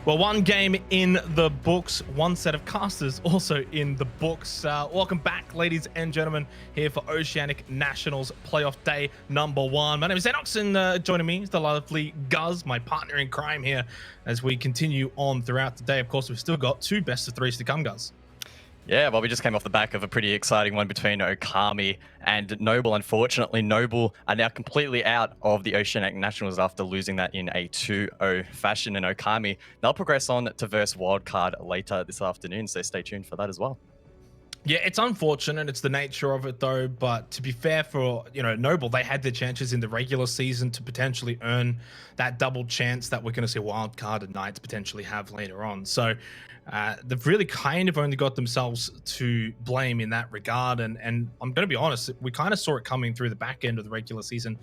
Well, one game in the books, one set of casters also in the books. Welcome back, ladies and gentlemen, here for Oceanic Nationals playoff day number 1. My name is Enox, and joining me is the lovely Guz, my partner in crime here, as we continue on throughout the day. Of course, we've still got 2 best of 3s to come, Guz. Yeah, well, we just came off the back of a pretty exciting one between Okami and Noble. Unfortunately, Noble are now completely out of the Oceanic Nationals after losing that in a 2-0 fashion. And Okami, they'll progress on to verse Wildcard later this afternoon, so stay tuned for that as well. Yeah, it's unfortunate. It's the nature of it, though. But to be fair for, Noble, they had their chances in the regular season to potentially earn that double chance that we're going to see Wildcard and Knights potentially have later on. So they've really kind of only got themselves to blame in that regard. And I'm going to be honest, we kind of saw it coming through the back end of the regular season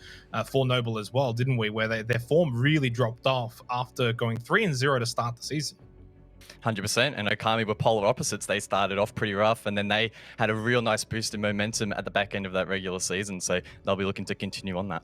for Noble as well, didn't we? Where their form really dropped off after going 3-0 to start the season. 100%, and Okami were polar opposites. They started off pretty rough, and then they had a real nice boost in momentum at the back end of that regular season, so they'll be looking to continue on that.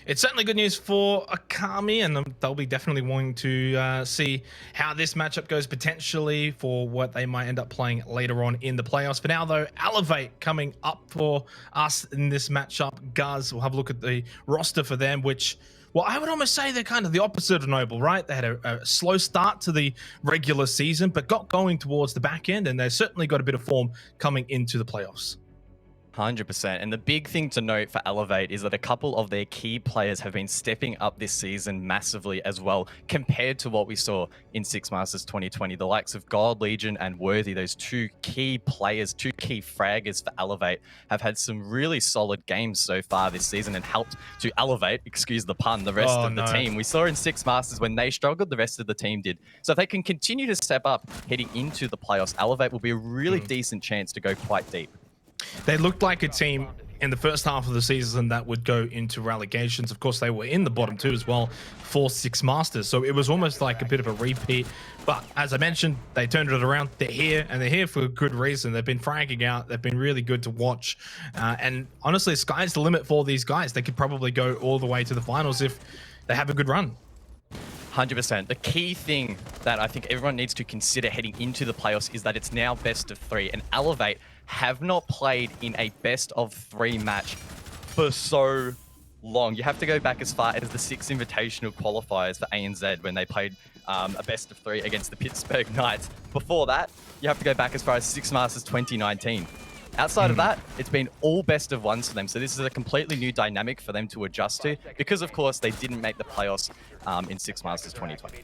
It's certainly good news for Okami, and they'll be definitely wanting to see how this matchup goes potentially for what they might end up playing later on in the playoffs. For now, though, Elevate coming up for us in this matchup. Guz, we'll have a look at the roster for them, which... well, I would almost say they're kind of the opposite of Noble, right? They had a slow start to the regular season, but got going towards the back end, and they've certainly got a bit of form coming into the playoffs. 100%. And the big thing to note for Elevate is that a couple of their key players have been stepping up this season massively as well, compared to what we saw in Six Masters 2020. The likes of God Legion and Worthy, those 2 key players, 2 key fraggers for Elevate, have had some really solid games so far this season and helped to elevate, excuse the pun, the rest of the team. We saw in Six Masters when they struggled, the rest of the team did. So if they can continue to step up heading into the playoffs, Elevate will be a really decent chance to go quite deep. They looked like a team in the first half of the season that would go into relegations. Of course, they were in the bottom 2 as well for Six Masters. So it was almost like a bit of a repeat. But as I mentioned, they turned it around. They're here, and they're here for a good reason. They've been fragging out. They've been really good to watch. And honestly, sky's the limit for these guys. They could probably go all the way to the finals if they have a good run. 100%. The key thing that I think everyone needs to consider heading into the playoffs is that it's now best of 3, and Elevate have not played in a best of 3 match for so long. You have to go back as far as the 6 invitational qualifiers for ANZ when they played a best of 3 against the Pittsburgh Knights. Before that, you have to go back as far as Six Masters 2019. Outside of that, it's been all best of 1s for them. So this is a completely new dynamic for them to adjust to because, of course, they didn't make the playoffs in Six Masters 2020.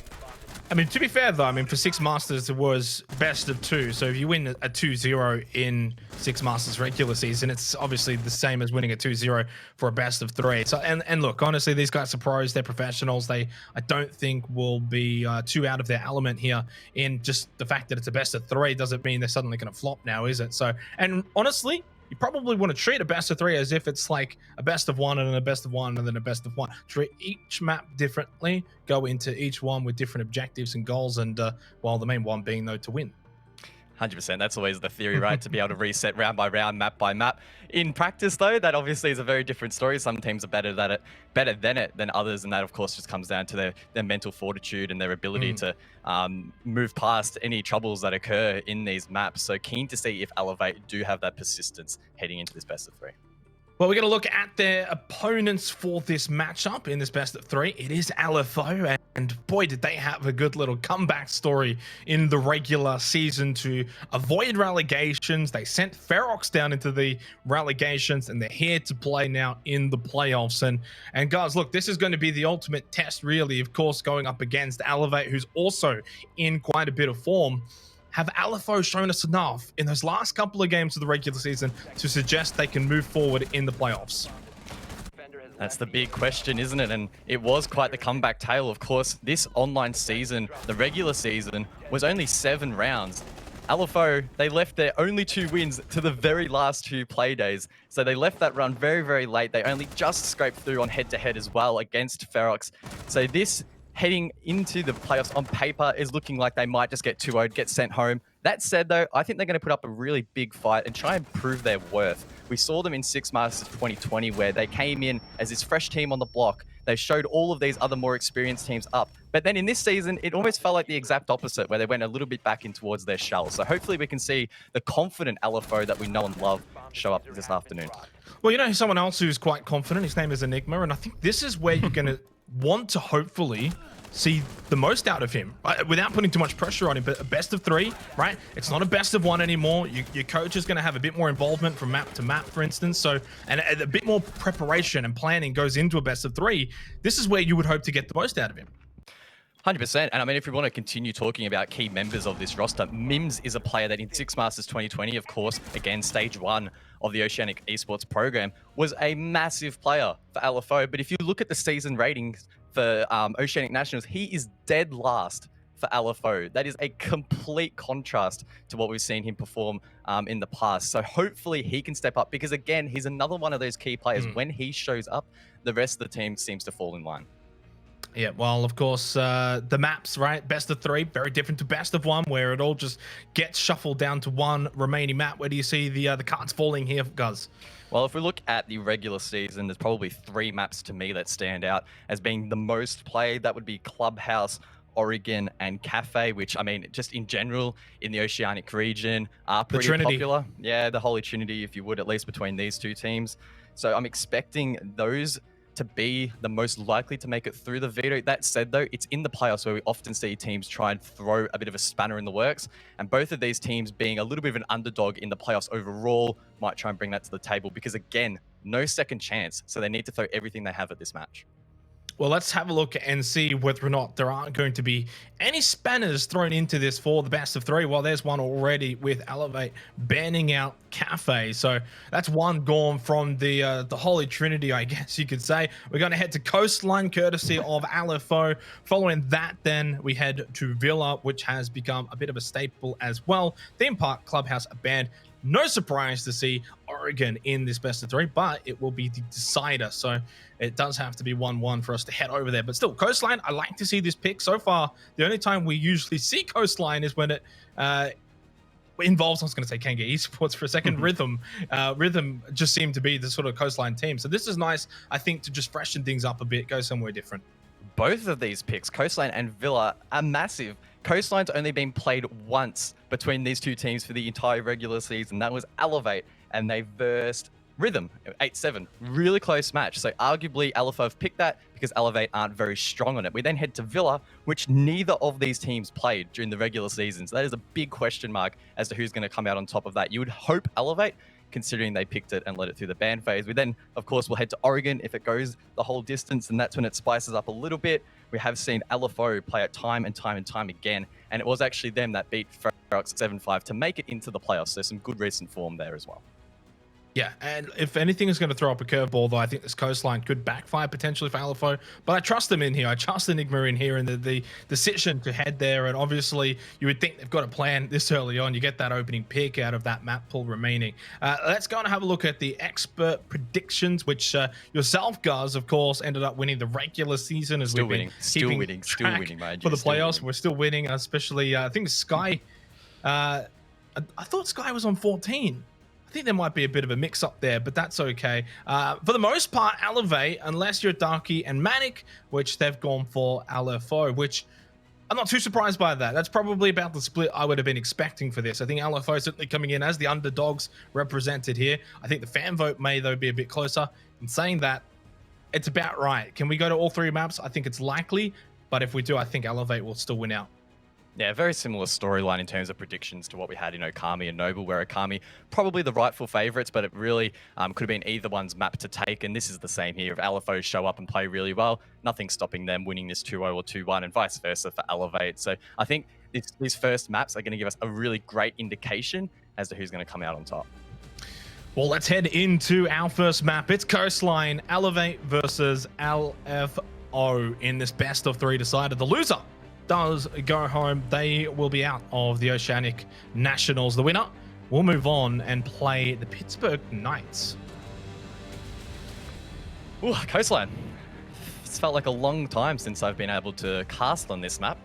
I mean, to be fair, though, for Six Masters, it was best of 2. So if you win a 2-0 in Six Masters regular season, it's obviously the same as winning a 2-0 for a best of 3. So, and look, honestly, these guys are pros. They're professionals. I don't think will be too out of their element here. In just the fact that it's a best of 3 doesn't mean they're suddenly going to flop now, is it? So, and honestly, you probably want to treat a best of 3 as if it's like a best of 1 and then a best of 1 and then a best of 1. Treat each map differently, go into each one with different objectives and goals, and while the main one being, though, to win. 100%. That's always the theory, right? To be able to reset round by round, map by map. In practice, though, that obviously is a very different story. Some teams are better than others, and that, of course, just comes down to their mental fortitude and their ability to move past any troubles that occur in these maps. So keen to see if Elevate do have that persistence heading into this best of 3. Well, we're going to look at their opponents for this matchup in this best of 3. It is LFO, and boy, did they have a good little comeback story in the regular season to avoid relegations. They sent Ferox down into the relegations, and they're here to play now in the playoffs. And guys, look, this is going to be the ultimate test, really, of course, going up against Elevate, who's also in quite a bit of form. Have LFO shown us enough in those last couple of games of the regular season to suggest they can move forward in the playoffs? That's the big question, isn't it? And it was quite the comeback tale. Of course, this online season, the regular season, was only 7 rounds. LFO, they left their only 2 wins to the very last 2 play days. So they left that run very, very late. They only just scraped through on head-to-head as well against Ferox. So this heading into the playoffs on paper is looking like they might just get 2-0'd, get sent home. That said, though, I think they're going to put up a really big fight and try and prove their worth. We saw them in Six Masters 2020, where they came in as this fresh team on the block. They showed all of these other more experienced teams up. But then in this season, it almost felt like the exact opposite, where they went a little bit back in towards their shell. So hopefully we can see the confident LFO that we know and love show up this afternoon. Well, you know, someone else who's quite confident, his name is Enigma, and I think this is where you're going to want to hopefully see the most out of him, right? Without putting too much pressure on him. But a best of 3, right? It's not a best of 1 anymore. Your coach is going to have a bit more involvement from map to map, for instance. So, and a bit more preparation and planning goes into a best of 3. This is where you would hope to get the most out of him. 100%. And I mean, if we want to continue talking about key members of this roster, Mims is a player that in Six Masters 2020, of course, again, stage 1 of the Oceanic Esports program, was a massive player for LFO. But if you look at the season ratings for Oceanic Nationals, he is dead last for LFO. That is a complete contrast to what we've seen him perform in the past. So hopefully he can step up, because again, he's another one of those key players. When he shows up, the rest of the team seems to fall in line. Yeah, well, of course, the maps, right? Best of 3, very different to best of 1, where it all just gets shuffled down to one remaining map. Where do you see the cards falling here, Guz? Well, if we look at the regular season, there's probably 3 maps to me that stand out as being the most played. That would be Clubhouse, Oregon, and Cafe, which, I mean, just in general in the Oceanic region are pretty popular. Yeah, the Holy Trinity, if you would, at least between these 2 teams. So I'm expecting those to be the most likely to make it through the veto. That said, though, it's in the playoffs where we often see teams try and throw a bit of a spanner in the works. And both of these teams, being a little bit of an underdog in the playoffs overall, might try and bring that to the table, because again, no second chance. So they need to throw everything they have at this match. Well, let's have a look and see whether or not there aren't going to be any spanners thrown into this for the best of 3. Well, there's one already with Elevate banning out Cafe. So that's one gone from the Holy Trinity, I guess you could say. We're going to head to Coastline, courtesy of LFO. Following that, then we head to Villa, which has become a bit of a staple as well. Theme Park, Clubhouse banned. No surprise to see Oregon in this best of 3, but it will be the decider. So it does have to be 1-1 for us to head over there. But still, Coastline, I like to see this pick. So far, the only time we usually see Coastline is when it involves, I was going to say Kanga Esports for a second, Rhythm. Rhythm just seemed to be the sort of Coastline team. So this is nice, I think, to just freshen things up a bit, go somewhere different. Both of these picks, Coastline and Villa, are massive. Coastline's only been played once between these 2 teams for the entire regular season. That was Elevate, and they versed Rhythm, 8-7. Really close match. So arguably, LFO have picked that because Elevate aren't very strong on it. We then head to Villa, which neither of these teams played during the regular season. So that is a big question mark as to who's going to come out on top of that. You would hope Elevate, considering they picked it and let it through the ban phase. We then, of course, will head to Oregon if it goes the whole distance, and that's when it spices up a little bit. We have seen LFO play it time and time and time again, and it was actually them that beat Ferox 7-5 to make it into the playoffs. So some good recent form there as well. Yeah, and if anything is going to throw up a curveball, though, I think this Coastline could backfire potentially for LFO. But I trust them in here. I trust Enigma in here and the decision to head there. And obviously, you would think they've got a plan this early on. You get that opening pick out of that map pool remaining. Let's go and have a look at the expert predictions, which yourself, Guz, of course, ended up winning the regular season as we've been still winning, mind you, for the playoffs. We're still winning, especially I think Sky. I thought Sky was on 14. I think there might be a bit of a mix-up there, but that's okay. For the most part, Elevate, unless you're Darky and Manic, which they've gone for LFO, which I'm not too surprised by that. That's probably about the split I would have been expecting for this. I think LFO is certainly coming in as the underdogs represented here. I think the fan vote may, though, be a bit closer. In saying that, it's about right. Can we go to all 3 maps? I think it's likely, but if we do, I think Elevate will still win out. Yeah, very similar storyline in terms of predictions to what we had in Okami and Noble, where Okami probably the rightful favorites, but it really could have been either one's map to take. And this is the same here. If LFO show up and play really well, nothing stopping them winning this 2-0 or 2-1, and vice versa for Elevate. So I think these first maps are going to give us a really great indication as to who's going to come out on top. Well, let's head into our first map. It's Coastline, Elevate versus LFO in this best of 3 decider. The loser does go home. They will be out of the Oceanic Nationals. The winner will move on and play the Pittsburgh Knights. Ooh, Coastline. It's felt like a long time since I've been able to cast on this map.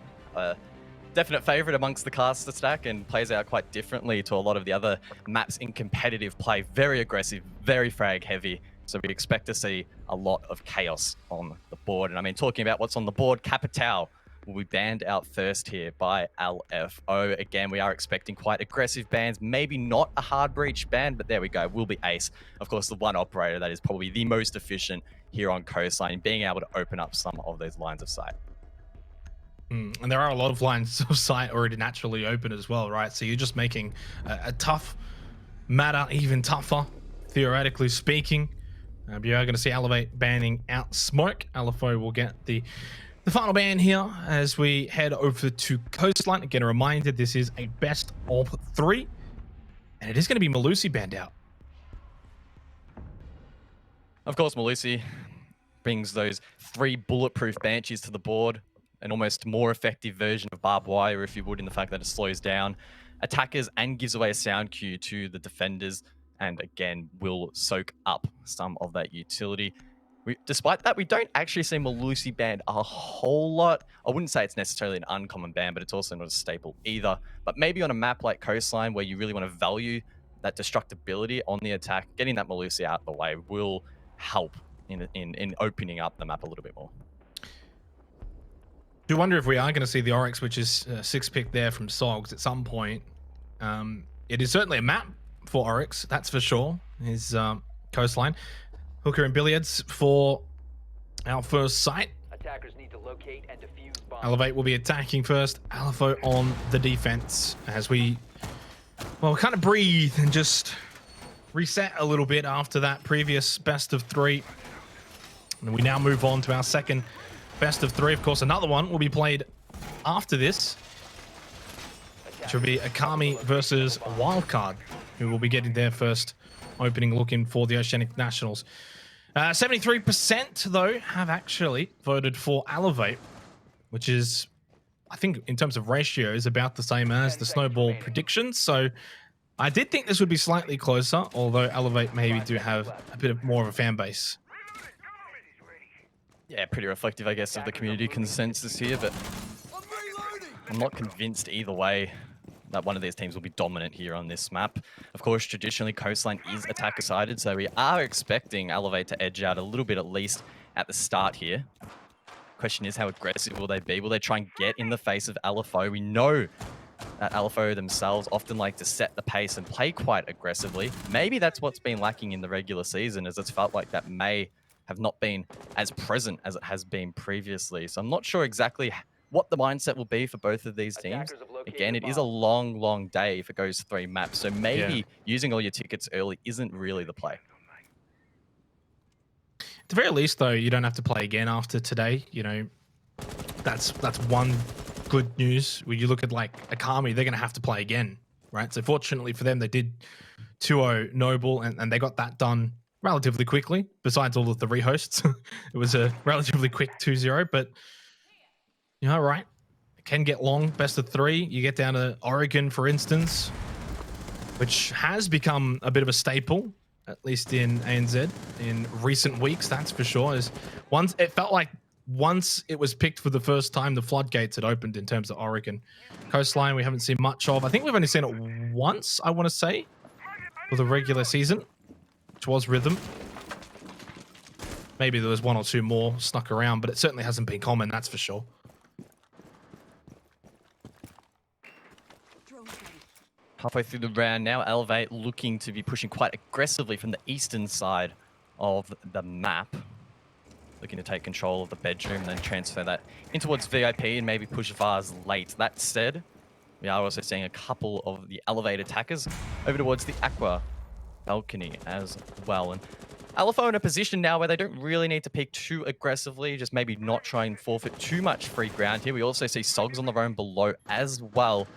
Definite favorite amongst the caster stack and plays out quite differently to a lot of the other maps in competitive play. Very aggressive, very frag heavy. So we expect to see a lot of chaos on the board. And I mean, talking about what's on the board, Capital will be banned out first here by LFO. Again, we are expecting quite aggressive bans. Maybe not a hard breach ban, but there we go. Will be Ace. Of course, the one operator that is probably the most efficient here on Coastline, being able to open up some of those lines of sight. And there are a lot of lines of sight already naturally open as well, right? So you're just making a tough matter even tougher, theoretically speaking. You are going to see Elevate banning out Smoke. LFO will get the final ban here as we head over to Coastline. Again, a reminder, this is a best of 3. And it is going to be Malusi banned out. Of course, Malusi brings those 3 bulletproof Banshees to the board. An almost more effective version of barbed wire, if you would, in the fact that it slows down attackers and gives away a sound cue to the defenders. And again, will soak up some of that utility. Despite that, we don't actually see Malusi banned a whole lot. I wouldn't say it's necessarily an uncommon ban, but it's also not a staple either. But maybe on a map like Coastline, where you really want to value that destructibility on the attack, getting that Malusi out of the way will help in opening up the map a little bit more. Do wonder if we are going to see the Oryx, which is 6 pick there from Sogs at some point. It is certainly a map for Oryx, that's for sure. His Coastline. Hooker and Billiards for our first site. Attackers need to locate and defuse bombs. Elevate will be attacking first. LFO on the defense as we, well, kind of breathe and just reset a little bit after that previous best of 3. And we now move on to our second best of 3. Of course, another one will be played after this, which will be Akami versus Wildcard, who will be getting their first opening looking for the Oceanic Nationals. 73% though have actually voted for Elevate, which is, I think in terms of ratio, is about the same as the snowball predictions. So I did think this would be slightly closer, although Elevate maybe do have a bit of more of a fan base. Yeah, pretty reflective, I guess, of the community consensus here, but I'm not convinced either way that one of these teams will be dominant here on this map. Of course, traditionally, Coastline is attacker-sided, so we are expecting Elevate to edge out a little bit, at least at the start here. Question is, how aggressive will they be? Will they try and get in the face of LFO? We know that LFO themselves often like to set the pace and play quite aggressively. Maybe that's what's been lacking in the regular season, as it's felt like that may have not been as present as it has been previously. So I'm not sure exactly what the mindset will be for both of these teams. Again, it is a long, long day if it goes 3 maps. So maybe using all your tickets early isn't really the play. At the very least, though, you don't have to play again after today. You know, that's one good news. When you look at like Akami, they're going to have to play again, right? So fortunately for them, they did 2-0 Noble, and they got that done relatively quickly. Besides all of the rehosts, it was a relatively quick 2-0, but you know, right? It can get long, best of 3. You get down to Oregon, for instance, which has become a bit of a staple, at least in ANZ in recent weeks, that's for sure. It felt like once it was picked for the first time, the floodgates had opened in terms of Oregon. Coastline, we haven't seen much of. I think we've only seen it once, I want to say, for the regular season, which was Rhythm. Maybe there was 1 or 2 more snuck around, but it certainly hasn't been common, that's for sure. Halfway through the round now, Elevate looking to be pushing quite aggressively from the eastern side of the map. Looking to take control of the bedroom and then transfer that in towards VIP and maybe push Vars late. That said, we are also seeing a couple of the Elevate attackers over towards the Aqua balcony as well. And LFO in a position now where they don't really need to peek too aggressively, just maybe not try and forfeit too much free ground here. We also see Sogs on the roam below as well.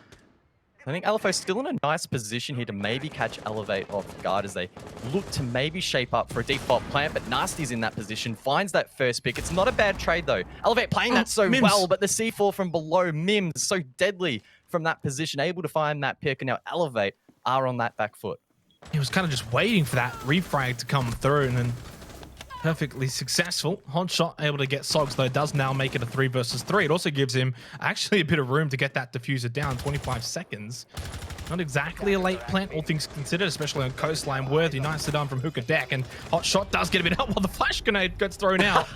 I think LFO's still in a nice position here to maybe catch Elevate off guard as they look to maybe shape up for a default plant, but Nasty's in that position, finds that first pick. It's not a bad trade though. Elevate playing that so well, but the C4 from below, Mims, so deadly from that position, able to find that pick, and now Elevate are on that back foot. He was kind of just waiting for that refrag to come through, and then perfectly successful. Hotshot able to get Sogs, though, it does now make it a 3 versus 3. It also gives him actually a bit of room to get that diffuser down. 25 seconds. Not exactly a late plant, all things considered, especially on Coastline. Worthy, nicely done from hookah deck, and Hotshot does get a bit help while the flash grenade gets thrown out.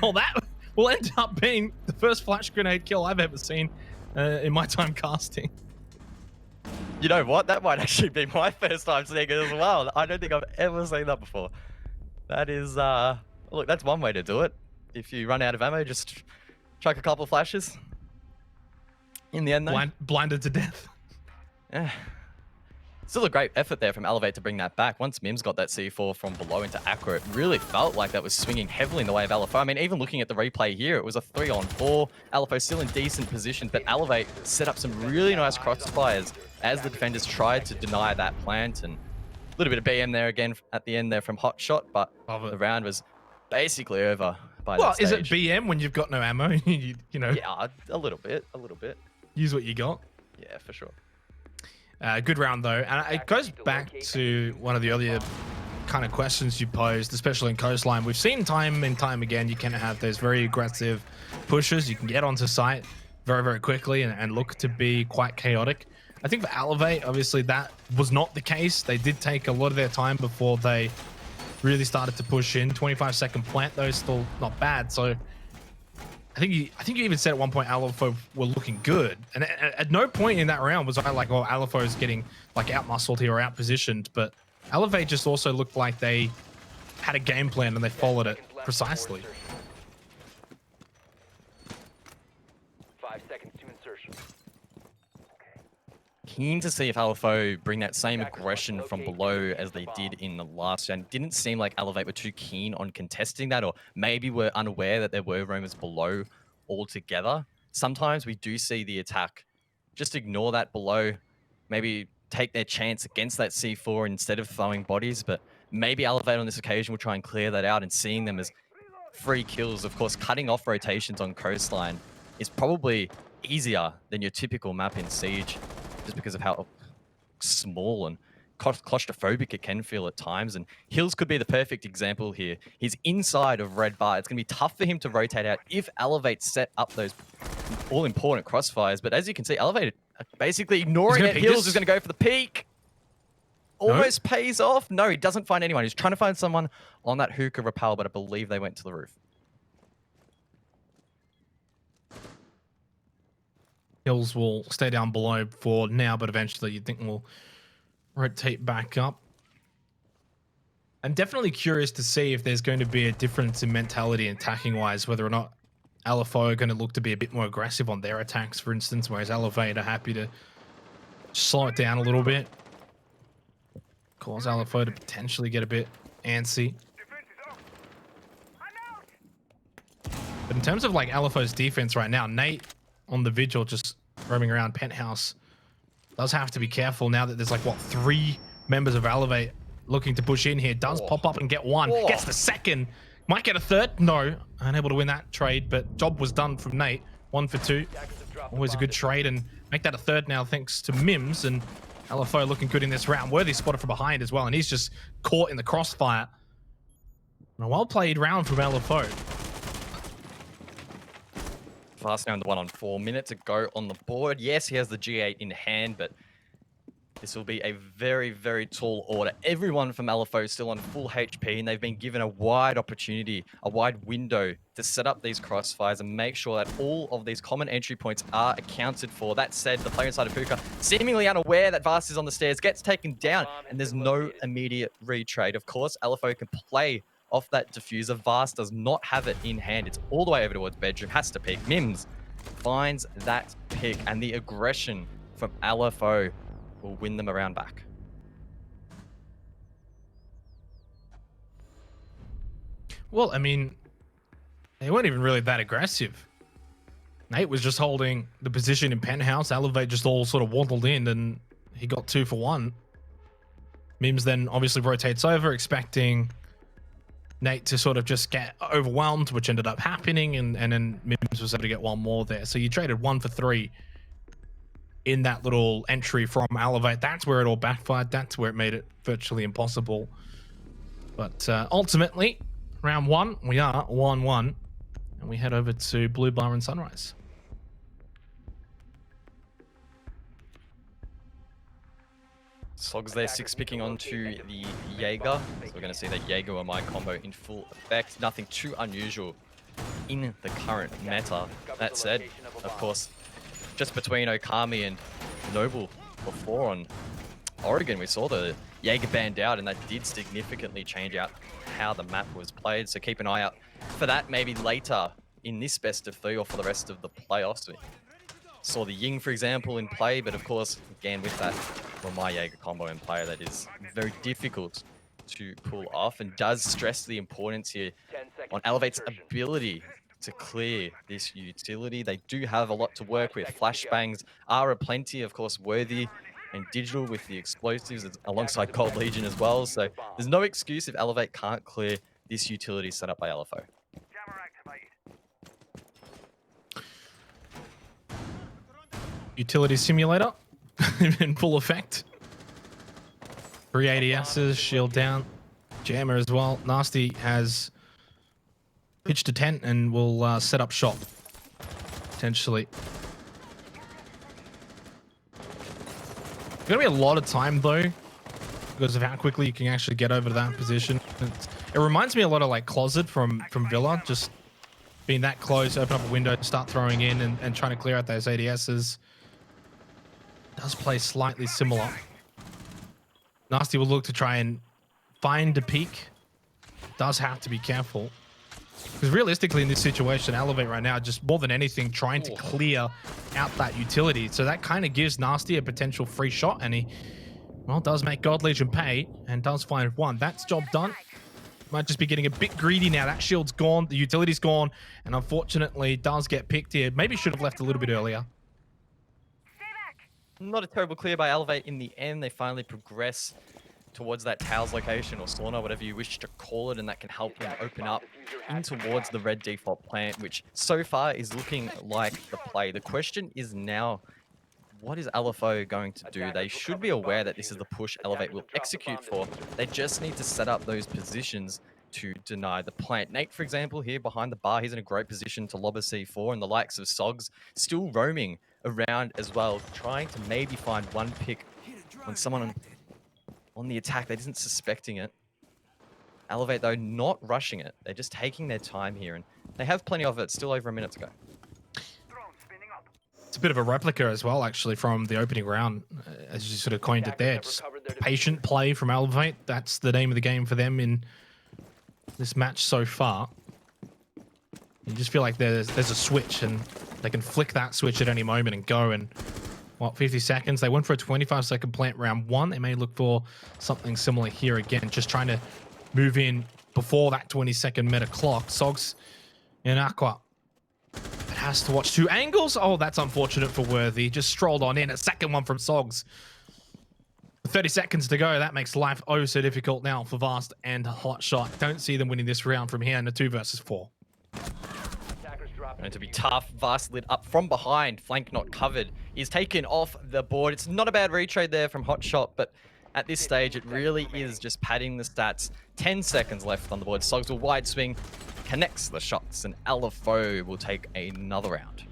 Well, that will end up being the first flash grenade kill I've ever seen in my time casting. You know what? That might actually be my first time seeing it as well. I don't think I've ever seen that before. That is, look, that's one way to do it. If you run out of ammo, just chuck a couple of flashes. In the end, though. Blinded to death. Yeah. Still a great effort there from Elevate to bring that back. Once Mims got that C4 from below into Aqua, it really felt like that was swinging heavily in the way of LFO. I mean, even looking at the replay here, it was a 3-on-4. LFO still in decent positions, but Elevate set up some really nice crossfires as the defenders tried to deny that plant. And a little bit of BM there again at the end there from Hotshot, but the round was basically over by that stage. Is it BM when you've got no ammo? you know? Yeah, a little bit. Use what you got. Yeah, for sure. Good round, though. And it goes back to one of the other kind of questions you posed, especially in Coastline. We've seen time and time again, you can have those very aggressive pushes. You can get onto site very, very quickly and look to be quite chaotic. I think for Elevate, obviously, that was not the case. They did take a lot of their time before they really started to push in. 25-second plant, though, still not bad. So I think you even said at one point LFO were looking good, and at no point in that round was I like, oh, LFO is getting like out-muscled here or out-positioned, but Elevate just also looked like they had a game plan and they followed it precisely. 5 seconds to insertion. Keen to see if LFO bring that same aggression from below as they did in the last round. Didn't seem like Elevate were too keen on contesting that, or maybe were unaware that there were roamers below altogether. Sometimes we do see the attack just ignore that below, maybe take their chance against that C4 instead of throwing bodies, but maybe Elevate on this occasion will try and clear that out and seeing them as free kills. Of course, cutting off rotations on Coastline is probably easier than your typical map in Siege, just because of how small and claustrophobic it can feel at times. And Hills could be the perfect example here. He's inside of red bar. It's going to be tough for him to rotate out if Elevate set up those all-important crossfires. But as you can see, Elevate basically ignoring it. Hills is going to go for the peak. Almost pays off. No, he doesn't find anyone. He's trying to find someone on that hookah rappel, but I believe they went to the roof. Hills will stay down below for now, but eventually you'd think we'll rotate back up. I'm definitely curious to see if there's going to be a difference in mentality attacking wise, whether or not LFO are going to look to be a bit more aggressive on their attacks, for instance, whereas Elevate are happy to slow it down a little bit. Cause LFO to potentially get a bit antsy. But in terms of like LFO's defense right now, Nate on the Vigil just roaming around Penthouse does have to be careful now that there's like, what, 3 members of Elevate looking to push in here. Does pop up and get 1. Gets the second. Might get a third. No. Unable to win that trade, but job was done from Nate. 1 for 2. Always a good trade, and make that a third now thanks to Mims. And LFO looking good in this round. Worthy spotted from behind as well, and he's just caught in the crossfire. And a well-played round from LFO. Fast down to 1 on 4 minutes to go on the board. Yes, he has the G8 in hand, but this will be a very, very tall order. Everyone from LFO is still on full HP, and they've been given a wide opportunity, a wide window to set up these crossfires and make sure that all of these common entry points are accounted for. That said, the player inside of Puka, seemingly unaware that Vast is on the stairs, gets taken down, and there's no immediate retrade. Of course, LFO can play off that diffuser. Vast does not have it in hand. It's all the way over towards bedroom, has to pick. Mims finds that pick, and the aggression from LFO will win them around back. Well, I mean, they weren't even really that aggressive. Nate was just holding the position in Penthouse. Elevate just all sort of waddled in, and he got 2 for 1. Mims then obviously rotates over, expecting Nate to sort of just get overwhelmed, which ended up happening, and then Mims was able to get 1 more there. So you traded 1 for 3 in that little entry from Elevate. That's where it all backfired. That's where it made it virtually impossible. But ultimately, round one. We are 1-1. And we head over to Blue Bar and Sunrise. Sogs there, 6 picking onto the Jaeger. So we're going to see that Jaeger or my combo in full effect. Nothing too unusual in the current meta. That said, of course, just between Okami and Noble before on Oregon, we saw the Jaeger banned out, and that did significantly change out how the map was played. So keep an eye out for that maybe later in this best of 3 or for the rest of the playoffs. We saw the Ying, for example, in play, but of course, again, with that my Jaeger combo in play, that is very difficult to pull off and does stress the importance here on Elevate's ability to clear this utility. They do have a lot to work with. Flashbangs are aplenty, of course, Worthy and Digital with the explosives alongside Cold Legion as well. So there's no excuse if Elevate can't clear this utility set up by LFO. Utility simulator in full effect. 3 ADSs, shield down. Jammer as well. Nasty has pitched a tent and will set up shop, potentially. There's going to be a lot of time, though, because of how quickly you can actually get over to that position. It reminds me a lot of like Closet from Villa, just being that close, open up a window, start throwing in and trying to clear out those ADSs. Does play slightly similar. Nasty will look to try and find a peak. Does have to be careful. Because realistically in this situation, Elevate right now, just more than anything, trying to clear out that utility. So that kind of gives Nasty a potential free shot. And he, well, does make God Legion pay and does find one. That's job done. Might just be getting a bit greedy now. That shield's gone. The utility's gone. And unfortunately does get picked here. Maybe should have left a little bit earlier. Not a terrible clear by Elevate in the end. They finally progress towards that Towers location or sauna, whatever you wish to call it, and that can help them open up in towards the red default plant, which so far is looking like the play. The question is now, what is LFO going to do? They should be aware that this is the push Elevate will execute for. They just need to set up those positions to deny the plant. Nate, for example, here behind the bar, he's in a great position to lob a C4, and the likes of Sogs still roaming around as well, trying to maybe find one pick on someone on the attack that isn't suspecting it. Elevate, though, not rushing it. They're just taking their time here, and they have plenty of it. Still over a minute to go. It's a bit of a replica as well, actually, from the opening round, as you sort of coined it there. Just patient play from Elevate. That's the name of the game for them in this match so far. You just feel like there's a switch, and they can flick that switch at any moment and go. And what, 50 seconds? They went for a 25-second plant round 1. They may look for something similar here again, just trying to move in before that 20-second meta clock. Sogs and Aqua. It has to watch 2 angles. Oh, that's unfortunate for Worthy. Just strolled on in. A second one from Sogs. 30 seconds to go. That makes life oh so difficult now for Vast and Hotshot. Don't see them winning this round from here in a 2 versus 4. Going to be tough. Vast lit up from behind. Flank not covered. Is taken off the board. It's not a bad retrade there from Hotshot, but at this stage, it really is just padding the stats. 10 seconds left on the board. Sogs will wide swing, connects the shots, and LFO will take another round.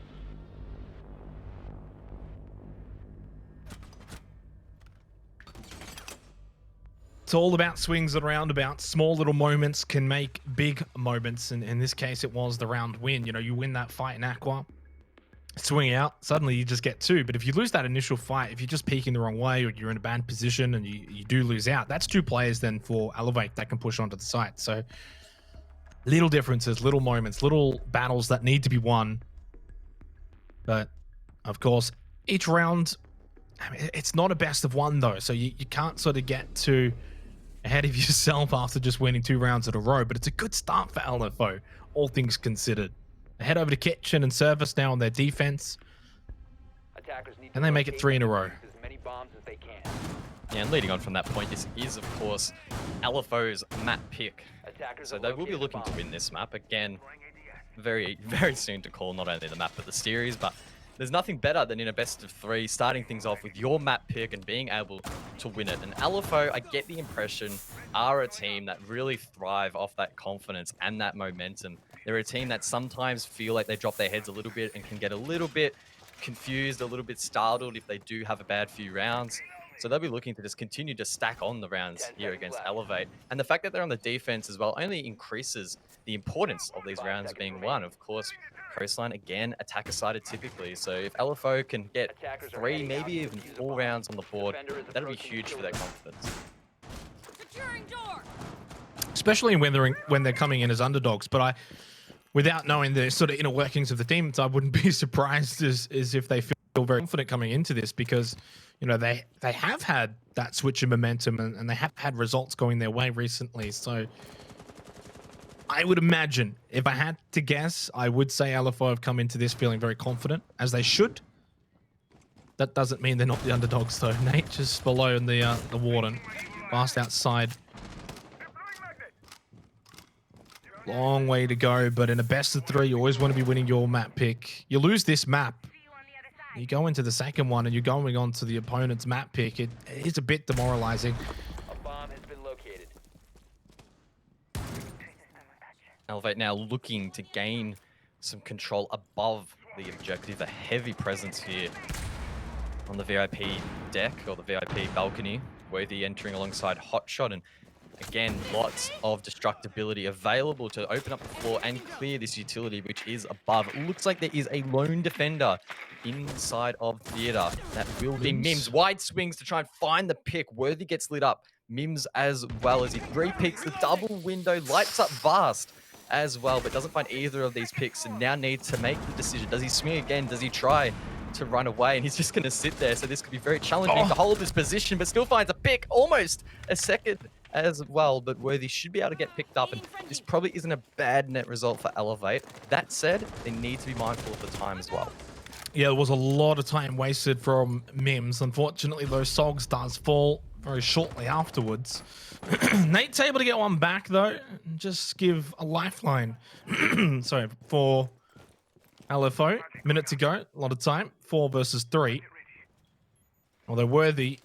It's all about swings and roundabouts. Small little moments can make big moments. And in this case, it was the round win. You know, you win that fight in Aqua, swing out, suddenly you just get 2. But if you lose that initial fight, if you're just peeking the wrong way or you're in a bad position and you do lose out, that's 2 players then for Elevate that can push onto the site. So little differences, little moments, little battles that need to be won. But of course, each round, I mean, it's not a best of 1 though. So you can't sort of get too ahead of yourself after just winning 2 rounds in a row. But it's a good start for LFO, all things considered. They head over to Kitchen and Service now on their defense. And they make it 3 in a row. Yeah, and leading on from that point, this is, of course, LFO's map pick. So they will be looking to win this map. Again, very, very soon to call not only the map, but the series. But there's nothing better than in a best of 3 starting things off with your map pick and being able to win it. And LFO, I get the impression, are a team that really thrive off that confidence and that momentum. They're a team that sometimes feel like they drop their heads a little bit and can get a little bit confused, a little bit startled if they do have a bad few rounds. So they'll be looking to just continue to stack on the rounds 10 here seconds against left. Elevate. And the fact that they're on the defense as well only increases the importance of these 5 rounds seconds being remaining. won. Of course, Coastline, again, attacker-sided typically. So if LFO can get Attackers are 3, heading out maybe to even defuse a 4 bomb. rounds on the board, Defender is that'll be approaching huge the for their kill confidence. Securing door. Especially when they're coming in as underdogs. But without knowing the sort of inner workings of the teams, I wouldn't be surprised as if they feel very confident coming into this, because you know they have had that switch in momentum and they have had results going their way recently. So I would imagine, if I had to guess, I would say LFO have come into this feeling very confident, as they should. That doesn't mean they're not the underdogs though. Nate just below in the warden, fast outside. Long way to go, but in a best of 3, you always want to be winning your map pick. You lose this map, you go into the second one and you're going on to the opponent's map pick. It is a bit demoralizing. A bomb has been located. Elevate now looking to gain some control above the objective. A heavy presence here on the VIP deck, or the VIP balcony. Worthy entering alongside Hotshot, and again, lots of destructibility available to open up the floor and clear this utility, which is above. It looks like there is a lone defender inside of theater. That will be Mims. Wide swings to try and find the pick. Worthy gets lit up. Mims as well, as he re-picks the double window, lights up Vast as well, but doesn't find either of these picks, and now needs to make the decision. Does he swing again? Does he try to run away? And he's just going to sit there, so this could be very challenging to hold this position, but still finds a pick, almost a second as well. But Worthy should be able to get picked up, and this probably isn't a bad net result for Elevate. That said, they need to be mindful of the time as well. Yeah, there was a lot of time wasted from Mims. Unfortunately, those Sogs does fall very shortly afterwards. Nate's able to get one back though, and just give a lifeline. Sorry, for LFO. Minute to go, a lot of time. 4 versus 3. Although Worthy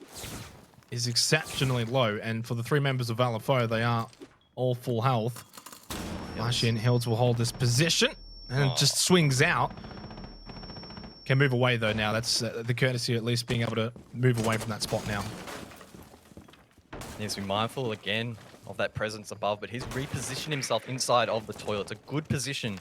is exceptionally low, and for the 3 members of LFO, they are all full health. Flashy and Hills will hold this position, and just swings out. Can move away though now. That's the courtesy of at least being able to move away from that spot now. Needs to be mindful again of that presence above, but he's repositioned himself inside of the toilet. It's a good position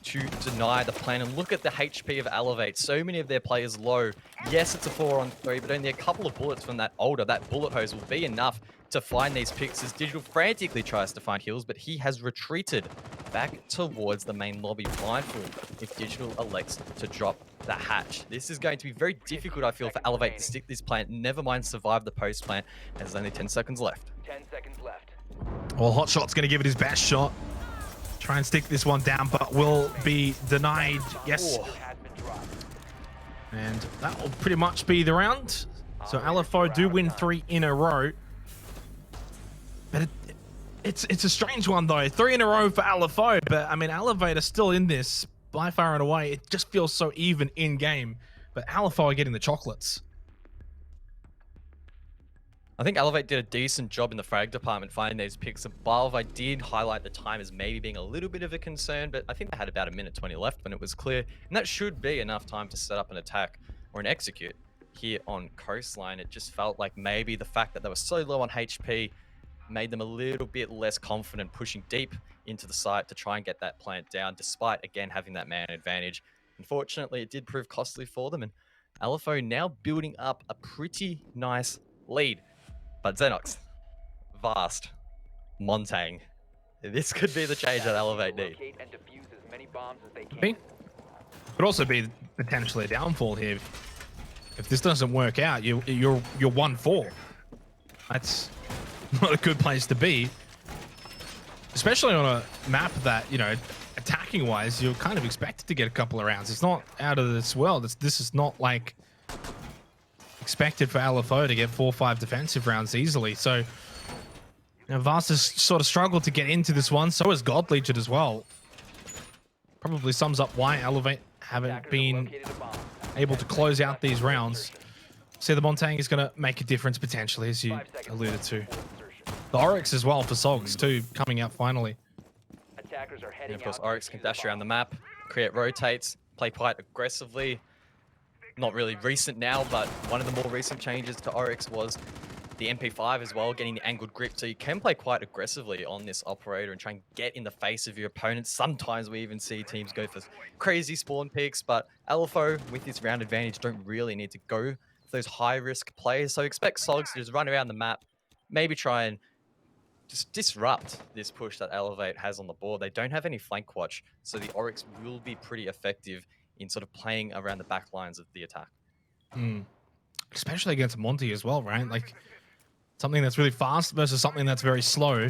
to deny the plan. And look at the HP of Elevate. So many of their players low. Yes, it's a 4-on-3, but only a couple of bullets from that older. That bullet hose will be enough to find these picks, as Digital frantically tries to find Hills, but he has retreated back towards the main lobby, mindful if Digital elects to drop the hatch. This is going to be very difficult, I feel, for Elevate to stick this plant, never mind survive the post plant, as there's only 10 seconds left. 10 seconds left. Well, Hotshot's going to give it his best shot. Try and stick this one down, but will be denied. Yes. Has been dropped. And that will pretty much be the round. So LFO do win 3 in a row. But it's a strange one though. 3 in a row for LFO, but I mean, Elevate are still in this by far and away. It just feels so even in game, but LFO are getting the chocolates. I think Elevate did a decent job in the frag department finding those picks above. I did highlight the time as maybe being a little bit of a concern, but I think they had about 1:20 left when it was clear, and that should be enough time to set up an attack or an execute here on Coastline. It just felt like maybe the fact that they were so low on HP made them a little bit less confident pushing deep into the site to try and get that plant down, despite, again, having that man advantage. Unfortunately, it did prove costly for them, and LFO now building up a pretty nice lead. But Xenox, Vast, Montang, this could be the change that Elevate need. Locate and defuse as many bombs as they can. Could also be potentially a downfall here. If this doesn't work out, you're 1-4. That's not a good place to be, especially on a map that, you know, attacking wise, you're kind of expected to get a couple of rounds. It's not out of this world. This is not like expected for LFO to get 4 or 5 defensive rounds easily. So, you know, Vast has sort of struggled to get into this one. So has Godlegion as well. Probably sums up why Elevate haven't Attackers have been located a bomb. able to close out these rounds. So the Montang is going to make a difference potentially, as you 5 seconds alluded left to. before insertion. The Oryx as well for Sogs too, coming out finally. Attackers are And heading of course, out to Oryx can defuse dash the around the bomb. map, create rotates, play quite aggressively. Not really recent now, but one of the more recent changes to Oryx was the MP5 as well, getting the angled grip. So you can play quite aggressively on this operator and try and get in the face of your opponent. Sometimes we even see teams go for crazy spawn picks, but LFO with this round advantage don't really need to go for those high risk plays. So expect Sogs to just run around the map, maybe try and just disrupt this push that Elevate has on the board. They don't have any flank watch, so the Oryx will be pretty effective in sort of playing around the back lines of the attack. Especially against Monty as well, right? Like something that's really fast versus something that's very slow.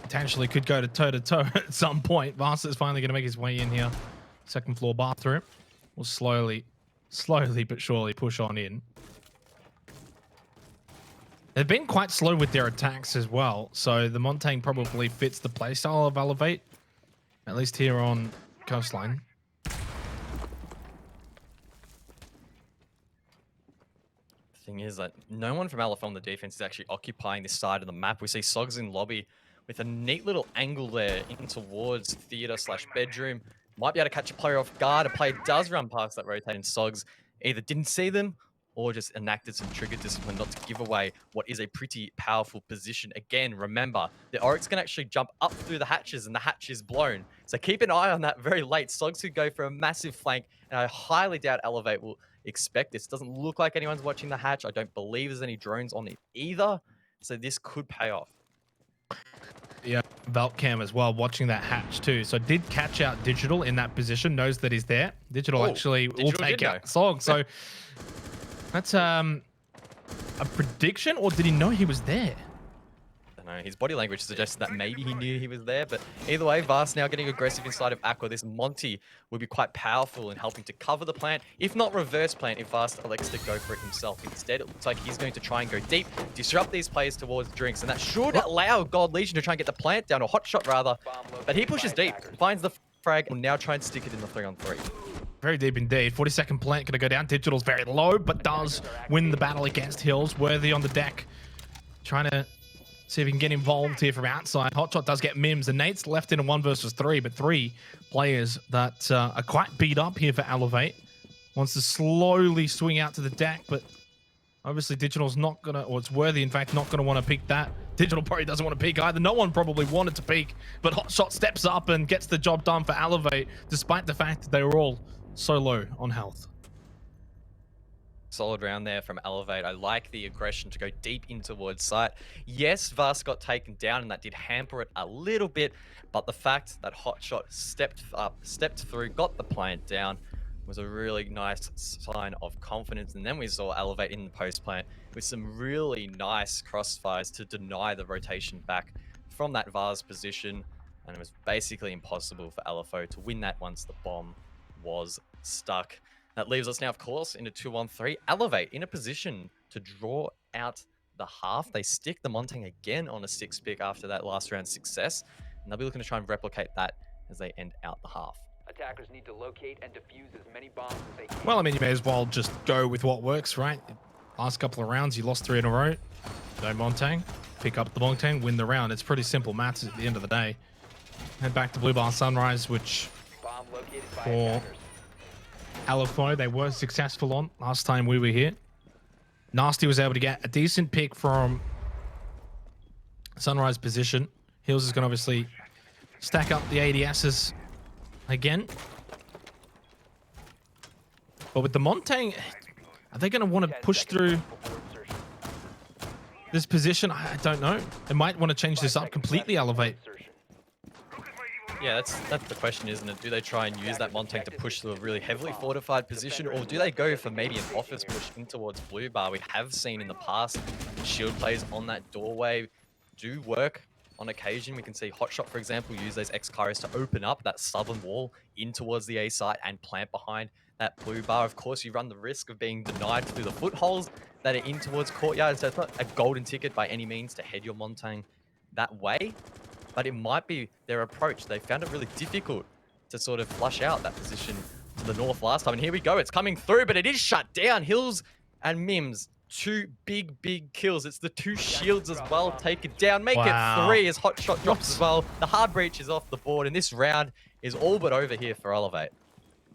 Potentially could go to toe at some point. Vast is finally going to make his way in here. Second floor bathroom. We'll slowly but surely push on in. They've been quite slow with their attacks as well, so the Montaigne probably fits the playstyle of Elevate, at least here on Coastline. Thing is that no one from LFO on the defense is actually occupying this side of the map. We see Sogs in lobby with a neat little angle there in towards theater/bedroom. Might be able to catch a player off guard. A player does run past that rotating. Sogs either didn't see them or just enacted some trigger discipline not to give away what is a pretty powerful position. Again, remember, the Oryx can actually jump up through the hatches and the hatch is blown. So keep an eye on that very late. Sogs could go for a massive flank, and I highly doubt Elevate will expect this. Doesn't look like anyone's watching the hatch. I don't believe there's any drones on it either. So this could pay off. Yeah, Valtcam as well, watching that hatch too. So did catch out Digital in that position, knows that he's there. Digital actually will take out Sog. So that's a prediction, or did he know he was there? I don't know. His body language suggests that maybe he knew he was there, but either way, Vast now getting aggressive inside of Aqua. This Monty will be quite powerful in helping to cover the plant, if not reverse plant, if Vast elects to go for it himself. Instead, it looks like he's going to try and go deep, disrupt these players towards drinks, and that should allow God Legion to try and get the plant down, or Hotshot rather, but he pushes deep, finds the frag, and will now try and stick it in the 3-on-3. Very deep indeed. 42nd plant going to go down. Digital's very low, but does win the battle against Hills. Worthy on the deck. Trying to see if he can get involved here from outside. Hotshot does get Mims, and Nate's left in a 1 versus 3, but 3 players that are quite beat up here for Elevate. Wants to slowly swing out to the deck, but obviously Digital's not going to, or it's Worthy, in fact, not going to want to peek that. Digital probably doesn't want to peek either. No one probably wanted to peek, but Hotshot steps up and gets the job done for Elevate, despite the fact that they were all so low on health. Solid round there from Elevate. I like the aggression to go deep in towards site. Yes, Vast got taken down, and that did hamper it a little bit, but the fact that Hotshot stepped up, stepped through, got the plant down was a really nice sign of confidence. And then we saw Elevate in the post plant with some really nice crossfires to deny the rotation back from that Vars position, and it was basically impossible for LFO to win that once the bomb was stuck. That leaves us now, of course, in a 2-on-3. Elevate in a position to draw out the half. They stick the Montang again on a 6 pick after that last round success, and they'll be looking to try and replicate that as they end out the half. Attackers need to locate and defuse as many bombs as they can. Well, I mean, you may as well just go with what works, right? Last couple of rounds, you lost 3 in a row. No Montang. Pick up the Montang, win the round. It's pretty simple maths at the end of the day. Head back to Blue Bar Sunrise, which Bomb located by for attackers. LFO, they were successful on last time we were here. Nasty was able to get a decent pick from Sunrise position. Hills is going to obviously stack up the ADSs again. But with the Montang, are they going to want to 10 push seconds through before insertion. this position? I don't know. They might want to change 5 this up seconds completely, left before Elevate. insertion. Yeah, that's the question, isn't it? Do they try and use that Montang to push to a really heavily fortified position, or do they go for maybe an office push in towards Blue Bar? We have seen in the past shield plays on that doorway do work on occasion. We can see Hotshot, for example, use those X-Kairos to open up that southern wall in towards the A site and plant behind that Blue Bar. Of course, you run the risk of being denied through the footholes that are in towards Courtyard, so it's not a golden ticket by any means to head your Montang that way. But it might be their approach. They found it really difficult to sort of flush out that position to the north last time. And here we go. It's coming through, but it is shut down. Hills and Mims, two big kills. It's the two shields as well. Take it down. Make it 3 as Hot Shot drops as well. The hard breach is off the board, and this round is all but over here for Elevate.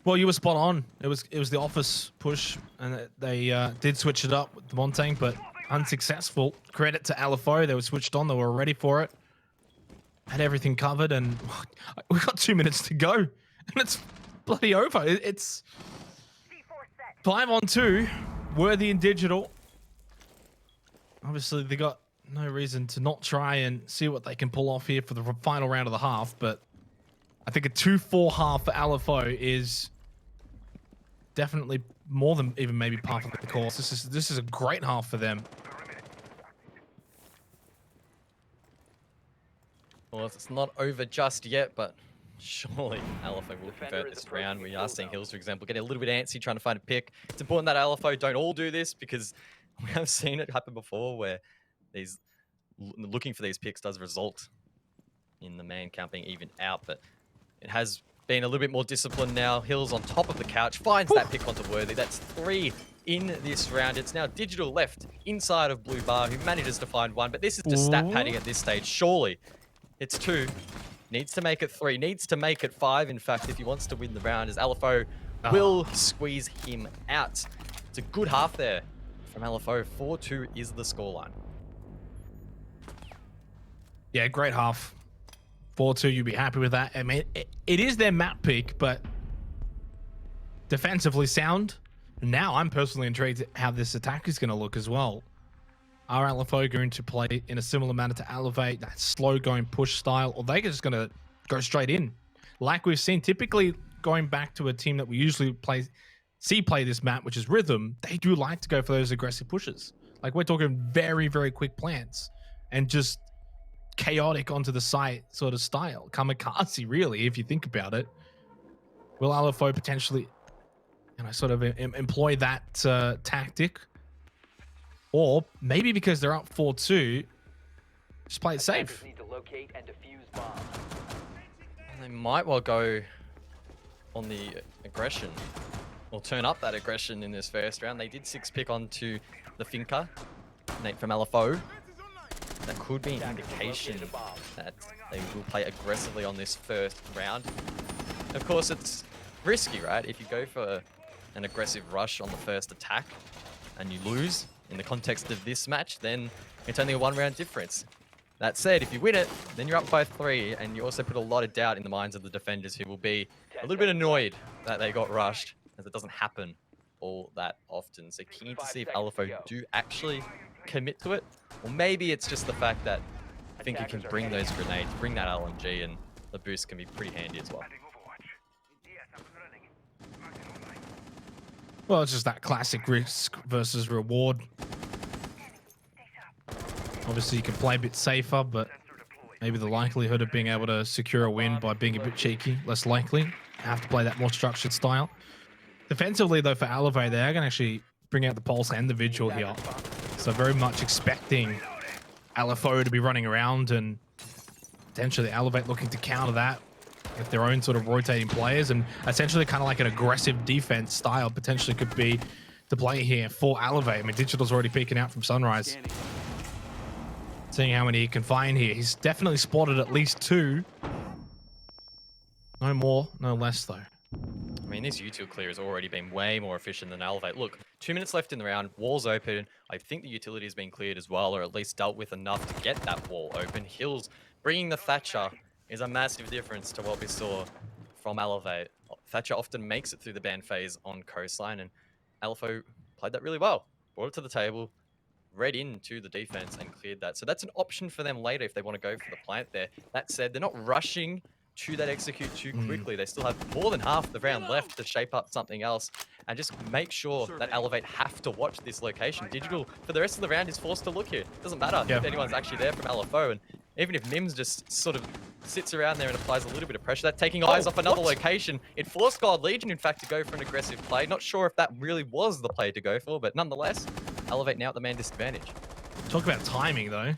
Well, you were spot on. It was the office push, and they did switch it up with the Montang, but unsuccessful. Credit to LFO. They were switched on. They were ready for it. Had everything covered, and we've got 2 minutes to go, and it's bloody over. It's 5-on-2, Worthy and Digital. Obviously, they got no reason to not try and see what they can pull off here for the final round of the half, but I think a 2-4 half for LFO is definitely more than even maybe part of the course. This is a great half for them. Well, it's not over just yet, but surely LFO will convert this round. We are seeing Hills, for example, getting a little bit antsy, trying to find a pick. It's important that LFO don't all do this, because we have seen it happen before where these looking for these picks does result in the man count being even out, but it has been a little bit more disciplined now. Hills on top of the couch, finds that pick onto Worthy. That's 3 in this round. It's now Digital left inside of Blue Bar, who manages to find 1, but this is just stat padding at this stage. Surely it's 2. Needs to make it 3. Needs to make it 5, in fact, if he wants to win the round, as LFO will squeeze him out. It's a good half there from LFO. 4-2 is the scoreline. Yeah, great half. 4-2, you'd be happy with that. I mean, it is their map pick, but defensively sound. Now I'm personally intrigued at how this attack is going to look as well. Are LFO going to play in a similar manner to Elevate, that slow going push style, or they're just going to go straight in? Like we've seen, typically going back to a team that we usually play this map, which is Rhythm, they do like to go for those aggressive pushes. Like we're talking very, very quick plants and just chaotic onto the site sort of style. Kamikaze, really, if you think about it. Will LFO potentially, sort of employ that tactic? Or maybe because they're up 4-2, just play it safe. Need to locate and defuse bombs. They might well go on the aggression, or turn up that aggression in this first round. They did 6-pick onto the Finca, Nate from LFO. That could be an indication that they will play aggressively on this first round. Of course, it's risky, right? If you go for an aggressive rush on the first attack and you lose, in the context of this match, then it's only a 1-round difference. That said, if you win it, then you're up by 3, and you also put a lot of doubt in the minds of the defenders, who will be a little bit annoyed that they got rushed, as it doesn't happen all that often. So keen to see if LFO do actually commit to it, or maybe it's just the fact that I think you can bring those grenades, bring that LMG, and the boost can be pretty handy as well. Well, it's just that classic risk versus reward. Obviously, you can play a bit safer, but maybe the likelihood of being able to secure a win by being a bit cheeky, less likely. Have to play that more structured style. Defensively, though, for Elevate, they are going to actually bring out the Pulse and the Vigil here. So very much expecting LFO to be running around, and potentially Elevate looking to counter that with their own sort of rotating players, and essentially kind of like an aggressive defense style potentially could be to play here for Elevate. I mean, Digital's already peeking out from Sunrise. Seeing how many he can find here. He's definitely spotted at least 2. No more, no less though. I mean, this util clear has already been way more efficient than Elevate. Look, 2 minutes left in the round, wall's open. I think the utility has been cleared as well, or at least dealt with enough to get that wall open. Hills bringing the Thatcher is a massive difference to what we saw from Elevate. Thatcher often makes it through the ban phase on Coastline, and LFO played that really well. Brought it to the table, read into the defense, and cleared that. So that's an option for them later if they want to go for the plant there. That said, they're not rushing to that execute too quickly. They still have more than half the round left to shape up something else, and just make sure that Elevate have to watch this location. Digital, for the rest of the round, is forced to look here. Doesn't matter if anyone's actually there from LFO, and even if Mims just sort of sits around there and applies a little bit of pressure, that's taking eyes off another location. It forced God Legion, in fact, to go for an aggressive play. Not sure if that really was the play to go for, but nonetheless, Elevate now at the man disadvantage. Talk about timing, though.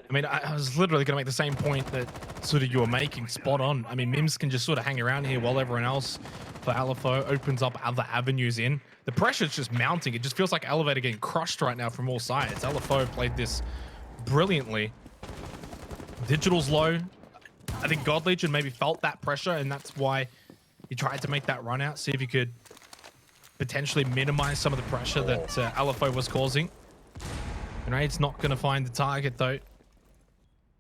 I mean, I was literally going to make the same point that sort of you were making, spot on. I mean, Mims can just sort of hang around here while everyone else for LFO opens up other avenues in. The pressure's just mounting. It just feels like Elevator getting crushed right now from all sides. LFO played this brilliantly. Digital's low. I think God Legion maybe felt that pressure, and that's why he tried to make that run out, see if he could potentially minimize some of the pressure that LFO was causing. Grade's not going to find the target, though.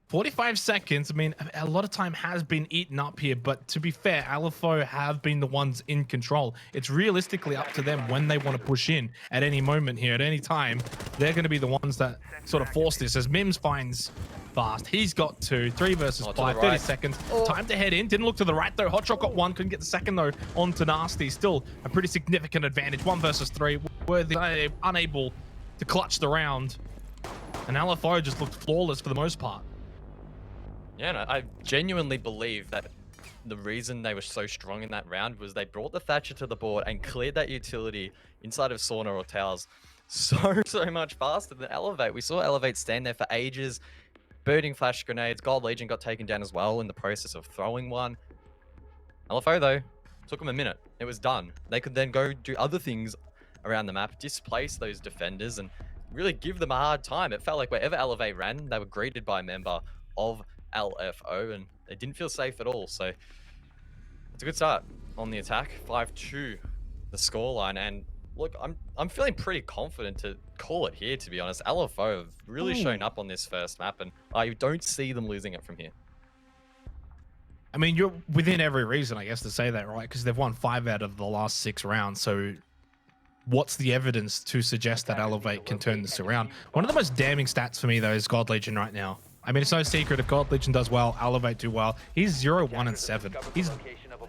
45 seconds. I mean, a lot of time has been eaten up here, but to be fair, LFO have been the ones in control. It's realistically up to them when they want to push in at any moment here, at any time. They're going to be the ones that sort of force this. As Mims finds Fast, he's got 2, 3 versus 5, 30 seconds. Time to head in. Didn't look to the right, though. Hotshot got 1, couldn't get the second, though, onto Nasty. Still a pretty significant advantage. 1 versus 3. Worthy unable to clutch the round. And LFO just looked flawless for the most part. Yeah, no, I genuinely believe that the reason they were so strong in that round was they brought the Thatcher to the board and cleared that utility inside of Sauna or Towers so much faster than Elevate. We saw Elevate stand there for ages, burning flash grenades. Gold Legion got taken down as well in the process of throwing one. LFO, though, took them a minute. It was done. They could then go do other things around the map, displace those defenders, and really give them a hard time. It felt like wherever Elevate ran, they were greeted by a member of LFO, and they didn't feel safe at all. So it's a good start on the attack. 5-2 the scoreline, and look, I'm feeling pretty confident to call it here, to be honest. LFO have really shown up on this first map, and I don't see them losing it from here. I mean, you're within every reason, I guess, to say that, right? Because they've won 5 out of the last 6 rounds. So what's the evidence to suggest that Elevate can turn this around? One of the most damning stats for me, though, is God Legion right now. I mean, it's no secret. If God Legion does well, Elevate do well. He's 0, 1, and 7. He's,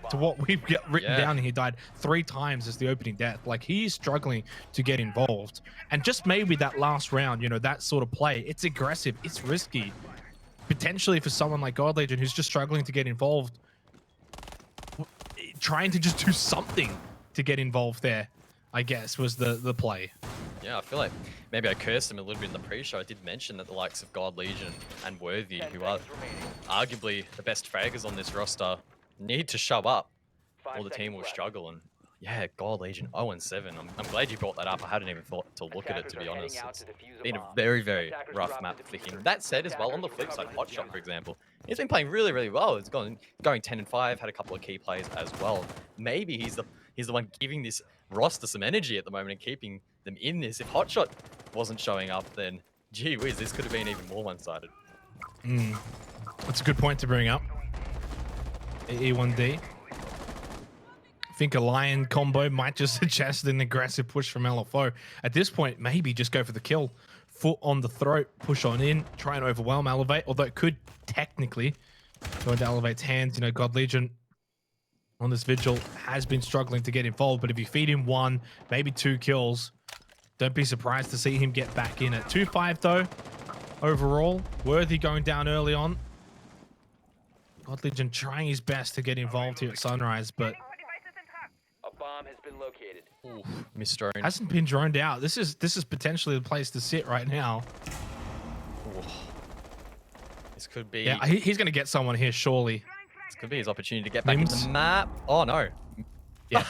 to what we've got written down, he died 3 times as the opening death. Like, he's struggling to get involved. And just maybe that last round, you know, that sort of play, it's aggressive, it's risky. Potentially for someone like God Legion who's just struggling to get involved, trying to just do something to get involved there, I guess, was the play. Yeah, I feel like maybe I cursed him a little bit in the pre-show. I did mention that the likes of God Legion and Worthy, who are arguably the best fraggers on this roster, need to show up, or the team will struggle. And yeah, God Legion 0-7. I'm glad you brought that up. I hadn't even thought to look at it, to be honest. It's been a very, very rough map for him. That said, as well, on the flip side, Hotshot, for example, he's been playing really, really well. It's going 10-5, had a couple of key plays as well. Maybe he's the one giving this roster some energy at the moment and keeping them in this. If Hotshot wasn't showing up, then gee whiz, this could have been even more one-sided. That's a good point to bring up. E1D. I think a Lion combo might just suggest an aggressive push from LFO. At this point, maybe just go for the kill. Foot on the throat, push on in, try and overwhelm Elevate, although it could technically go into Elevate's hands. You know, God Legion on this vigil has been struggling to get involved, but if you feed him 1, maybe 2 kills, don't be surprised to see him get back in at 2-5 though. Overall, Worthy going down early on. God Legion trying his best to get involved here at Sunrise, but A bomb has been located. Ooh, missed drone. hasn't been droned out. This is potentially the place to sit right now. Ooh. This could be. Yeah, he's going to get someone here surely. This could be his opportunity to get back into Mims? the map. Oh no. Yeah.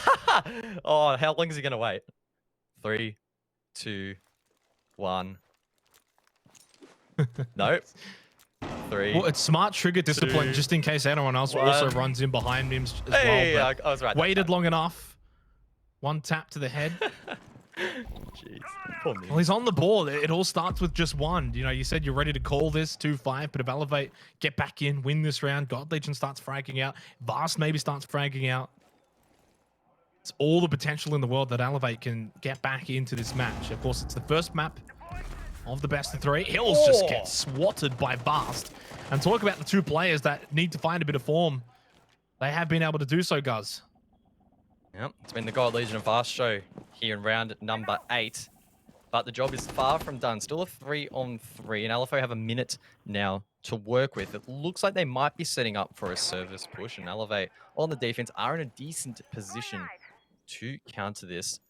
Oh, how long is he gonna wait? 3, 2, 1. Nope. 3. Well, it's smart trigger discipline 2, just in case anyone else 1. also runs in behind Mims as Hey, well. I was right. Waited long enough. 1 tap to the head. Jeez. Poor Mims. Well, he's on the board. It all starts with just 1. You know, you said you're ready to call this 2-5, but if Elevate get back in, win this round, God Legion starts fragging out. Vast maybe starts fragging out. It's all the potential in the world that Elevate can get back into this match. Of course, it's the first map of the best of 3. Hills just gets swatted by Vast. And talk about the 2 players that need to find a bit of form. They have been able to do so, Guz. Yep, it's been the God Legion of Vast show here in round number 8. But the job is far from done. Still a 3-on-3, and LFO have a minute now to work with. It looks like they might be setting up for a service push, and Elevate on the defense are in a decent position to counter this.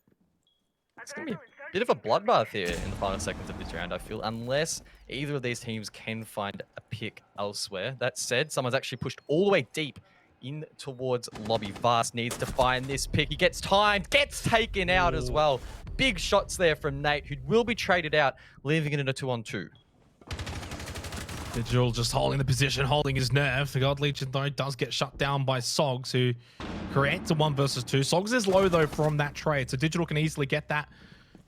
It's going to be a bit of a bloodbath here in the final seconds of this round, I feel, unless either of these teams can find a pick elsewhere. That said, someone's actually pushed all the way deep in towards lobby. Vast needs to find this pick. He gets timed, gets taken out as well. Big shots there from Nate, who will be traded out, leaving it in a 2-on-2. Digital just holding the position, holding his nerve. The God Legion, though, does get shut down by Sogs, who creates a 1 versus 2. Sogs is low, though, from that trade, so Digital can easily get that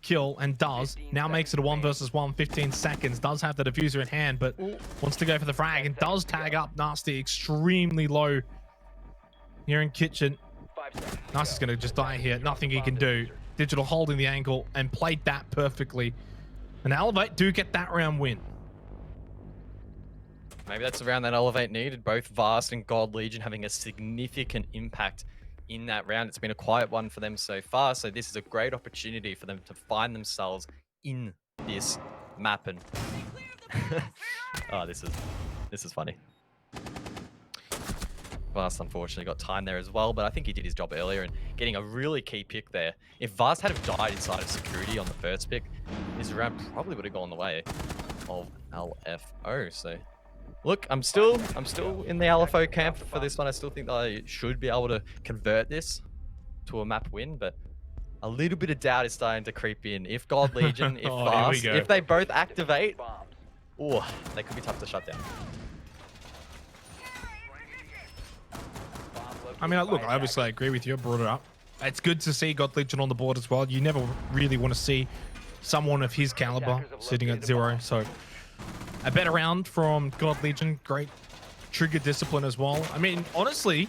kill, and does. Now makes it a 1 versus 1, 15 seconds. Does have the diffuser in hand, but wants to go for the frag, and does tag up Nasty extremely low here in Kitchen. Nasty's going to just die here. Nothing he can do. Digital holding the angle and played that perfectly. And Elevate do get that round win. Maybe that's the round that Elevate needed. Both Vast and God Legion having a significant impact in that round. It's been a quiet one for them so far, so this is a great opportunity for them to find themselves in this map. And oh, this is funny. Vast unfortunately got time there as well, but I think he did his job earlier and getting a really key pick there. If Vast had have died inside of security on the first pick, this round probably would have gone the way of LFO. So look, I'm still in the LFO camp for this one. I still think that I should be able to convert this to a map win, but a little bit of doubt is starting to creep in. If God Legion, if Vast, if they both activate, oh, they could be tough to shut down. I mean, look, I obviously agree with you. I brought it up. It's good to see God Legion on the board as well. You never really want to see someone of his caliber sitting at 0. So a better round from God Legion. Great trigger discipline as well. I mean, honestly,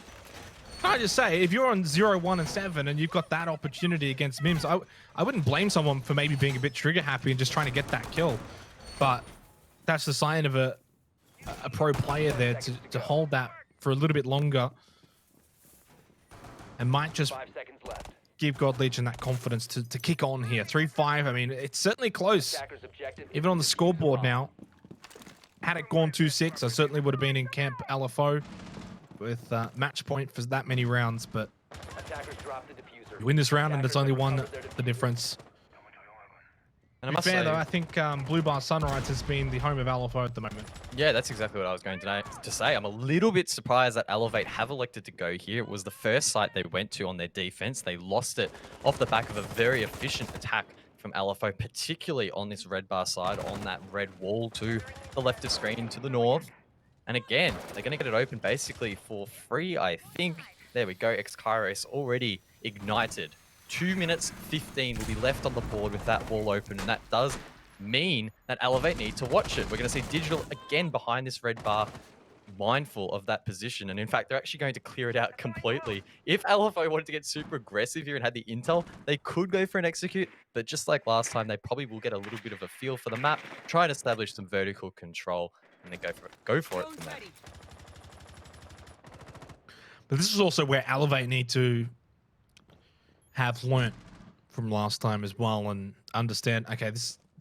can I just say, if you're on 0, 1, and 7 and you've got that opportunity against Mims, I wouldn't blame someone for maybe being a bit trigger happy and just trying to get that kill. But that's the sign of a pro player there to hold that for a little bit longer. And might just give God Legion that confidence to kick on here. 3-5, I mean, it's certainly close. Even on the scoreboard now. Had it gone 2-6, I certainly would have been in camp LFO with match point for that many rounds. But you win this round and it's only one the difference. And to be fair, though, I think Blue Bar Sunrise has been the home of LFO at the moment. Yeah, that's exactly what I was going to say. I'm a little bit surprised that Elevate have elected to go here. It was the first site they went to on their defense. They lost it off the back of a very efficient attack from LFO, particularly on this red bar side, on that red wall to the left of screen to the north. And again, they're going to get it open basically for free, I think. There we go. X-Kairos already ignited. 2 minutes 15 will be left on the board with that wall open, and that does mean that Elevate need to watch it. We're going to see Digital again behind this red bar, mindful of that position, and in fact they're actually going to clear it out completely. If LFO wanted to get super aggressive here and had the intel, they could go for an execute, but just like last time, they probably will get a little bit of a feel for the map, try and establish some vertical control, and then go for it from there. But this is also where Elevate need to have learnt from last time as well and understand, okay,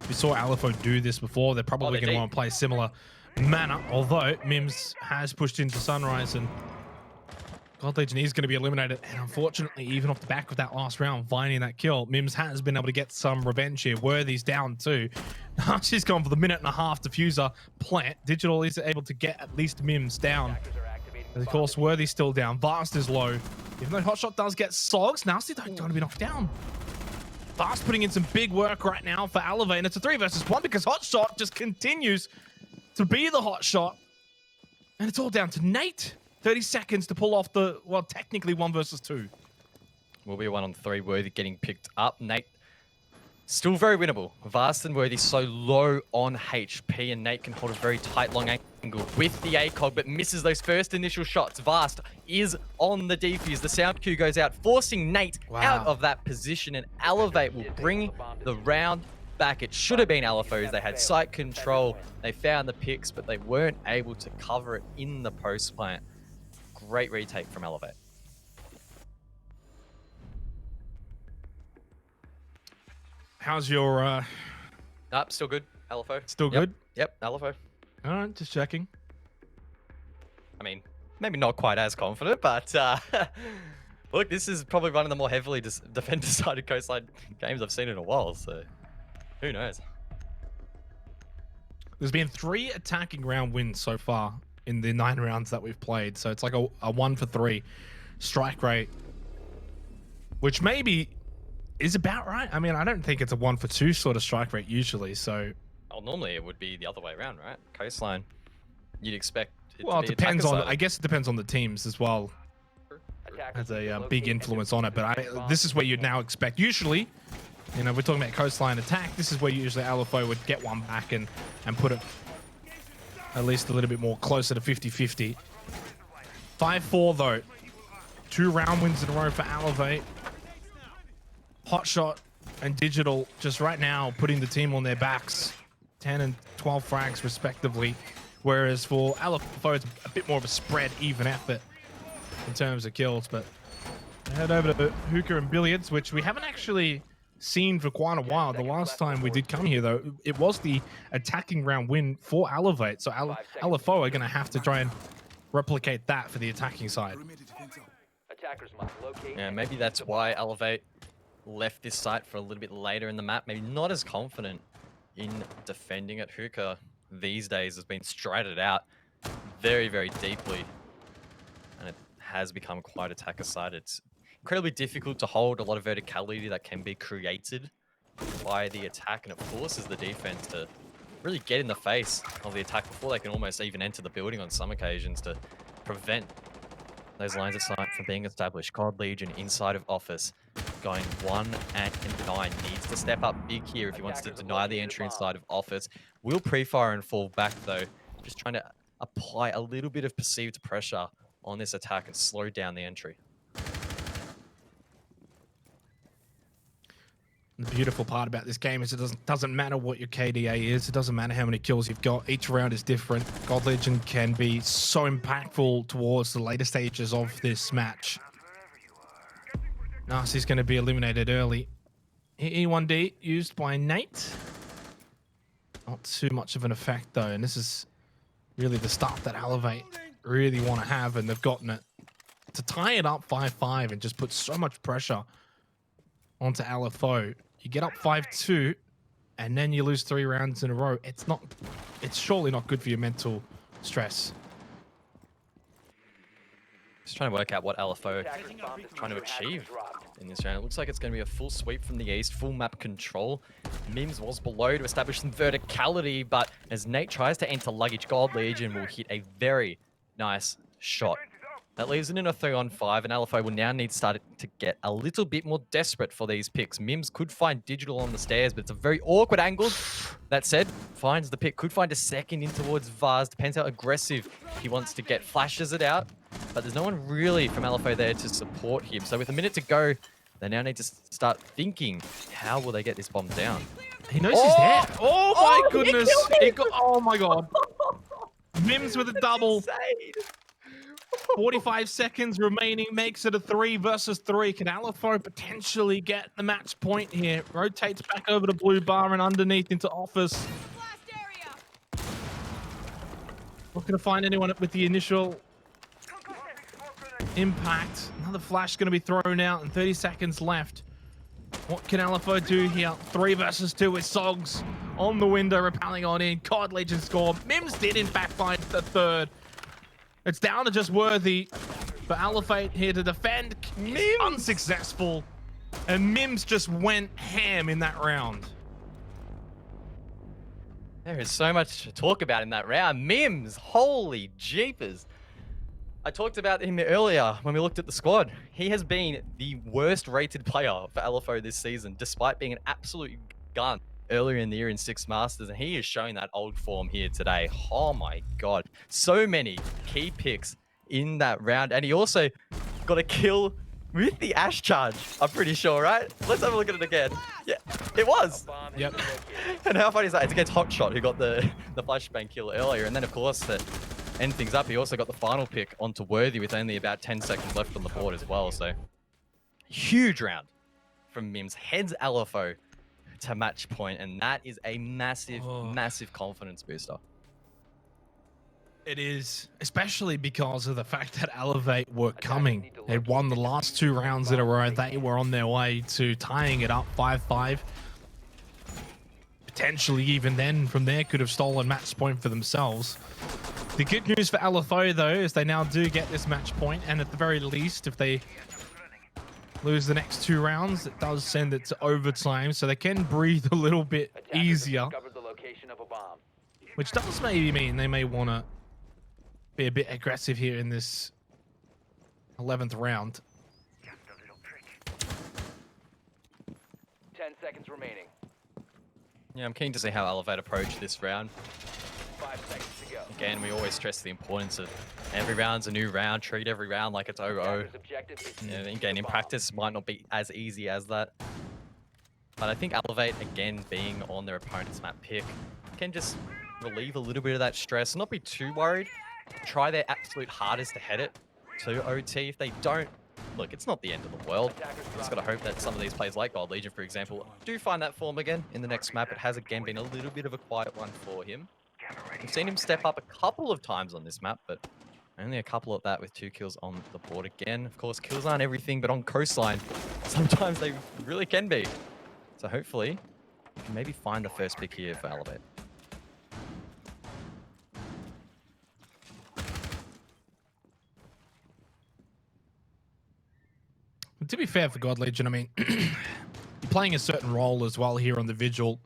we saw LFO do this before. They're probably going to want to play a similar manner, although Mims has pushed into Sunrise and God Legion is going to be eliminated. And unfortunately, even off the back of that last round, finding that kill, Mims has been able to get some revenge here. Worthy's down too. She's gone for the 1.5 minute diffuser plant. Digital is able to get at least Mims down. And of course, Worthy's still down. Vast is low. Even though Hotshot does get Sogs, Nasty don't want to be knocked down. Vast putting in some big work right now for Elevate, and it's a 3 versus 1 because Hotshot just continues to be the Hotshot. And it's all down to Nate. 30 seconds to pull off the, well, technically 1 versus 2. Will be a 1-on-3. Worthy getting picked up. Nate still very winnable. Vast and Worthy so low on HP, and Nate can hold a very tight long angle with the ACOG, but misses those first initial shots. Vast is on the defuse. The sound cue goes out, forcing Nate out of that position, and Elevate will bring the round back. It should have been LFOs. They had site control. They found the picks, but they weren't able to cover it in the post plant. Great retake from Elevate. How's your Still good. LFO. Still good? Yep, LFO. All right, just checking. I mean, maybe not quite as confident, but look, this is probably one of the more heavily defender-sided Coastline games I've seen in a while, so Who knows? There's been 3 attacking round wins so far in the 9 rounds that we've played. So it's like a 1 for 3 strike rate, which maybe is about right. I mean, I don't think it's a 1 for 2 sort of strike rate usually. So, Well, normally it would be the other way around, right? Coastline, you'd expect it well, to it be depends on. attacker-sided. I guess it depends on the teams as well. Has a big influence on it. But this is where you'd now expect. Usually, you know, we're talking about Coastline attack. This is where usually LFO would get one back and put it at least a little bit more closer to 50-50. 5-4 though. 2 round wins in a row for Elevate. Hotshot and Digital just right now putting the team on their backs. 10 and 12 frags respectively. Whereas for LFO, it's a bit more of a spread, even effort in terms of kills. But head over to Hookah and Billiards, which we haven't actually seen for quite a while. The last time we did come here, though, it was the attacking round win for Elevate. So LFO are going to have to try and replicate that for the attacking side. Yeah, maybe that's why Elevate left this site for a little bit later in the map. Maybe not as confident in defending it. Hookah these days has been strided out very, very deeply. And it has become quite attacker-sided. It's incredibly difficult to hold a lot of verticality that can be created by the attack, and it forces the defense to really get in the face of the attack before they can almost even enter the building on some occasions to prevent those lines of sight from being established. COD Legion inside of office, going 1 and 9. Needs to step up big here if he wants to deny the entry inside of office. Will pre-fire and fall back though, just trying to apply a little bit of perceived pressure on this attack and slow down the entry. The beautiful part about this game is it doesn't matter what your KDA is. It doesn't matter how many kills you've got. Each round is different. God Legend can be so impactful towards the later stages of this match. Narcy's going to be eliminated early. E1D used by Nate. Not too much of an effect though. And this is really the stuff that Elevate really want to have, and they've gotten it. To tie it up 5-5 and just put so much pressure onto LFO. You get up 5-2 and then you lose 3 rounds in a row. It's surely not good for your mental stress. Just trying to work out what LFO are trying to achieve in this round. It looks like it's going to be a full sweep from the east, full map control. Mims was below to establish some verticality, but as Nate tries to enter luggage, God Legion will hit a very nice shot. That leaves it in a 3-on-5, and LFO will now need to start to get a little bit more desperate for these picks. Mims could find Digital on the stairs, but it's a very awkward angle. That said, finds the pick, could find a second in towards Vaz. Depends how aggressive he wants to get. Flashes it out, but there's no one really from LFO there to support him. So with a minute to go, they now need to start thinking, how will they get this bomb down? He knows he's there. Oh my goodness. Oh my god. Mims with a double. Insane. 45 seconds remaining, makes it a 3 versus 3. Can LFO potentially get the match point here? Rotates back over to blue bar and underneath into office. Blast area. Not going to find anyone with the initial impact. Another flash going to be thrown out and 30 seconds left. What can LFO do here? 3 versus 2 with Sogs on the window, repelling on in. COD Legion score. Mims did in fact find the 3rd. It's down to just Worthy for Elevate here to defend. Mims unsuccessful. And Mims just went ham in that round. There is so much to talk about in that round. Mims, holy jeepers. I talked about him earlier when we looked at the squad. He has been the worst rated player for LFO this season, despite being an absolute gun earlier in the year in 6 Masters, and he is showing that old form here today. Oh my god. So many key picks in that round, and he also got a kill with the Ash charge, I'm pretty sure, right? Let's have a look at it again. Yeah, it was. Yep. And how funny is that? It's against Hotshot, who got the flashbang kill earlier, and then of course to end things up, he also got the final pick onto Worthy with only about 10 seconds left on the board as well. So huge round from Mims. Heads LFO to match point, and that is a massive, massive confidence booster. It is, especially because of the fact that Elevate were coming. They'd won the last 2 rounds in a row. They were on their way to tying it up 5-5. potentially even then from there could have stolen match point for themselves. The good news for LFO though is they now do get this match point, and at the very least, if they lose the next 2 rounds, it does send it to overtime, so they can breathe a little bit Attackers have easier, discovered the location of a bomb. which does maybe mean they may want to be a bit aggressive here in this 11th round. 10 seconds remaining. Yeah, I'm keen to see how Elevate approach this round. 5 seconds to go. Again, we always stress the importance of every round's a new round. Treat every round like it's 0-0. Attackers' objective is to Yeah, defuse again, the in bomb. practice, might not be as easy as that. But I think Elevate, again, being on their opponent's map pick, can just relieve a little bit of that stress. Not be too worried. Try their absolute hardest to head it to OT. If they don't, look, it's not the end of the world. Attackers Just drop got to hope that some of these players like Gold Legion, for example, do find that form again in the next map. It has, again, been a little bit of a quiet one for him. We've seen him step up a couple of times on this map, but only a couple of that with 2 kills on the board again. Of course, kills aren't everything, but on Coastline, sometimes they really can be. So hopefully, we can maybe find the first pick here for Elevate. To be fair for God Legion, I mean, you're playing a certain role as well here on the Vigil,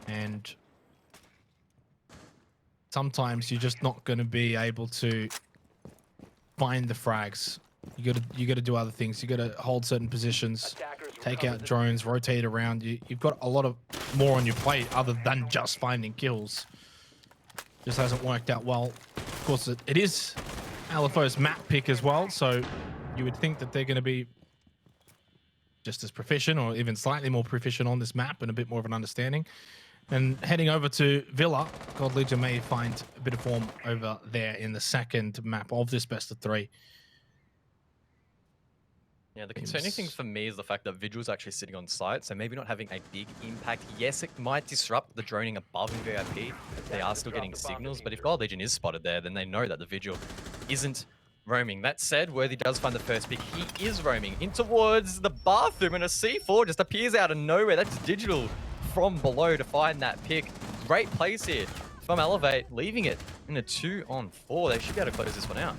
and sometimes you're just not going to be able to find the frags. You got to do other things. You got to hold certain positions, Attackers take recover out the drones, rotate around. You've got a lot of more on your plate other than just finding kills. Just hasn't worked out well. Of course, it is LFO's map pick as well, so you would think that they're going to be just as proficient or even slightly more proficient on this map and a bit more of an understanding. And heading over to Villa, God Legion may find a bit of form over there in the second map of this best of 3. Yeah, the concerning thing for me is the fact that Vigil's actually sitting on site, so maybe not having a big impact. Yes, it might disrupt the droning above in VIP. They are still getting signals, but if Gold Legion is spotted there, then they know that the Vigil isn't roaming. That said, Worthy does find the first pick. He is roaming in towards the bathroom, and a C4 just appears out of nowhere. That's Digital from below to find that pick. Great place here from Elevate, leaving it in a 2-on-4. They should be able to close this one out.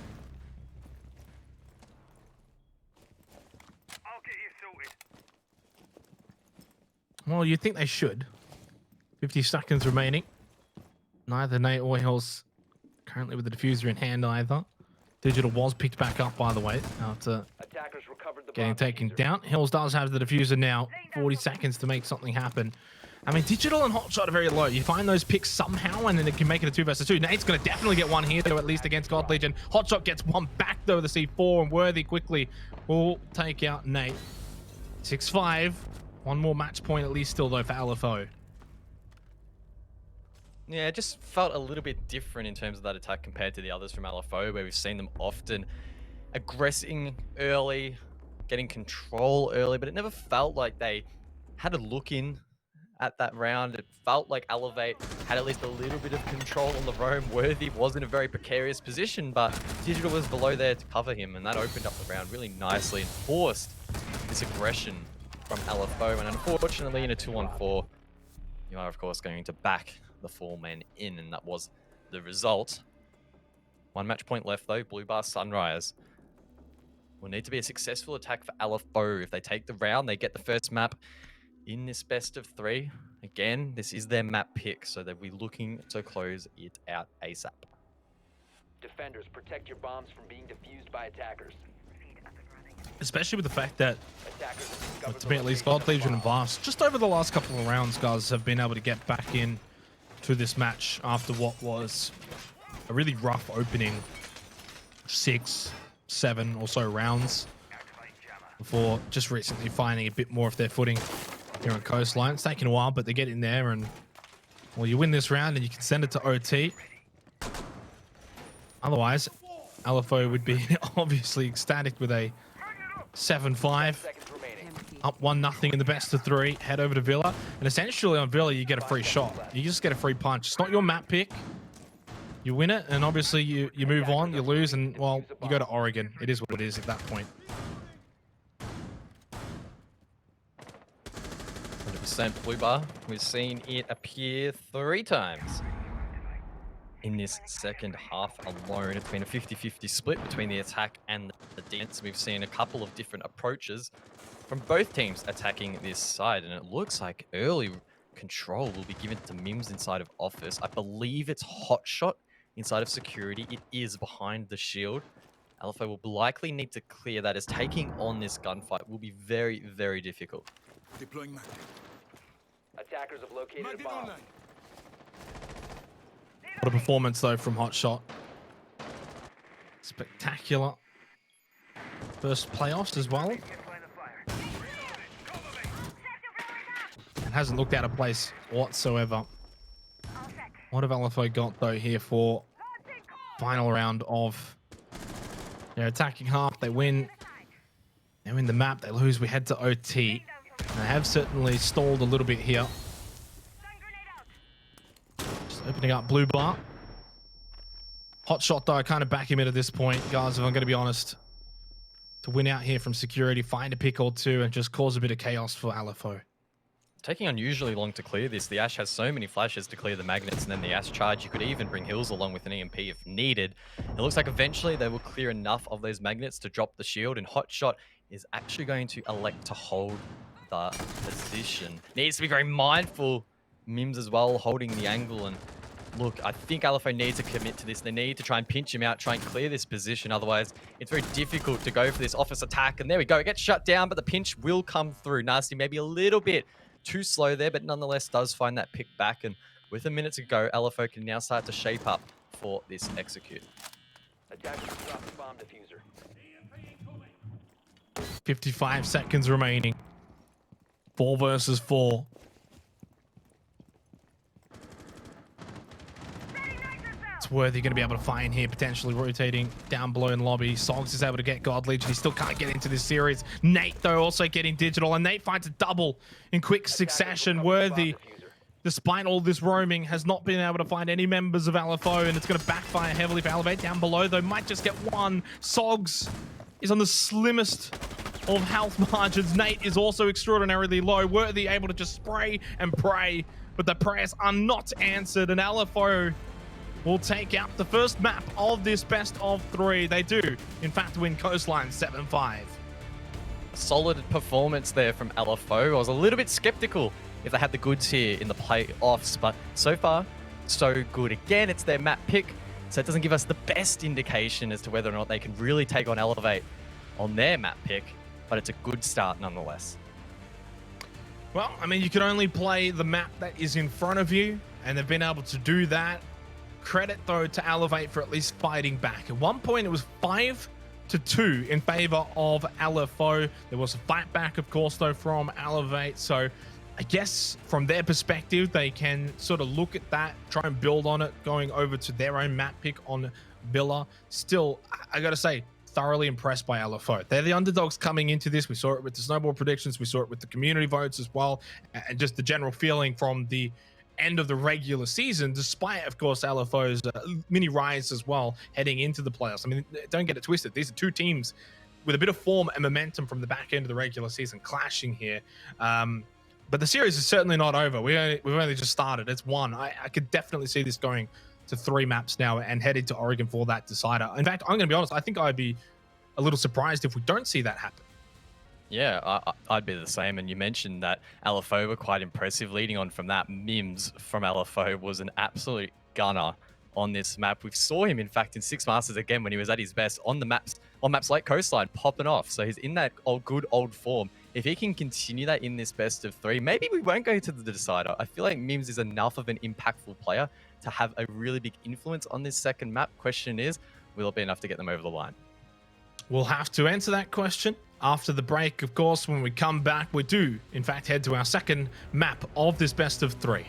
Well, you'd think they should. 50 seconds remaining. Neither Nate or Hills currently with the diffuser in hand either. Digital was picked back up, by the way, after Attackers recovered the getting bomb taken diffuser. down. Hills does have the diffuser now. 40 seconds to make something happen. I mean, Digital and Hotshot are very low. You find those picks somehow, and then it can make it a 2 versus 2. Nate's going to definitely get one here, though, at least against God Legion. Hotshot gets one back, though, the C4, and Worthy quickly will take out Nate. 6-5. One more match point, at least, still, though, for LFO. Yeah, it just felt a little bit different in terms of that attack compared to the others from LFO, where we've seen them often aggressing early, getting control early, but it never felt like they had a look in at that round. It felt like Elevate had at least a little bit of control on the roam. Worthy was in a very precarious position, but Digital was below there to cover him, and that opened up the round really nicely and forced this aggression from LFO. And unfortunately, in a 2-on-4, you are, of course, going to back the 4 men in, and that was the result. 1 match point left, though. Blue Bar Sunrise will need to be a successful attack for LFO. If they take the round, they get the first map in this best of 3. Again, this is their map pick, so they'll be looking to close it out ASAP. Defenders, protect your bombs from being defused by attackers. Especially with the fact that, Attackers have discovered to the me at least, location God of the Legion and bomb. Vast, just over the last couple of rounds, guys, have been able to get back in to this match after what was a really rough opening 6, 7 or so rounds before just recently finding a bit more of their footing here on Coastline. It's taken a while, but they get in there, and well, you win this round and you can send it to OT. Otherwise, LFO would be obviously ecstatic with a 7-5. seconds remaining. Up 1-0 in the best of 3. Head over to Villa, and essentially on Villa you get a free shot. You just get a free punch. It's not your map pick. You win it, and obviously you move on. You lose, and well, you go to Oregon. It is what it is at that point. 100% blue bar. We've seen it appear 3 times in this second half alone. It's been a 50-50 split between the attack and the defense. We've seen a couple of different approaches from both teams attacking this side, and it looks like early control will be given to Mims inside of office. I believe it's hot shot inside of security. It is behind the shield. LFO will likely need to clear that, as taking on this gunfight will be very, very difficult. Deploying mag. Attackers have located a bomb. What a performance, though, from Hotshot. Spectacular. First playoffs as well. And hasn't looked out of place whatsoever. What have LFO got, though, here for final round of their attacking half? They win. They win the map. They lose. We head to OT. They have certainly stalled a little bit here. Just opening up blue bar. Hot shot, though. I kind of back him in at this point, guys, if I'm going to be honest. To win out here from security, find a pick or two, and just cause a bit of chaos for LFO. Taking unusually long to clear this. The Ash has so many flashes to clear the magnets, and then the Ash charge. You could even bring Hills along with an EMP if needed. It looks like eventually they will clear enough of those magnets to drop the shield, and Hotshot is actually going to elect to hold the position. Needs to be very mindful. Mims as well, holding the angle. And look, I think LFO needs to commit to this. They need to try and pinch him out, try and clear this position. Otherwise, it's very difficult to go for this office attack. And there we go. It gets shut down, but the pinch will come through. Nasty maybe a little bit too slow there, but nonetheless does find that pick back. And with a minute to go, LFO can now start to shape up for this execute. Attackers drop the bomb diffuser. 55 seconds remaining. 4 versus 4. It's Worthy going to be able to find here, potentially rotating down below in lobby. Sogs is able to get God Legion. He still can't get into this series. Nate, though, also getting digital, and Nate finds a double in quick succession. Worthy, despite all this roaming, has not been able to find any members of LFO, and it's going to backfire heavily for Elevate. Down below, though, might just get one. Sogs is on the slimmest of health margins. Nate is also extraordinarily low. Worthy able to just spray and pray, but the prayers are not answered, and LFO will take out the first map of this best of 3. They do, in fact, win Coastline 7-5. Solid performance there from LFO. I was a little bit skeptical if they had the goods here in the playoffs, but so far, so good. Again, it's their map pick, so it doesn't give us the best indication as to whether or not they can really take on Elevate on their map pick, but it's a good start nonetheless. Well, I mean, you can only play the map that is in front of you, and they've been able to do that. Credit, though, to Elevate for at least fighting back. At one point, it was 5-2 in favor of LFO. There was a fight back, of course, though, from Elevate. So I guess from their perspective, they can sort of look at that, try and build on it, going over to their own map pick on Villa. Still, I got to say, thoroughly impressed by LFO. They're the underdogs coming into this. We saw it with the snowball predictions. We saw it with the community votes as well. And just the general feeling from the end of the regular season, despite, of course, LFO's mini rise as well heading into the playoffs. I mean, don't get it twisted. These are two teams with a bit of form and momentum from the back end of the regular season clashing here. But the series is certainly not over. We've only just started. It's 1. I could definitely see this going to 3 maps now and headed to Oregon for that decider. In fact, I'm going to be honest, I think I'd be a little surprised if we don't see that happen. Yeah, I'd be the same. And you mentioned that LFO were quite impressive. Leading on from that, Mims from LFO was an absolute gunner on this map. We saw him, in fact, in 6 Masters again when he was at his best on maps like Coastline, popping off. So he's in that good old form. If he can continue that in this best of 3, maybe we won't go to the decider. I feel like Mims is enough of an impactful player to have a really big influence on this second map. Question is, will it be enough to get them over the line? We'll have to answer that question after the break. Of course, when we come back, we do, in fact, head to our second map of this best of 3.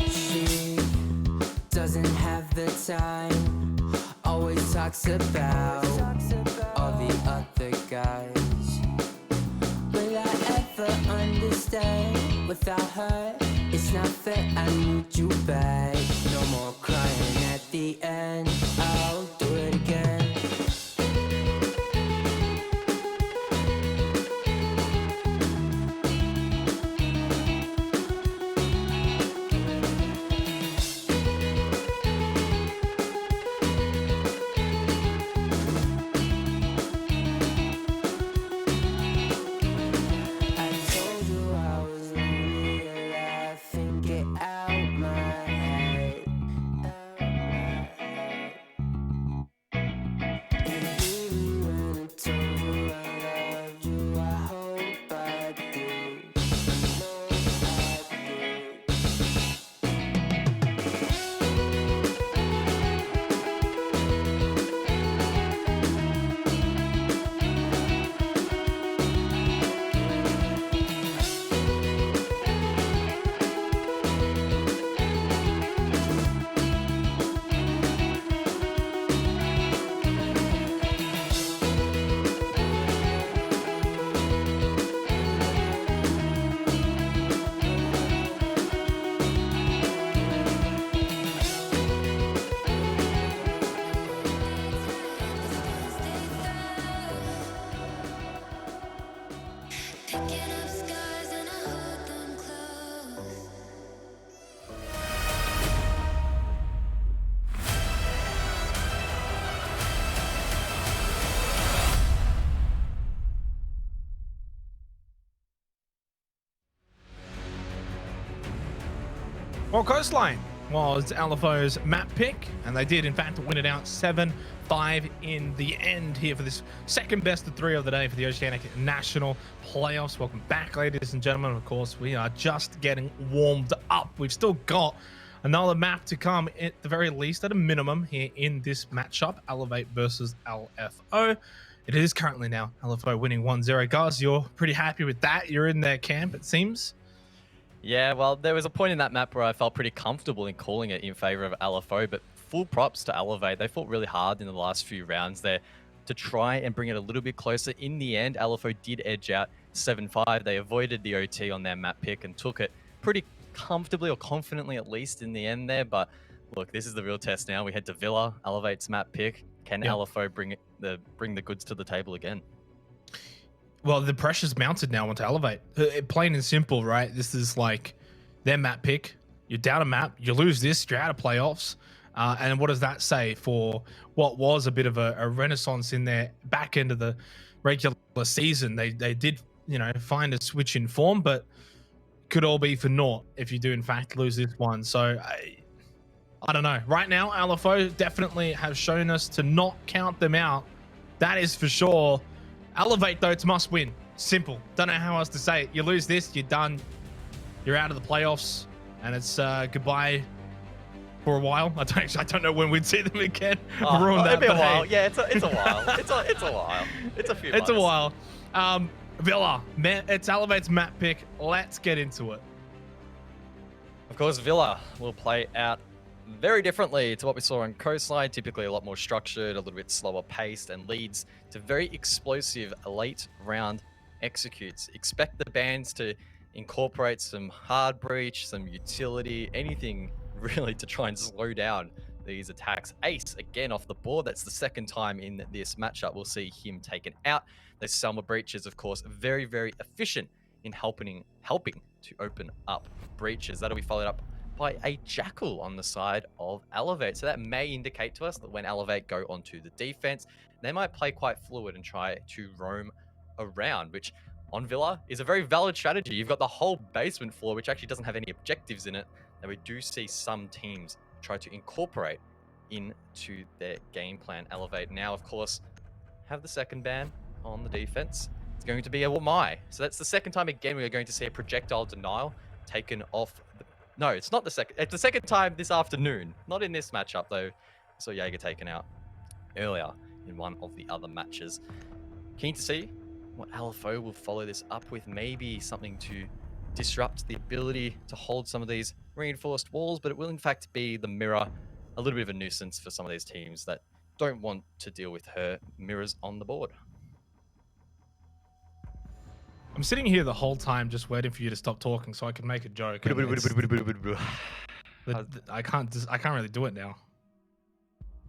She doesn't have the time, always talks about all the other guys. Will I ever understand? Without her, it's not fair, I need you back. No more crying at the end, I'll do it again. I told you I was lonely and laughing, get out my head. And even when I told you I loved you, I hope I do. No, I do. Picking up scars and I hold them close. Well, Coastline was LFO's map pick, and they did, in fact, win it out 7-5 in the end here for this second best of 3 of the day for the Oceanic National playoffs. Welcome back, ladies and gentlemen. Of course, we are just getting warmed up. We've still got another map to come, at the very least, at a minimum, here in this matchup, Elevate versus LFO. It is currently now LFO winning 1-0. Guys, you're pretty happy with that. You're in their camp, it seems. Yeah, well, there was a point in that map where I felt pretty comfortable in calling it in favor of LFO, but full props to Elevate. They fought really hard in the last few rounds there to try and bring it a little bit closer. In the end, LFO did edge out 7-5. They avoided the OT on their map pick and took it pretty comfortably, or confidently at least, in the end there. But look, this is the real test now. We head to Villa, Elevate's map pick. Can LFO bring the goods to the table again? Well, the pressure's mounted now onto Elevate. Plain and simple, right? This is like their map pick. You're down a map. You lose this, you're out of playoffs. And what does that say for what was a bit of a renaissance in their back end of the regular season? They did, find a switch in form, but could all be for naught if you do, in fact, lose this one. So I don't know. Right now, LFO definitely have shown us to not count them out. That is for sure. Elevate, though, it's must win. Simple. Don't know how else to say it. You lose this, you're done. You're out of the playoffs, and it's goodbye for a while. I don't know when we'd see them again. It'll be a while. Hey. Yeah, it's a while. It's a while. It's a few months. It's a while. Villa, it's Elevate's map pick. Let's get into it. Of course, Villa will play out very differently to what we saw on Coastline. Typically a lot more structured, a little bit slower paced, and leads to very explosive late round executes. Expect the bands to incorporate some hard breach, some utility, anything really to try and slow down these attacks. Ace again off the board. That's the second time in this matchup we'll see him taken out. Those Selma breaches, of course, very, very efficient in helping to open up breaches. That'll be followed up by a Jackal on the side of Elevate. So that may indicate to us that when Elevate go onto the defense, they might play quite fluid and try to roam around, which on Villa is a very valid strategy. You've got the whole basement floor, which actually doesn't have any objectives in it, that we do see some teams try to incorporate into their game plan. Elevate now, of course, have the second ban on the defense. It's going to be a Wamai. So that's the second time again we are going to see a projectile denial taken off. No, it's not the second. It's the second time this afternoon. Not in this matchup, though. We saw Jaeger taken out earlier in one of the other matches. Keen to see what LFO will follow this up with. Maybe something to disrupt the ability to hold some of these reinforced walls, but it will in fact be the mirror. A little bit of a nuisance for some of these teams that don't want to deal with her mirrors on the board. I'm sitting here the whole time just waiting for you to stop talking so I can make a joke. and I can't really do it now.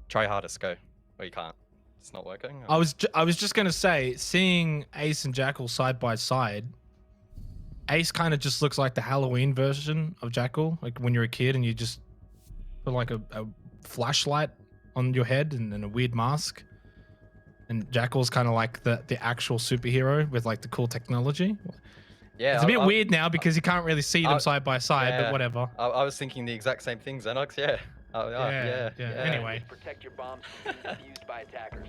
Try hardest, go. Well, you can't. It's not working. I was just gonna say, seeing Ace and Jackal side by side, Ace kind of just looks like the Halloween version of Jackal, like when you're a kid and you just put like a flashlight on your head and then a weird mask. And Jackal's kind of like the actual superhero with like the cool technology. Yeah, it's a bit weird now because you can't really see them side by side, yeah, but whatever. I was thinking the exact same thing, Xenox. Yeah. Yeah. Anyway. Protect your bombs from being defused by attackers.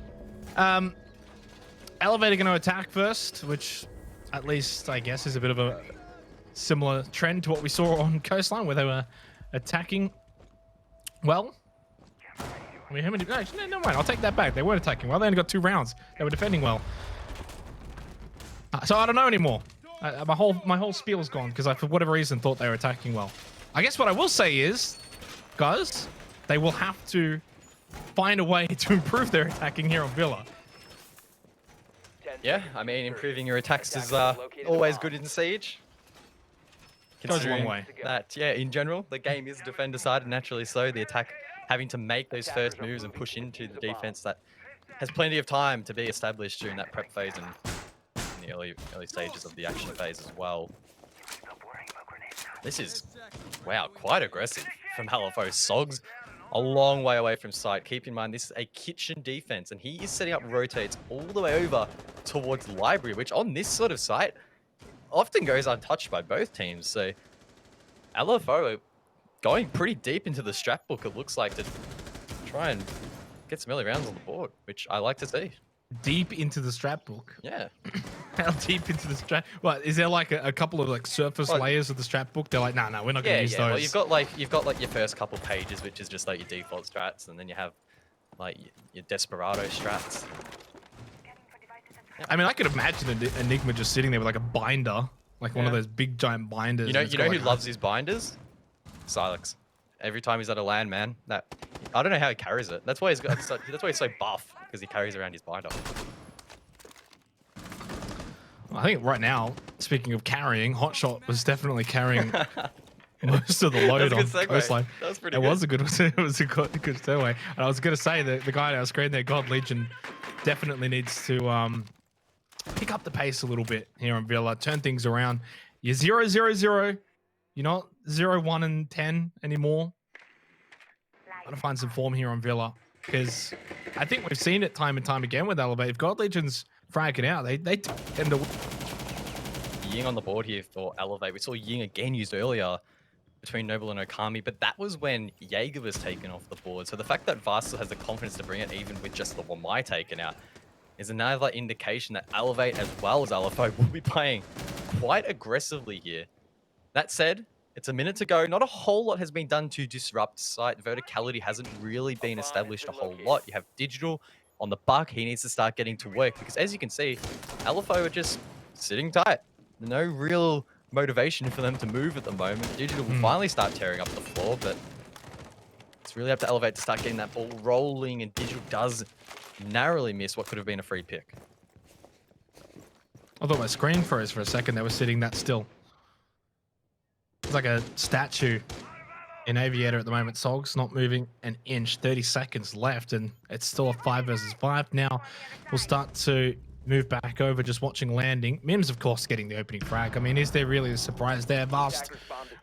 Elevator going to attack first, which at least I guess is a bit of a similar trend to what we saw on Coastline, where they were attacking well. I mean, how many? No, never mind. I'll take that back. They weren't attacking well. They only got 2 rounds. They were defending well. So I don't know anymore. My whole spiel's gone because I, for whatever reason, thought they were attacking well. I guess what I will say is, guys, they will have to find a way to improve their attacking here on Villa. Yeah, I mean, improving your attacks is always good in Siege. Goes a long way. That, yeah, in general, the game is defender-sided, naturally so. The attack having to make those first moves and push into the defense that has plenty of time to be established during that prep phase and in the early stages of the action phase as well. This is, wow, quite aggressive from LFO. Sogs a long way away from site. Keep in mind, this is a kitchen defense, and he is setting up rotates all the way over towards library, which on this sort of site often goes untouched by both teams. So LFO are going pretty deep into the strat book, it looks like, to try and get some early rounds on the board, which I like to see. Deep into the strat book? Yeah. How deep into the strat? What, is there like a couple of like surface layers of the strat book? They're like, no, we're not going to use those. Well, you've got like your first couple pages, which is just like your default strats, and then you have like your Desperado strats. I mean, I could imagine Enigma just sitting there with like a binder, like one of those big giant binders. You know who loves his binders? Silex. Every time he's at a LAN, man, I don't know how he carries it. That's why that's why he's so buff, because he carries around his binder. I think right now, speaking of carrying, Hotshot was definitely carrying most of the load on Coastline. That was pretty good. It was a good segue. And I was going to say that the guy on our screen there, God Legion, definitely needs to pick up the pace a little bit here on Villa, turn things around. You're 0-0-0. You're not 0-1 and 10 anymore. Got to find some form here on Villa, because I think we've seen it time and time again with Elevate. If God Legion's fragging out, they tend to... Ying on the board here for Elevate. We saw Ying again used earlier between Noble and Okami, but that was when Jaeger was taken off the board. So the fact that Varsal has the confidence to bring it even with just the Wamai taken out is another indication that Elevate as well as LFO will be playing quite aggressively here. That said, it's a minute to go. Not a whole lot has been done to disrupt site. Verticality hasn't really been established a whole lot. You have Digital on the buck. He needs to start getting to work, because as you can see, LFO are just sitting tight. No real motivation for them to move at the moment. Digital will finally start tearing up the floor, but it's really up to Elevate to start getting that ball rolling, and Digital does narrowly miss what could have been a free pick. I thought my screen froze for a second. They were sitting that still. It's like a statue in Aviator at the moment. Sog's not moving an inch. 30 seconds left, and it's still a 5 versus 5. Now we'll start to move back over, just watching landing. Mims, of course, getting the opening frag. I mean, is there really a surprise there? Vast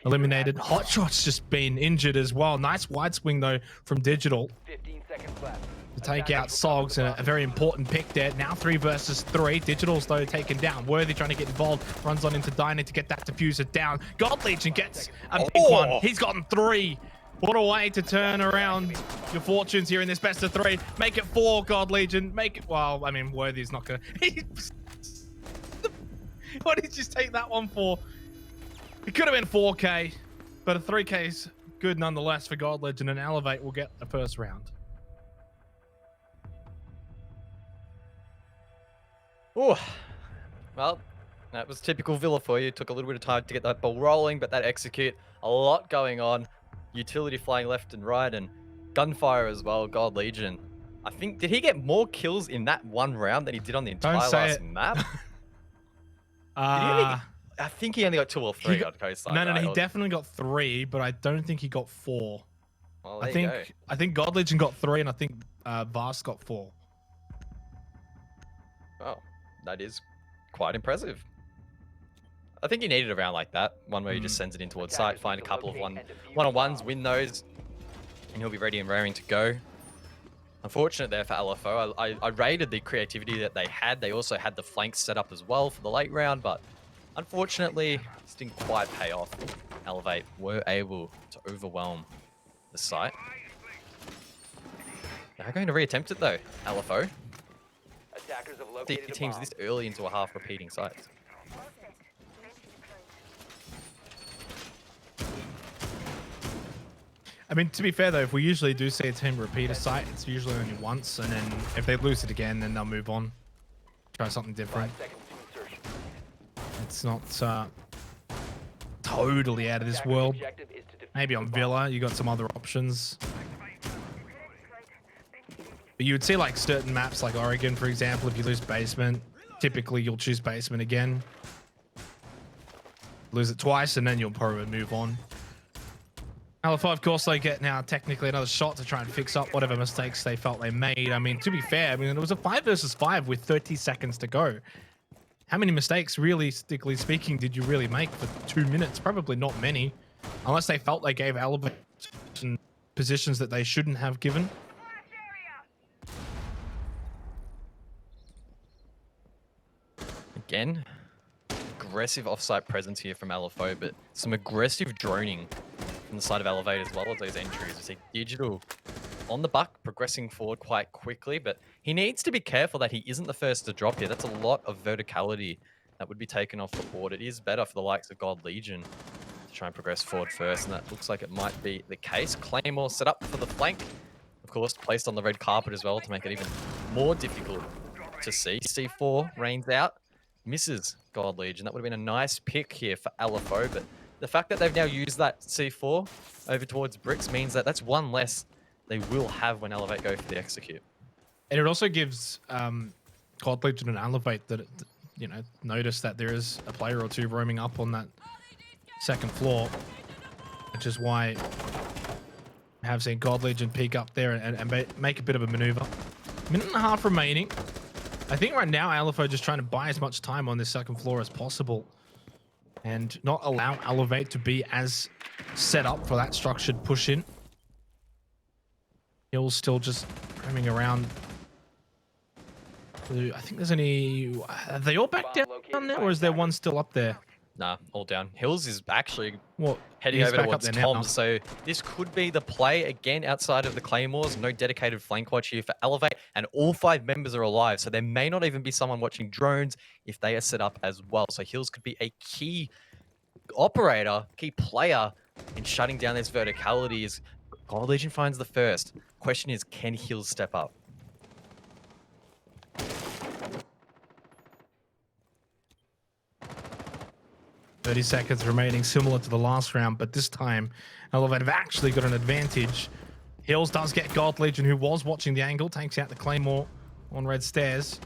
eliminated. Hotshot's just been injured as well. Nice wide swing, though, from Digital. 15 seconds left. to take out Sogs, a very important pick there. Now 3 versus 3. Digital's though taken down. Worthy trying to get involved, runs on into Diner to get that diffuser down. God Legion gets a big one. He's gotten 3. What a way to turn around your fortunes here in this best of 3. Make it 4, God Legion. Make it, well, I mean, Worthy's not gonna. What did you just take that one for? It could have been 4K, but a 3K's good nonetheless for God Legion, and Elevate will get the first round. Oh, well, that was typical Villa for you. Took a little bit of time to get that ball rolling, but that execute, a lot going on. Utility flying left and right, and gunfire as well. God Legion. I think, did he get more kills in that one round than he did on the entire last map? I think he only got 2 or 3 on Coastline. No, he definitely got 3, but I don't think he got 4. Well, I think God Legion got 3, and I think Vast got 4. Oh, that is quite impressive. I think you needed a round like that, one where he just sends it in towards site, find a couple of one-on-ones, win those, and he'll be ready and raring to go. Unfortunate there for LFO. I rated the creativity that they had. They also had the flanks set up as well for the late round, but unfortunately, this didn't quite pay off. Elevate were able to overwhelm the site. They're going to reattempt it though, LFO. Attackers have The located a teams bomb. this early into a half repeating sites. I mean, to be fair though, if we usually do see a team repeat a site, it's usually only once, and then if they lose it again, then they'll move on, try something different. 5 seconds to insertion. It's not totally out of this Attacker's world. objective is to defuse Maybe on the bomb. Villa, you got some other options. But you would see like certain maps like Oregon, for example, if you lose basement, typically you'll choose basement again. Lose it twice, and then you'll probably move on. LFO, of course, they get now technically another shot to try and fix up whatever mistakes they felt they made. I mean, to be fair, I mean, it was a 5 versus 5 with 30 seconds to go. How many mistakes, realistically speaking, did you really make for 2 minutes? Probably not many, unless they felt they gave Elevate some positions that they shouldn't have given. Again, aggressive offsite presence here from LFO, but some aggressive droning from the side of Elevate as well as those entries. We see Digital on the buck, progressing forward quite quickly, but he needs to be careful that he isn't the first to drop here. That's a lot of verticality that would be taken off the board. It is better for the likes of God Legion to try and progress forward first, and that looks like it might be the case. Claymore set up for the flank, of course, placed on the red carpet as well to make it even more difficult to see. C4 rains out, misses God Legion. That would have been a nice pick here for LFO, but the fact that they've now used that C4 over towards bricks means that that's one less they will have when Elevate go for the execute. And it also gives God Legion and Elevate that, you know, notice that there is a player or two roaming up on that second floor, which is why I have seen God Legion peek up there and make a bit of a maneuver. 1.5 minutes remaining. I think right now LFO just trying to buy as much time on this second floor as possible and not allow Elevate to be as set up for that structured push in. Hill's still just roaming around. I think there's any... Are they all back down there, or is there one still up there? Nah, all down. Hills is actually What? heading He's over back up towards there now. Tom, so this could be the play again outside of the Claymores. No dedicated flank watch here for Elevate, and all 5 members are alive, so there may not even be someone watching drones if they are set up as well. So Hills could be a key operator, key player in shutting down this verticality as God Legion finds the first. Question is, can Hills step up? .30 seconds remaining, similar to the last round, but this time Elevate have actually got an advantage. Hills does get God Legion, who was watching the angle, takes out the Claymore on red stairs.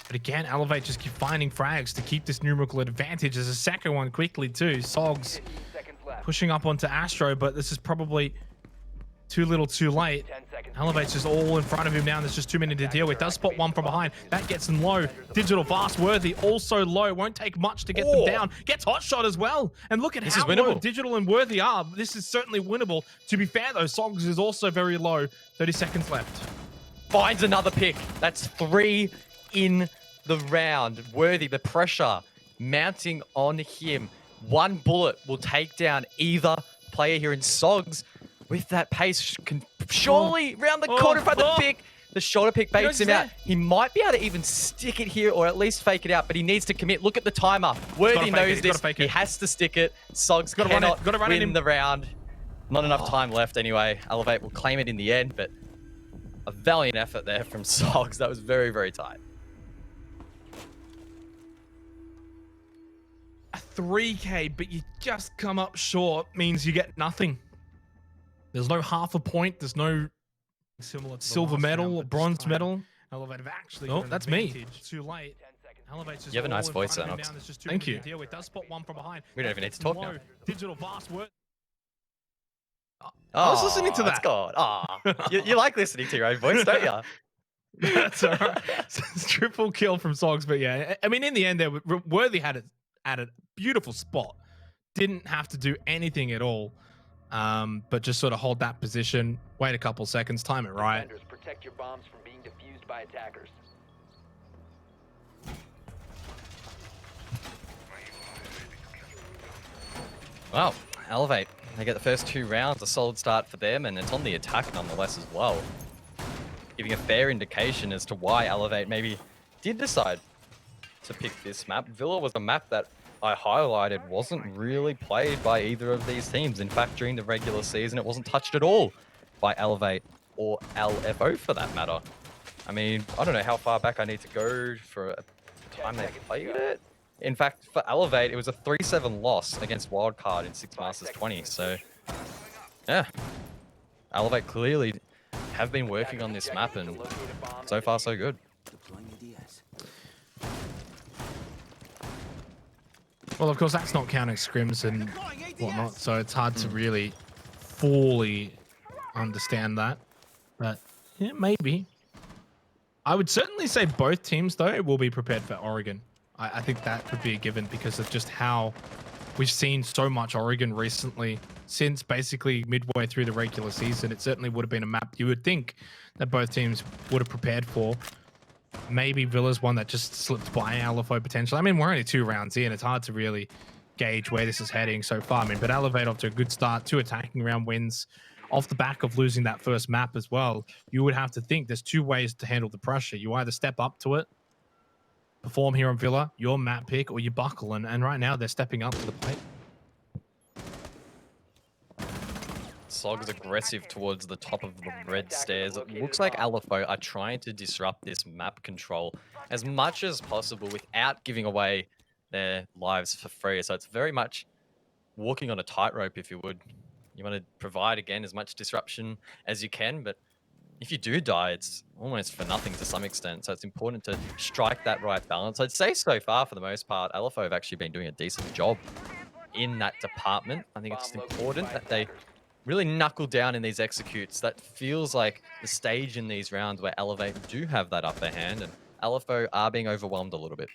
But again, Elevate just keep finding frags to keep this numerical advantage. There's a second one quickly too. Sogs 15 seconds left. pushing up onto Astro, but this is probably Too little, too late. 10 seconds. Elevate's just all in front of him now. There's just too many to deal with. Does spot one from behind. That gets him low. Digital Fast Worthy also low. Won't take much to get them down. Gets hot shot as well. And look at This how is low winnable. Digital and Worthy are. This is certainly winnable. To be fair though, Songs is also very low. 30 seconds left. Finds another pick. That's 3 in the round. Worthy, the pressure mounting on him. One bullet will take down either player here in Sogs. With that pace, can surely round the corner for the pick. The shoulder pick baits him out. He might be able to even stick it here or at least fake it out, but he needs to commit. Look at the timer. Worthy knows this. He has to stick it. Sogs cannot win the round. Not enough time left anyway. Elevate will claim it in the end, but a valiant effort there from Sogs. That was very, very tight. A 3K, but you just come up short means you get nothing. There's no half a point. There's no similar silver medal or bronze medal. Elevate have actually. Oh, that's me. Too late. Elevate's just You have a nice all in voice, front of him Anox. now. There's just too Thank you. many to deal with. Does spot one from behind. We don't even need to talk now. Digital Fast Work. I was listening to That's that. God. You like listening to your own voice, don't you? That's all right. It's triple kill from Sogs, but yeah, I mean, in the end, there Worthy had it at a beautiful spot. Didn't have to do anything at all, but just sort of hold that position, wait a couple seconds, time it right. Defenders, protect your bombs from being defused by attackers. Wow, Elevate. They get the first 2 rounds, a solid start for them, and it's on the attack nonetheless as well. Giving a fair indication as to why Elevate maybe did decide to pick this map. Villa was a map that I highlighted wasn't really played by either of these teams. In fact, during the regular season, it wasn't touched at all by Elevate or LFO for that matter. I mean, I don't know how far back I need to go for the time they played it. In fact, for Elevate, it was a 3-7 loss against Wildcard in 6 Masters 20. So, yeah. Elevate clearly have been working on this map, and so far, so good. Well, of course, that's not counting scrims and whatnot, so it's hard to really fully understand that. But, yeah, maybe. I would certainly say both teams, though, will be prepared for Oregon. I think that would be a given because of just how we've seen so much Oregon recently since basically midway through the regular season. It certainly would have been a map you would think that both teams would have prepared for. Maybe Villa's one that just slipped by LFO potentially. I mean, we're only 2 rounds in. It's hard to really gauge where this is heading so far. I mean, but Elevate off to a good start, 2 attacking round wins off the back of losing that first map as well. You would have to think there's 2 ways to handle the pressure. You either step up to it, perform here on Villa, your map pick, or you buckle, and right now they're stepping up to the plate. Sog's aggressive towards the top of the red stairs. It looks like LFO are trying to disrupt this map control as much as possible without giving away their lives for free. So it's very much walking on a tightrope, if you would. You want to provide, again, as much disruption as you can, but if you do die, it's almost for nothing to some extent. So it's important to strike that right balance. I'd say so far, for the most part, LFO have actually been doing a decent job in that department. I think it's important that they really knuckle down in these executes. That feels like the stage in these rounds where Elevate do have that upper hand, and LFO are being overwhelmed a little bit.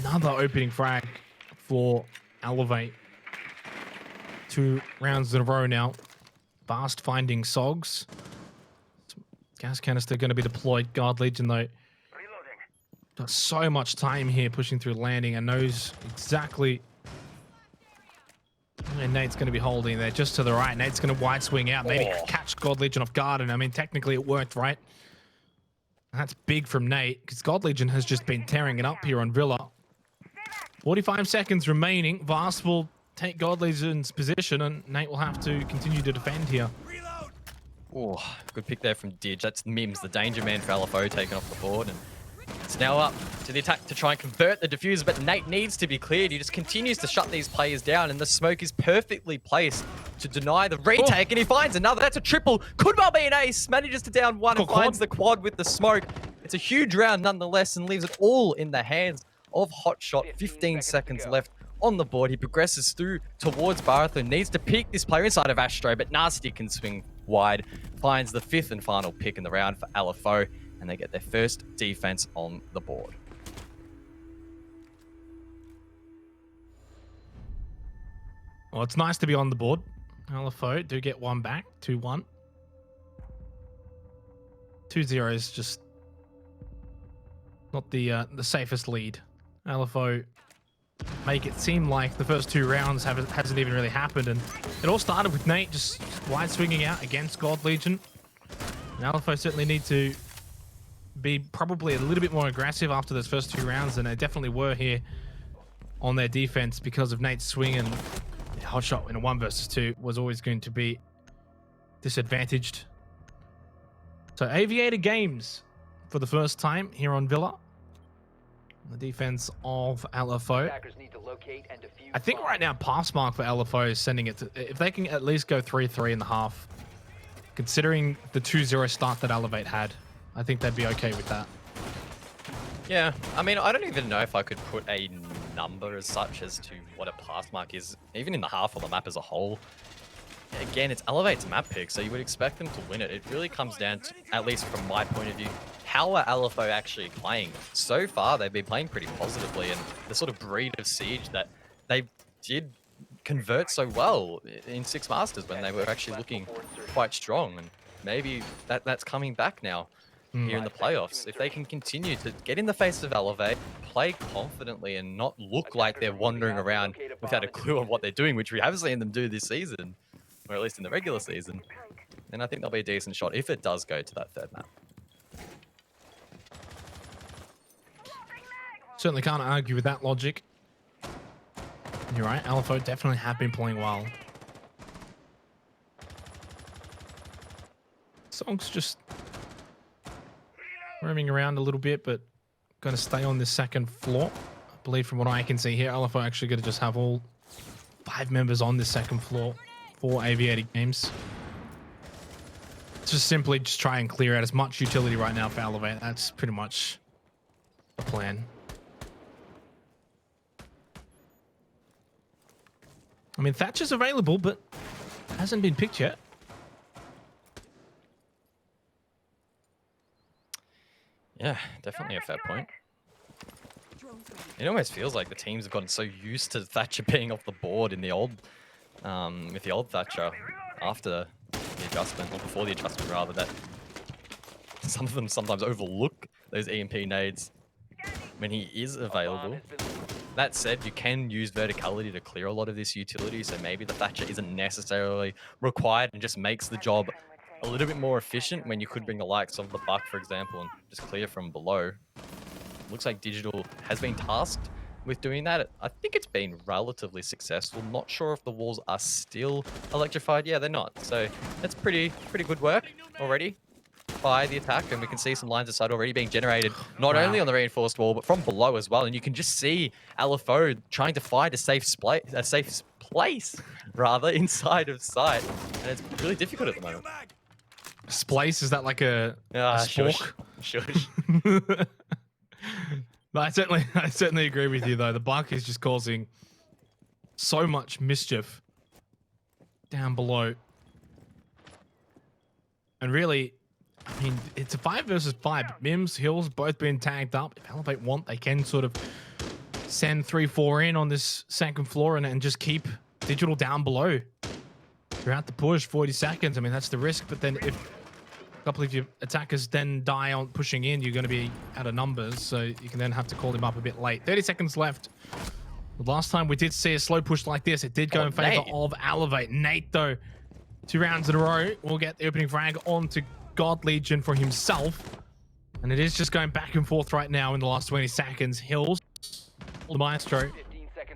Another opening frag for Elevate. 2 rounds in a row now. Fast finding Sogs. Gas canister going to be deployed. Guard Legion, though. Got so much time here pushing through landing and knows exactly where Nate's going to be holding there. Just to the right. Nate's going to wide swing out. Maybe catch God Legion off guard. And I mean, technically it worked, right? That's big from Nate because God Legion has just been tearing it up here on Villa. 45 seconds remaining. Vast will take God Legion's position and Nate will have to continue to defend here. Oh, good pick there from Didge. That's Mims, the danger man for LFO, taken off the board. And it's now up to the attack to try and convert the diffuser, but Nate needs to be cleared. He just continues to shut these players down, and the smoke is perfectly placed to deny the retake, and he finds another. That's a triple. Could well be an ace. Manages to down 1 and finds the quad with the smoke. It's a huge round nonetheless and leaves it all in the hands of Hotshot. 15 seconds left on the board. He progresses through towards Barathon, needs to pick this player inside of Astro, but Nasty can swing wide, finds the 5th and final pick in the round for LFO, and they get their first defense on the board. Well, it's nice to be on the board. LFO do get one back, 2-1. 2-0 is just not the safest lead. LFO make it seem like the first 2 rounds hasn't even really happened, and it all started with Nate just wide swinging out against God Legion. And LFO certainly need to be probably a little bit more aggressive after those first 2 rounds than they definitely were here on their defense because of Nate's swing, and Hotshot in a 1 versus 2 was always going to be disadvantaged. So Aviator Games for the first time here on Villa. The defense of LFO. Attackers need to locate and defuse I think right now pass mark for LFO is sending it to, if they can at least go 3-3 in the half, considering the 2-0 start that Elevate had, I think they'd be okay with that. Yeah, I mean, I don't even know if I could put a number as such as to what a pass mark is, even in the half or the map as a whole. Again, it's Elevate's map pick, so you would expect them to win it. It really comes down to, at least from my point of view, how are LFO actually playing? So far, they've been playing pretty positively, and the sort of breed of siege that they did convert so well in 6 Masters when they were actually looking quite strong, and maybe that's coming back now here in the playoffs. If they can continue to get in the face of Elevate, play confidently, and not look like they're wandering around without a clue on what they're doing, which we have seen them do this season, or at least in the regular season, then I think they'll be a decent shot if it does go to that 3rd map. Certainly can't argue with that logic. You're right, LFO definitely have been playing well. Song's just roaming around a little bit, but going to stay on this 2nd floor. I believe from what I can see here, LFO actually going to just have all 5 members on this 2nd floor for Aviator Games. Just simply just try and clear out as much utility right now for Elevate. That's pretty much the plan. I mean, Thatcher's available, but hasn't been picked yet. Yeah, definitely a fair point. It almost feels like the teams have gotten so used to Thatcher being off the board in the old, with the old Thatcher after the adjustment, or before the adjustment rather, that some of them sometimes overlook those EMP nades when he is available. That said, you can use verticality to clear a lot of this utility, so maybe the Thatcher isn't necessarily required and just makes the job a little bit more efficient when you could bring the likes of the Buck, for example, and just clear from below. Looks like Digital has been tasked with doing that. I think it's been relatively successful. Not sure if the walls are still electrified. Yeah, they're not. So that's pretty good work already by the attack, and we can see some lines of sight already being generated, not only on the reinforced wall, but from below as well. And you can just see LFO trying to find a safe place rather inside of sight, and it's really difficult at the moment. Splice, is that like a spork? Shush. No, I certainly agree with you though. The Buck is just causing so much mischief down below. And really, I mean, it's a 5 versus 5. Mims, Hills, both been tagged up. If Elevate want, they can sort of send 3-4 in on this 2nd floor and just keep Digital down below throughout the push. 40 seconds. I mean, that's the risk. But then if a couple of your attackers then die on pushing in, you're going to be out of numbers. So you can then have to call him up a bit late. 30 seconds left. The last time we did see a slow push like this, it did go in favor of Elevate. Nate, though, 2 rounds in a row, will get the opening frag onto God Legion for himself. And it is just going back and forth right now in the last 20 seconds. Hills, the Maestro,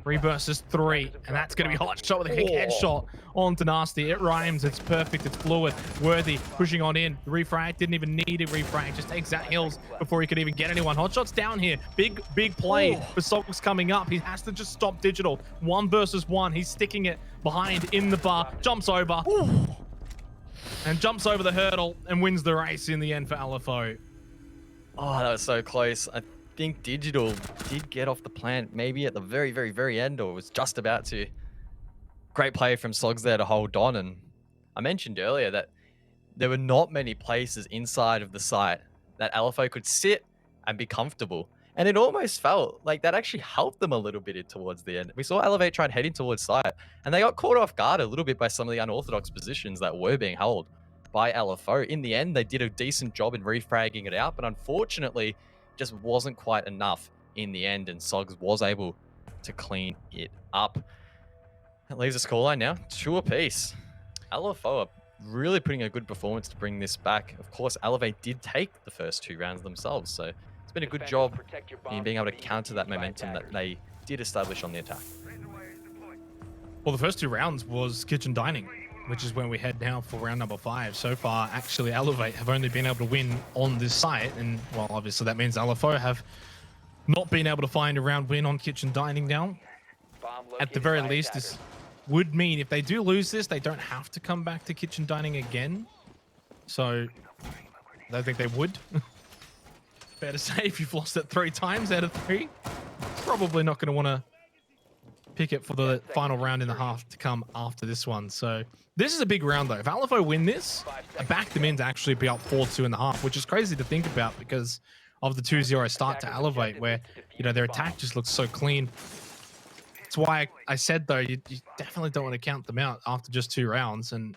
3 versus 3. And that's going to be Hotshot with a kick headshot onto Nasty. It rhymes. It's perfect. It's fluid. Worthy pushing on in. Refrag. Didn't even need a refrag. Just takes out Hills before he could even get anyone. Hotshot's down here. Big play for Socks coming up. He has to just stop Digital. 1 versus 1. He's sticking it behind in the bar. Jumps over. And jumps over the hurdle and wins the race in the end for LFO. Oh, that was so close. I think Digital did get off the plant maybe at the very, very, very end, or was just about to. Great play from Sogs there to hold on. And I mentioned earlier that there were not many places inside of the site that LFO could sit and be comfortable. And it almost felt like that actually helped them a little bit towards the end. We saw Elevate try and heading towards site, and they got caught off guard a little bit by some of the unorthodox positions that were being held by LFO. In the end, they did a decent job in refragging it out, but unfortunately, just wasn't quite enough in the end, and Sogs was able to clean it up. That leaves a scoreline now, 2 apiece. LFO are really putting a good performance to bring this back. Of course, Elevate did take the first 2 rounds themselves, so it's been a good job in being able to counter that momentum that they did establish on the attack. Well, the first 2 rounds was kitchen dining, which is where we head now for round number 5. So far, actually, Elevate have only been able to win on this site, and well, obviously that means LFO have not been able to find a round win on kitchen dining now. At the very least, this would mean if they do lose this, they don't have to come back to kitchen dining again. So I don't think they would. Fair to say, if you've lost it 3 times out of 3, probably not going to want to pick it for the final round in the half to come after this one. So this is a big round, though. If LFO win this, I back them in to actually be up 4-2 in the half, which is crazy to think about because of the 2-0 start to Elevate, where, you know, their attack just looks so clean. That's why I said, though, you definitely don't want to count them out after just 2 rounds. And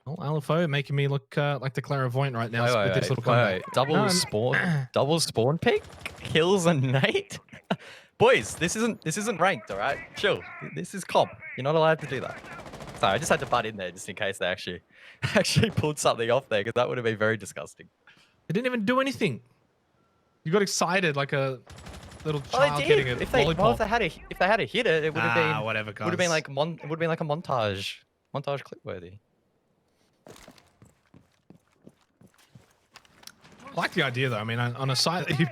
well, LFO making me look like the clairvoyant right now with this little comeback. Double spawn pick, Hills and Nate. Boys, this isn't ranked, all right? Chill. This is comp. You're not allowed to do that. Sorry, I just had to butt in there just in case they actually pulled something off there, because that would have been very disgusting. They didn't even do anything. You got excited like a little child getting a lollipop. Well, if they had a hit it, it would have been whatever. Would have been like a montage clip worthy. I like the idea, though. I mean, on a site that you,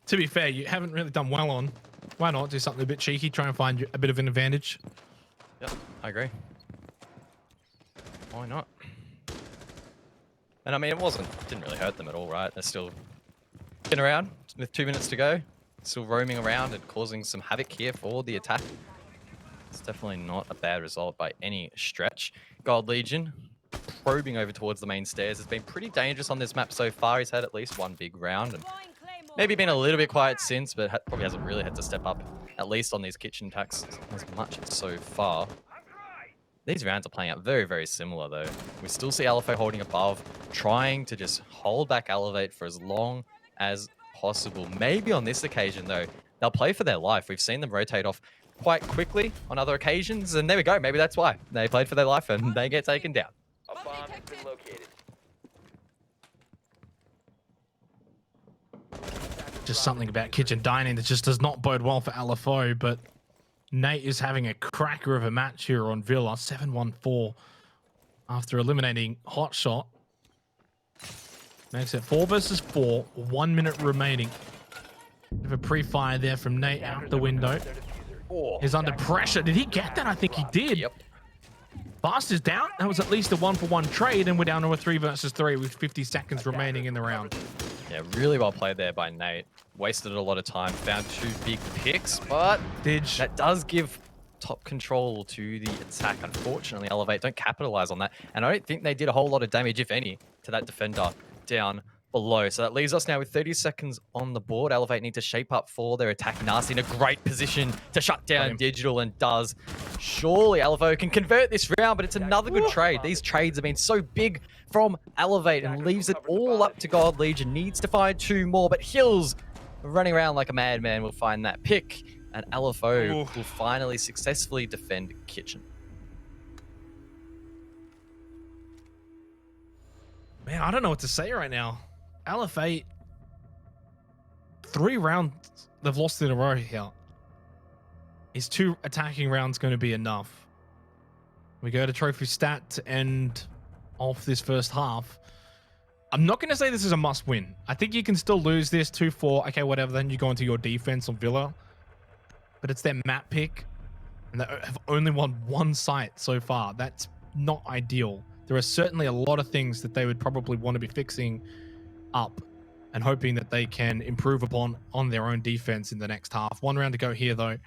to be fair, you haven't really done well on. Why not do something a bit cheeky, try and find a bit of an advantage? Yep, I agree. Why not? And I mean, didn't really hurt them at all, right? They're still getting around with 2 minutes to go, still roaming around and causing some havoc here for the attack. It's definitely not a bad result by any stretch. Gold Legion probing over towards the main stairs has been pretty dangerous on this map so far. He's had at least 1 big round and maybe been a little bit quiet since, but probably hasn't really had to step up, at least on these kitchen attacks, as much so far. These rounds are playing out very, very similar, though. We still see LFO holding above, trying to just hold back Elevate for as long as possible. Maybe on this occasion, though, they'll play for their life. We've seen them rotate off quite quickly on other occasions, and there we go. Maybe that's why. They played for their life, and they get taken down. A bomb has been located. Just something about kitchen dining that just does not bode well for LFO, but Nate is having a cracker of a match here on Villa, 7-1-4 after eliminating Hotshot. Makes it 4 versus 4, 1 minute remaining. Bit of a pre-fire there from Nate out the window. He's under pressure. Did he get that? I think he did. Yep. Fast is down. That was at least a 1-for-1 trade, and we're down to a 3 versus 3 with 50 seconds remaining in the round. Yeah, really well played there by Nate. Wasted a lot of time, found 2 big picks, but that does give top control to the attack. Unfortunately, Elevate don't capitalize on that, and I don't think they did a whole lot of damage, if any, to that defender down below. So that leaves us now with 30 seconds on the board. Elevate need to shape up for their attack. Nasty in a great position to shut down Digital, and does. Surely LFO can convert this round, but it's another good trade. These trades have been so big from Elevate and leaves it all up to Gold Legion. Needs to find 2 more, but Hills running around like a madman will find that pick, and LFO will finally successfully defend kitchen. Man, I don't know what to say right now. LFA, 3 rounds they've lost in a row here. Is 2 attacking rounds going to be enough? We go to trophy stat to end off this first half. I'm not going to say this is a must win. I think you can still lose this 2-4. Okay, whatever. Then you go into your defense on Villa. But it's their map pick. And they have only won 1 site so far. That's not ideal. There are certainly a lot of things that they would probably want to be fixing up. and hoping that they can improve upon on their own defense in the next half. 1 round to go here, though.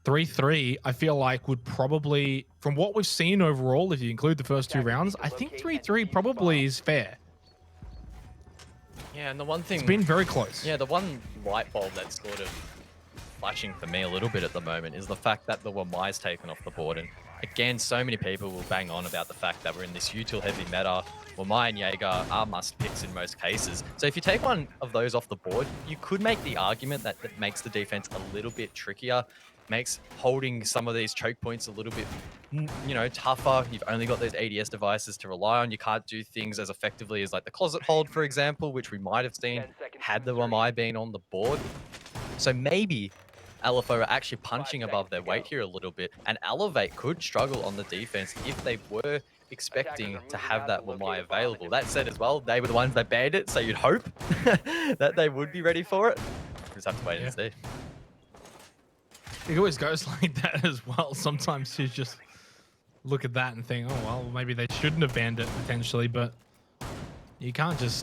3-3, I feel like would probably, from what we've seen overall, if you include the first 2 rounds, I think 3-3 probably is fair. Yeah, and the one thing... It's been very close. Yeah, the one light bulb that's sort of flashing for me a little bit at the moment is the fact that the Wamai's taken off the board. And again, so many people will bang on about the fact that we're in this util heavy meta. Wamai and Jaeger are must picks in most cases. So if you take one of those off the board, you could make the argument that it makes the defense a little bit trickier, makes holding some of these choke points a little bit, you know, tougher. You've only got those ADS devices to rely on. You can't do things as effectively as like the closet hold, for example, which we might have seen had the Wamai been on the board. So maybe LFO are actually punching above their weight here a little bit, and Elevate could struggle on the defense if they were expecting to have that Wamai available. That said as well, they were the ones that banned it, so you'd hope that they would be ready for it. We just have to wait and see. It always goes like that as well. Sometimes you just look at that and think, oh, well, maybe they shouldn't have banned it potentially, but you can't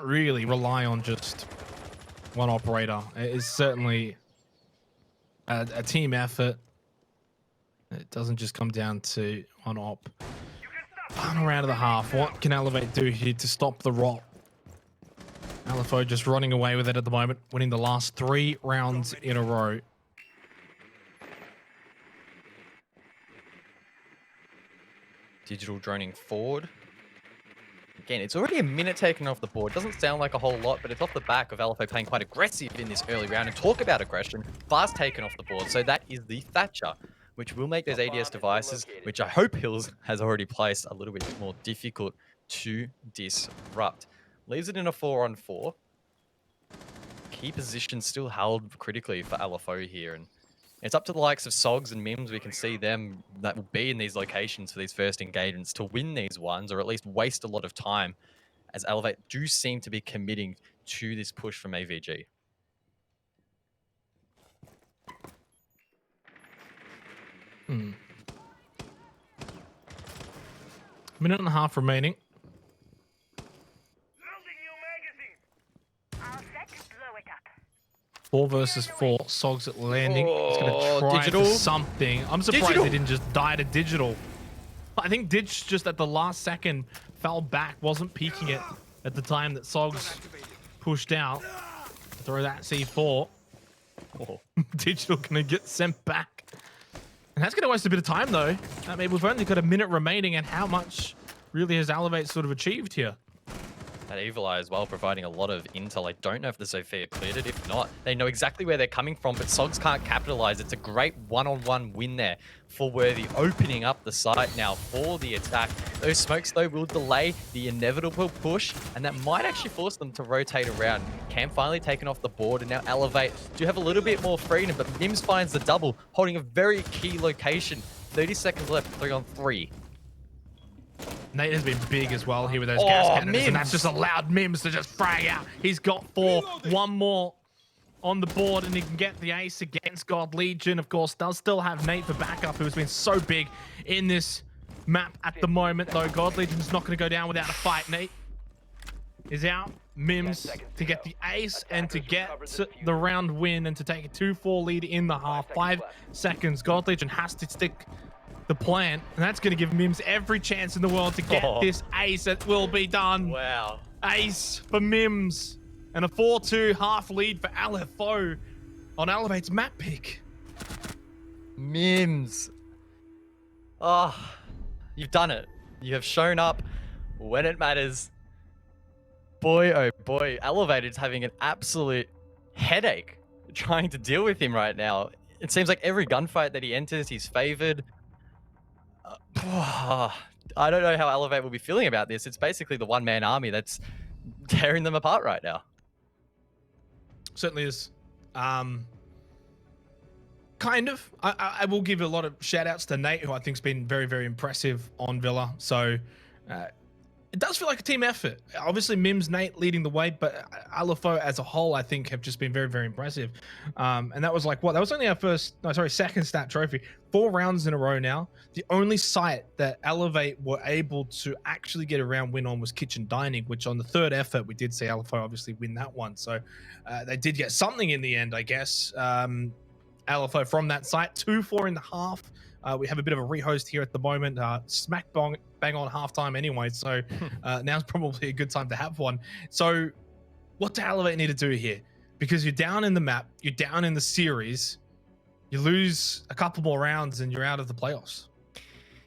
really rely on just one operator. It is certainly a team effort. It doesn't just come down to one op. Final round of the half. What can Elevate do here to stop the rot? LFO just running away with it at the moment, winning the last 3 rounds in a row. Digital droning forward. Again, it's already a minute taken off the board. Doesn't sound like a whole lot, but it's off the back of LFO playing quite aggressive in this early round. And talk about aggression, fast taken off the board. So that is the Thatcher, which will make those ADS devices, which I hope Hills has already placed, a little bit more difficult to disrupt. Leaves it in a 4-on-4. Key position still held critically for LFO here. And it's up to the likes of Sogs and Mims. We can see them that will be in these locations for these first engagements to win these ones, or at least waste a lot of time, as Elevate do seem to be committing to this push from AVG. Minute and a half remaining. 4 versus 4. Sogs at landing. He's going to try Digital. for something. I'm surprised Digital. they didn't just die to Digital. I think Ditch just at the last second fell back, wasn't peeking it at the time that Sogs pushed out. Throw that C4. Oh. Digital going to get sent back. And that's going to waste a bit of time, though. I mean, we've only got a minute remaining, and how much really has Elevate sort of achieved here? That Evil Eye as well, providing a lot of intel. I don't know if the Sophia cleared it. If not, they know exactly where they're coming from, but Sogs can't capitalize. It's a great one-on-one win there for Worthy, opening up the site now for the attack. Those smokes, though, will delay the inevitable push, and that might actually force them to rotate around. Cam finally taken off the board, and now Elevate do have a little bit more freedom, but Mims finds the double, holding a very key location. 30 seconds left, 3-on-3. Nate has been big as well here with those gas cannons, Mims. and that's just allowed Mims to just frag out. He's got 4, 1 more on the board, and he can get the ace against God Legion. Of course, does still have Nate for backup, who has been so big in this map at the moment, though. God Legion's not going to go down without a fight. Nate is out. Mims to get the ace and to get the round win and to take a 2-4 lead in the half. 5 seconds. God Legion has to stick the plan, and that's going to give Mims every chance in the world to get this ace. It will be done. Wow. Ace for Mims, and a 4-2 half lead for LFO on Elevate's map pick. Mims. Oh, you've done it. You have shown up when it matters. Boy, oh boy, Elevate's having an absolute headache trying to deal with him right now. It seems like every gunfight that he enters, he's favored. I don't know how Elevate will be feeling about this. It's basically the one-man army that's tearing them apart right now. Certainly is. Kind of. I will give a lot of shout outs to Nate, who I think's been very, very impressive on Villa. So it does feel like a team effort. Obviously, Mims, Nate leading the way, but LFO as a whole, I think, have just been very, very impressive. And that was like what? That was only our second stat trophy. 4 rounds in a row now. The only site that Elevate were able to actually get a round win on was Kitchen Dining, which on the third effort, we did see LFO obviously win that one. So they did get something in the end, I guess. LFO from that site, 2-4 in the half. We have a bit of a rehost here at the moment. Smack bang on halftime anyway, so now's probably a good time to have one. So what do Elevate need to do here? Because you're down in the map, you're down in the series, you lose a couple more rounds and you're out of the playoffs.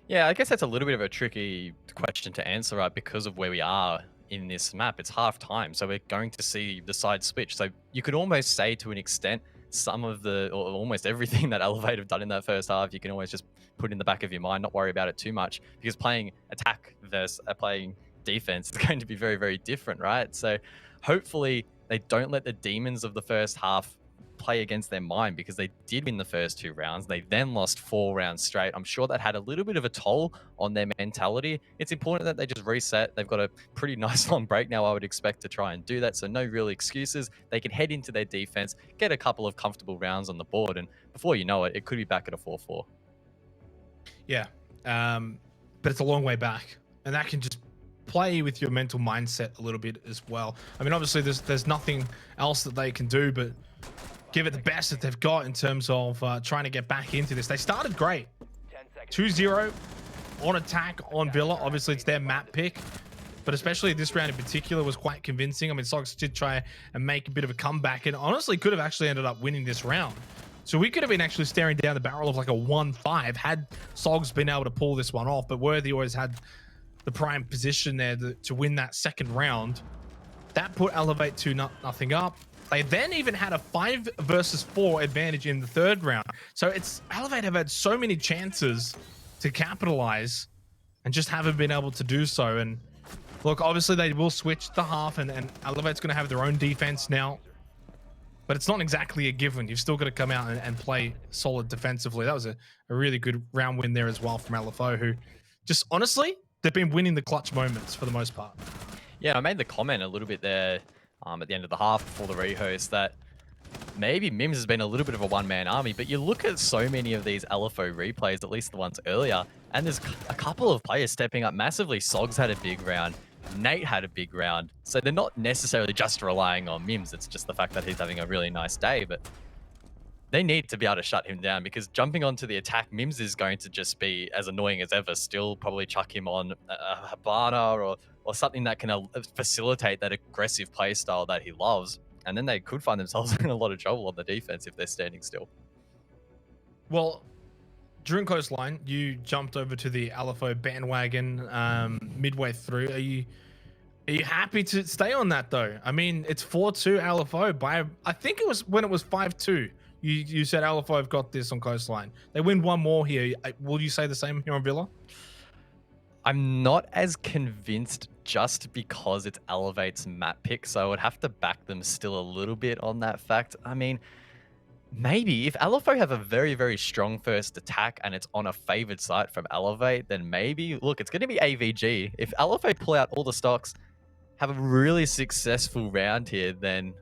Yeah, I guess that's a little bit of a tricky question to answer, right? Because of where we are in this map. It's half time, so we're going to see the side switch. So you could almost say to an extent, some of the, or almost everything that Elevate have done in that first half, you can always just put in the back of your mind, not worry about it too much, because playing attack versus playing defense is going to be very, very different, right? So hopefully they don't let the demons of the first half play against their mind, because they did win the first 2 rounds. They then lost 4 rounds straight. I'm sure that had a little bit of a toll on their mentality. It's important that they just reset. They've got a pretty nice long break now, I would expect, to try and do that. So no real excuses. They can head into their defense, get a couple of comfortable rounds on the board, and before you know it, it could be back at a 4-4. Yeah, but it's a long way back, and that can just play with your mental mindset a little bit as well. I mean, obviously there's nothing else that they can do but give it the best that they've got in terms of trying to get back into this. They started great. 2-0 on attack on Villa. Obviously, it's their map pick, but especially this round in particular was quite convincing. I mean, Sogs did try and make a bit of a comeback and honestly could have actually ended up winning this round. So we could have been actually staring down the barrel of like a 1-5 had Sogs been able to pull this one off, but Worthy always had the prime position there to win that second round. That put Elevate 2-0 up. They then even had a 5 versus 4 advantage in the third round. So it's Elevate have had so many chances to capitalize and just haven't been able to do so. And look, obviously they will switch the half and Elevate's going to have their own defense now. But it's not exactly a given. You've still got to come out and play solid defensively. That was a really good round win there as well from LFO, who just honestly, they've been winning the clutch moments for the most part. Yeah, I made the comment a little bit there at the end of the half before the rehost that maybe Mims has been a little bit of a one-man army, but you look at so many of these LFO replays, at least the ones earlier, and there's a couple of players stepping up massively. Sogs had a big round. Nate had a big round. So they're not necessarily just relying on Mims. It's just the fact that he's having a really nice day, but they need to be able to shut him down, because jumping onto the attack, Mims is going to just be as annoying as ever. Still probably chuck him on a Habana or something that can facilitate that aggressive play style that he loves. And then they could find themselves in a lot of trouble on the defense if they're standing still. Well, during Coastline, you jumped over to the LFO bandwagon midway through. Are you happy to stay on that though? I mean, it's 4-2 LFO by, I think it was when it was 5-2. You said LFO have got this on Coastline. They win one more here. Will you say the same here on Villa? I'm not as convinced just because it's Elevate's map pick, so I would have to back them still a little bit on that fact. I mean, maybe if LFO have a very, very strong first attack and it's on a favored site from Elevate, then maybe, look, it's going to be AVG. If LFO pull out all the stocks, have a really successful round here, then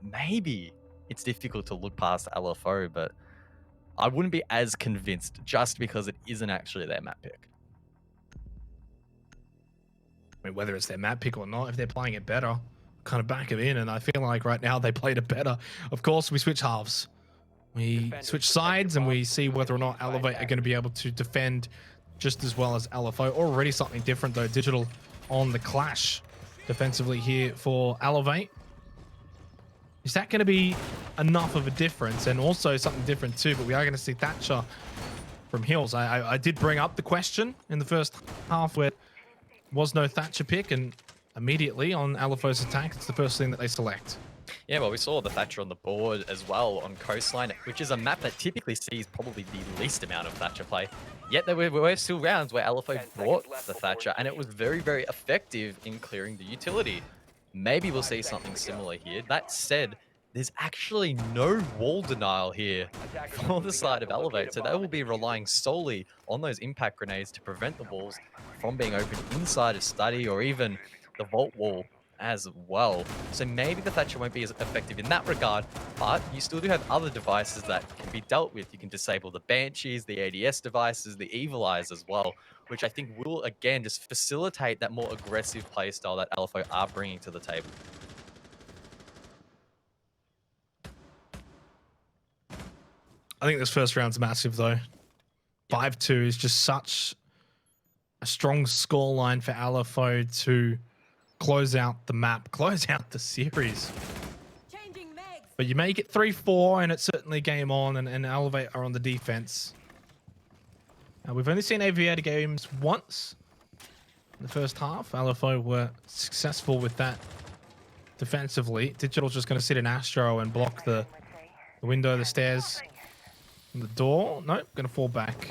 maybe it's difficult to look past LFO, but I wouldn't be as convinced just because it isn't actually their map pick. I mean, whether it's their map pick or not, if they're playing it better, kind of back it in. And I feel like right now they played it better. Of course, we switch halves. We switch sides and we see whether or not Elevate are going to be able to defend just as well as LFO. Already something different though, Digital on the clash defensively here for Elevate. Is that going to be enough of a difference? And also something different too, but we are going to see Thatcher from Hills. I did bring up the question in the first half where was no Thatcher pick, and immediately on LFO's attack, it's the first thing that they select. Yeah, well, we saw the Thatcher on the board as well on Coastline, which is a map that typically sees probably the least amount of Thatcher play. Yet there were still rounds where LFO brought the Thatcher, and it was very, very effective in clearing the utility. Maybe we'll see something similar here. That said, there's actually no wall denial here for the side of Elevate, so they will be relying solely on those impact grenades to prevent the walls from being opened inside of Study or even the vault wall as well. So maybe the Thatcher won't be as effective in that regard, but you still do have other devices that can be dealt with. You can disable the Banshees, the ADS devices, the Evil Eyes as well, which I think will, again, just facilitate that more aggressive playstyle that LFO are bringing to the table. I think this first round's massive, though. 5-2 is just such a strong scoreline for LFO to close out the map, close out the series. Changing mags. But you make it 3-4, and it's certainly game on, and Elevate are on the defense. Now, we've only seen Aviator games once in the first half. LFO were successful with that defensively. Digital's just going to sit in Astro and block the window, the stairs, and the door. Nope, going to fall back.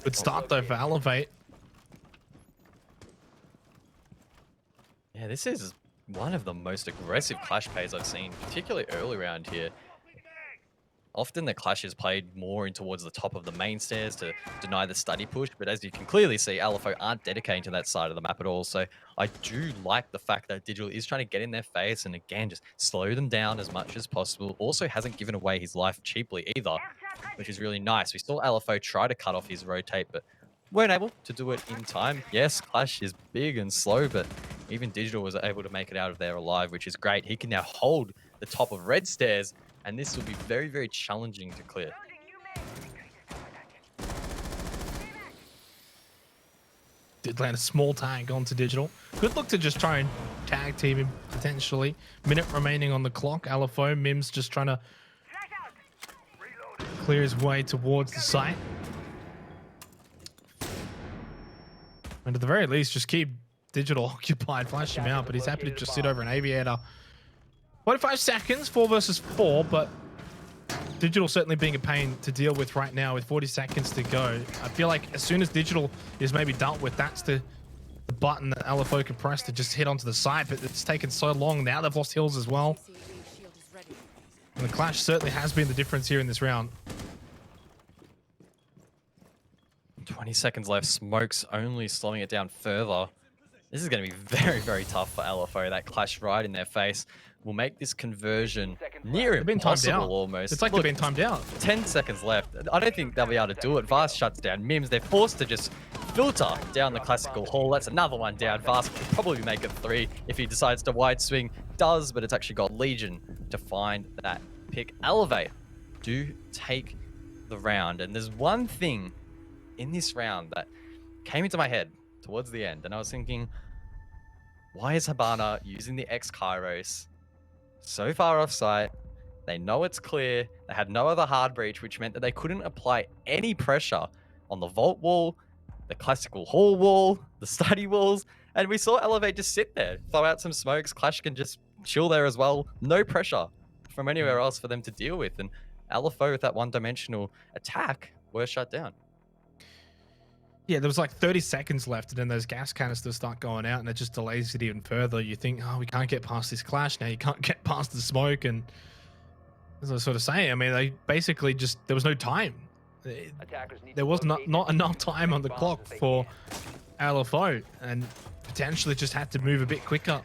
Good start, though, for Elevate. Yeah, this is one of the most aggressive clash plays I've seen, particularly early around here. Often the clash is played more in towards the top of the main stairs to deny the study push, but as you can clearly see, LFO aren't dedicating to that side of the map at all. So I do like the fact that Digital is trying to get in their face and again just slow them down as much as possible. Also hasn't given away his life cheaply either, which is really nice. We saw LFO try to cut off his rotate, but weren't able to do it in time. Yes, Clash is big and slow, but even Digital was able to make it out of there alive, which is great. He can now hold the top of red stairs, and this will be very, very challenging to clear. Did land a small tag onto Digital. Good look to just try and tag team him potentially. Minute remaining on the clock. LFO, Mims just trying to clear his way towards the site. And at the very least, just keep Digital occupied, flash him out, but he's happy to just sit over an Aviator. 45 seconds, 4 versus 4, but Digital certainly being a pain to deal with right now with 40 seconds to go. I feel like as soon as Digital is maybe dealt with, that's the button that LFO can press to just hit onto the side, but it's taken so long. Now they've lost hills as well. And the clash certainly has been the difference here in this round. 20 seconds left. Smoke's only slowing it down further. This is going to be very, very tough for LFO. That clash right in their face will make this conversion near impossible almost. It's like they've been timed out. 10 seconds left. I don't think they'll be able to do it. Vast shuts down Mims. They're forced to just filter down the classical hall. That's another one down. Vast will probably make it 3 if he decides to wide swing. Does, but it's actually got Legion to find that pick. Elevate do take the round. And there's one thing in this round that came into my head towards the end, and I was thinking, why is Habana using the X Kairos so far off site? They know it's clear. They had no other hard breach, which meant that they couldn't apply any pressure on the vault wall, the classical hall wall, the study walls, and we saw Elevate just sit there, throw out some smokes. Clash can just chill there as well. No pressure from anywhere else for them to deal with, and LFO with that one-dimensional attack were shut down. Yeah, there was like 30 seconds left, and then those gas canisters start going out, and it just delays it even further. You think, oh, we can't get past this clash now. You can't get past the smoke, and as I was sort of saying, I mean, they basically just, there was no time. There was not enough time on the clock for LFO, and potentially just had to move a bit quicker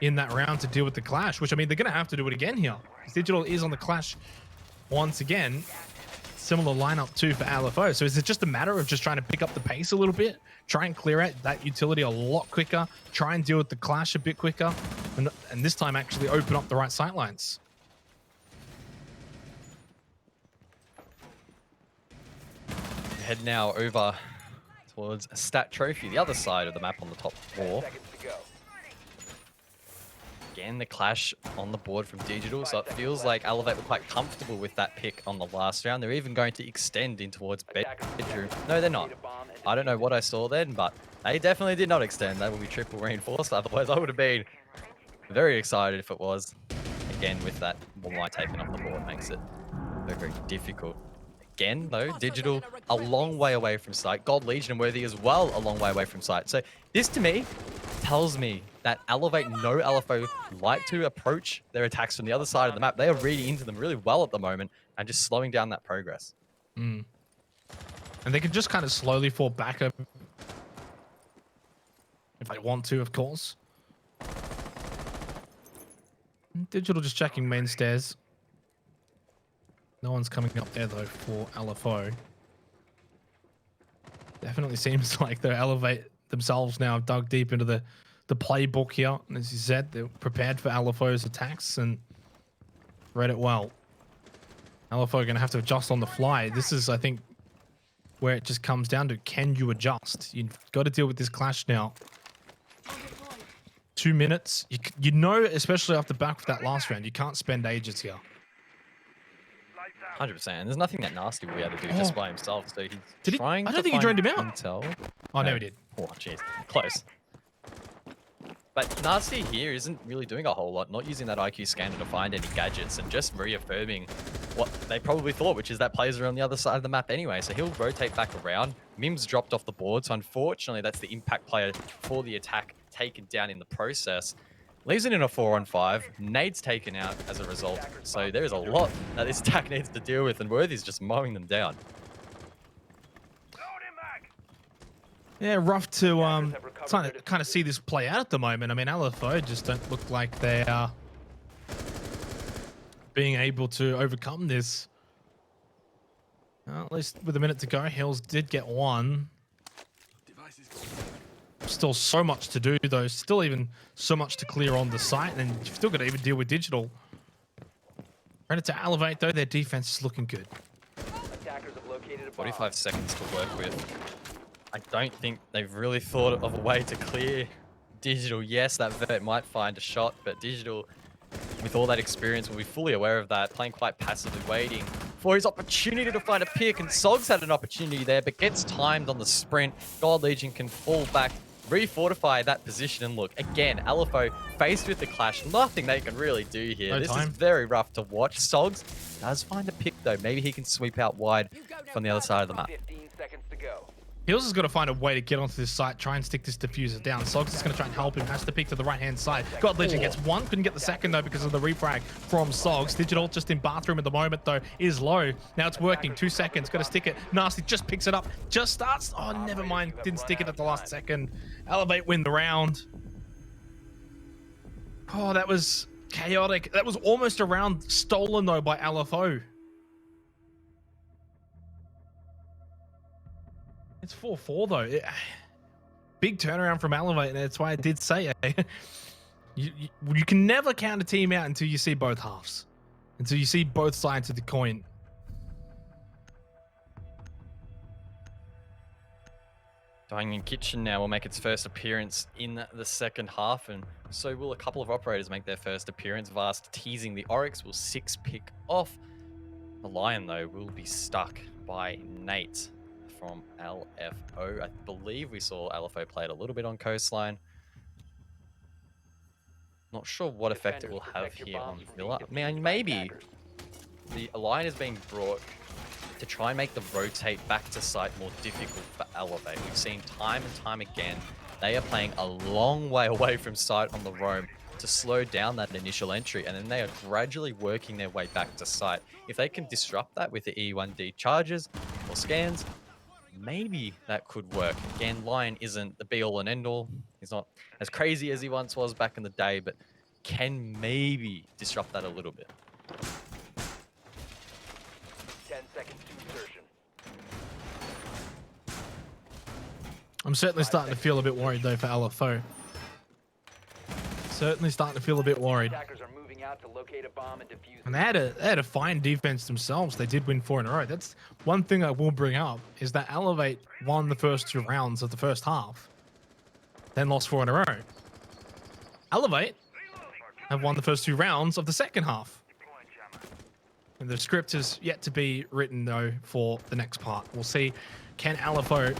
in that round to deal with the clash, which, I mean, they're going to have to do it again here. Digital is on the clash once again. Similar lineup too for LFO. So is it just a matter of just trying to pick up the pace a little bit, try and clear out that utility a lot quicker, try and deal with the clash a bit quicker, and this time actually open up the right sight lines? Head now over towards a stat trophy, the other side of the map on the top floor. Again, the clash on the board from Digital, so it feels like Elevate were quite comfortable with that pick on the last round. They're even going to extend in towards bedroom. No, they're not. I don't know what I saw then, but they definitely did not extend. That will be triple reinforced. Otherwise, I would have been very excited if it was. Again, with that one light taken off the board makes it very, very difficult. Again, though, Digital a long way away from sight. God Legion and Worthy as well a long way away from sight. So this, to me, tells me that Elevate no LFO like to approach their attacks from the other side of the map. They are reading into them really well at the moment and just slowing down that progress. And they can just kind of slowly fall back up if they want to, of course. Digital just checking main stairs. No one's coming up there though for LFO. Definitely seems like they're Elevate themselves now dug deep into the playbook here. And as you said, they're prepared for LFO's attacks and read it well. LFO are going to have to adjust on the fly. This is, I think, where it just comes down to, can you adjust? You've got to deal with this clash now. 2 minutes. You know, especially off the back of that last round, you can't spend ages here. 100%. There's nothing that Nasty will be able to do just by himself. So he's Did he? trying I to don't think he find droned him out. intel. Oh, no, he did. Oh, jeez. Close. But Nasty here isn't really doing a whole lot, not using that IQ scanner to find any gadgets and just reaffirming what they probably thought, which is that players are on the other side of the map anyway. So he'll rotate back around. Mims dropped off the board, so unfortunately that's the impact player for the attack taken down in the process. Leaves it in a 4-on-5. Nade's taken out as a result. So there's a lot that this attack needs to deal with, and Worthy's just mowing them down. Yeah, rough to kind of see this play out at the moment. I mean, LFO just don't look like they are being able to overcome this. At least with a minute to go, Hills did get one. Still so much to do though. Still even so much to clear on the site, and you've still got to even deal with Digital. Credit to Elevate though, their defense is looking good. Attackers have located a bomb. 45 seconds to work with. I don't think they've really thought of a way to clear Digital. Yes, that Vert might find a shot, but Digital, with all that experience, will be fully aware of that, playing quite passively, waiting for his opportunity to find a pick, and Sogs had an opportunity there, but gets timed on the sprint. God Legion can fall back, refortify that position, and look, again, LFO faced with the clash, nothing they can really do here. This is very rough to watch. Sogs does find a pick though. Maybe he can sweep out wide from the other side of the map. 15 seconds to go. Hills has got to find a way to get onto this site, try and stick this diffuser down. Sogs is going to try and help him, has to peek to the right-hand side. God Legion gets one, couldn't get the second though because of the refrag from Sogs. Digital just in bathroom at the moment though, is low. Now it's working, 2 seconds, got to stick it. Nasty just picks it up, just starts. Oh, never mind, didn't stick it at the last second. Elevate win the round. Oh, that was chaotic. That was almost a round stolen though by LFO. It's 4-4 though. Big turnaround from Elevate, and that's why I did say it. You can never count a team out until you see both halves, until you see both sides of the coin. Dying in Kitchen now will make its first appearance in the second half, and so will a couple of operators make their first appearance. Vast teasing the Oryx will 6-pick off. The Lion, though, will be stuck by Nate from LFO. I believe we saw LFO play it a little bit on Coastline. Not sure what effect it will have here on Villa. I mean, maybe the Lion is being brought to try and make the rotate back to site more difficult for Elevate. We've seen time and time again, they are playing a long way away from site on the roam to slow down that initial entry, and then they are gradually working their way back to site. If they can disrupt that with the E1D charges or scans, maybe that could work. Again, Lion isn't the be-all and end-all. He's not as crazy as he once was back in the day, but can maybe disrupt that a little bit. 10 seconds to insertion. I'm certainly starting to feel a bit worried though for LFO. Certainly starting to feel a bit worried. Attackers are moving out to locate a bomb and defuse it. And they had a fine defense themselves. They did win 4 in a row. That's one thing I will bring up, is that Elevate won the first 2 rounds of the first half, then lost 4 in a row. Elevate have won the first 2 rounds of the second half. And the script is yet to be written though for the next part. We'll see, can LFO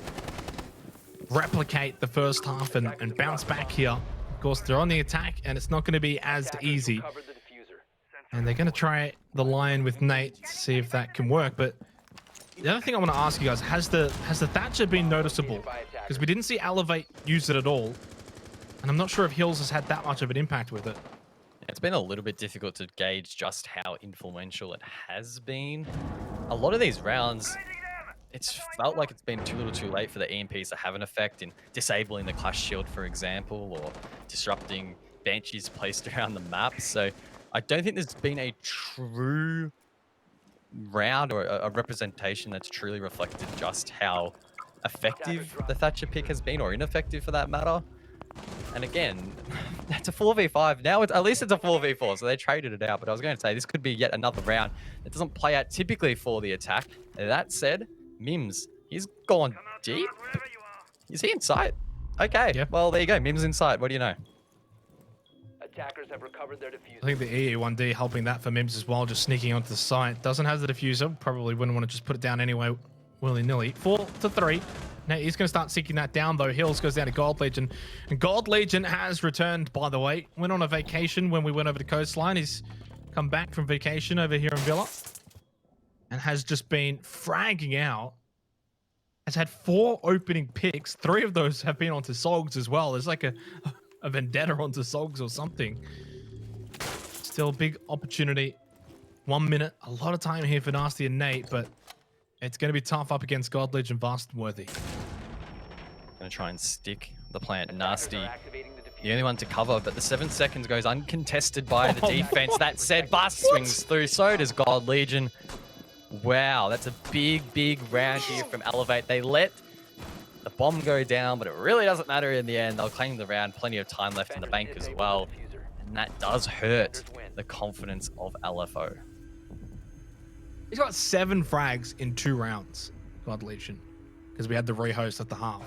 replicate the first half and bounce back here? Of course, they're on the attack, and it's not going to be as easy. Cover the diffuser. And they're going to try the Lion with Nate to see if that can work. But the other thing I want to ask you guys, has the Thatcher been noticeable? Because we didn't see Elevate use it at all. And I'm not sure if Hills has had that much of an impact with it. It's been a little bit difficult to gauge just how influential it has been. A lot of these rounds, it's felt like it's been too little too late for the EMPs to have an effect in disabling the clash shield, for example, or disrupting benches placed around the map. So I don't think there's been a true round or a representation that's truly reflected just how effective the Thatcher pick has been, or ineffective for that matter. And again, that's a 4v5. Now it's at least it's a 4v4, so they traded it out. But I was going to say this could be yet another round that doesn't play out typically for the attack. That said, Mims, he's gone deep. Is he in sight? Okay, Yeah. well there you go. Mims in sight. What do you know? Attackers have recovered their diffuser. I think the EE1D helping that for Mims as well, just sneaking onto the site. Doesn't have the diffuser. Probably wouldn't want to just put it down anyway, willy-nilly. 4-3. Now he's going to start seeking that down, though. Hills goes down to Gold Legion. And Gold Legion has returned, by the way. Went on a vacation when we went over to Coastline. He's come back from vacation over here in Villa. And has just been fragging out. Has had 4 opening picks. 3 of those have been onto Sogs as well. There's like a vendetta onto Sogs or something. Still big opportunity. 1 minute. A lot of time here for Nasty and Nate, but it's going to be tough up against God Legion, Vast and Worthy. Gonna try and stick the plant. Nasty, the only one to cover, but the 7 seconds goes uncontested by the defense. That said, Bust swings through, so does God Legion. Wow, that's a big round here from Elevate. They let the bomb go down, but it really doesn't matter in the end. They'll claim the round, plenty of time left in the bank as well. And that does hurt the confidence of LFO. He's got 7 frags in 2 rounds, God Legion, because we had the rehost at the half.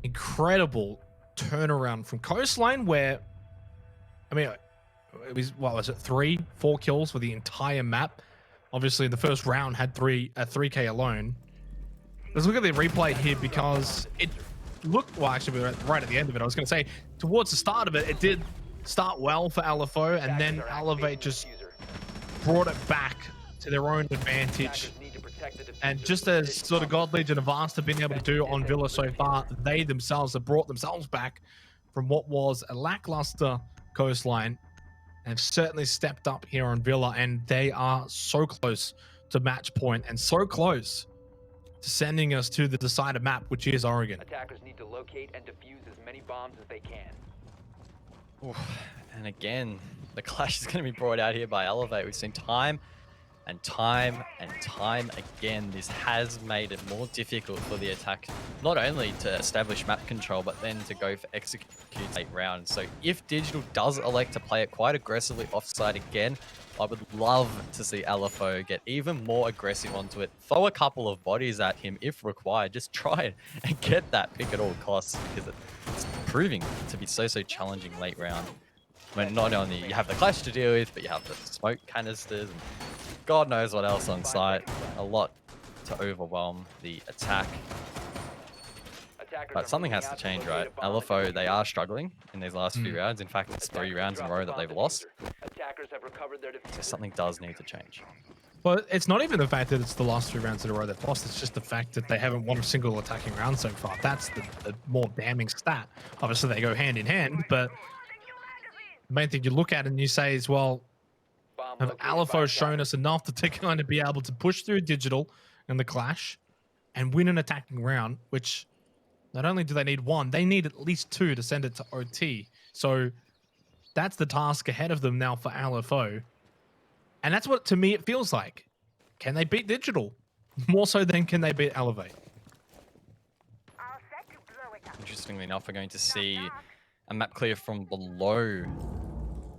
Incredible turnaround from Coastline, where, I mean, it was, what was it, 3-4 kills for the entire map. Obviously, the first round had 3K alone. Let's look at the replay here, because it looked, well, actually, we were right at the end of it. I was going to say, towards the start of it, it did start well for LFO, and then Elevate just brought it back to their own advantage. And just as sort of God Legion and Vast have been able to do on Villa so far, they themselves have brought themselves back from what was a lackluster Coastline and have certainly stepped up here on Villa, and they are so close to match point and so close to sending us to the decided map, which is Oregon. Attackers need to locate and defuse as many bombs as they can. Oof. And again, the clash is going to be brought out here by Elevate. We've seen time and time again. This has made it more difficult for the attack, not only to establish map control, but then to go for execute 8 rounds. So if Digital does elect to play it quite aggressively offside again, I would love to see LFO get even more aggressive onto it. Throw a couple of bodies at him if required. Just try it and get that pick at all costs, because it's proving to be so challenging late round. When not only you have the clash to deal with, but you have the smoke canisters and God knows what else on site. A lot to overwhelm the attack. But something has to change, right? LFO, they are struggling in these last few rounds. In fact, it's 3 rounds in a row that they've lost. So something does need to change. Well, it's not even the fact that it's the last 3 rounds in a row they've lost. It's just the fact that they haven't won a single attacking round so far. That's the more damning stat. Obviously, they go hand in hand, but the main thing you look at and you say is, well, have LFO shown us enough to kind of be able to push through Digital and the clash and win an attacking round, which not only do they need 1, they need at least 2 to send it to OT. So that's the task ahead of them now for LFO. And that's what, to me, it feels like. Can they beat Digital? More so than can they beat Elevate? Interestingly enough, we're going to see a map clear from below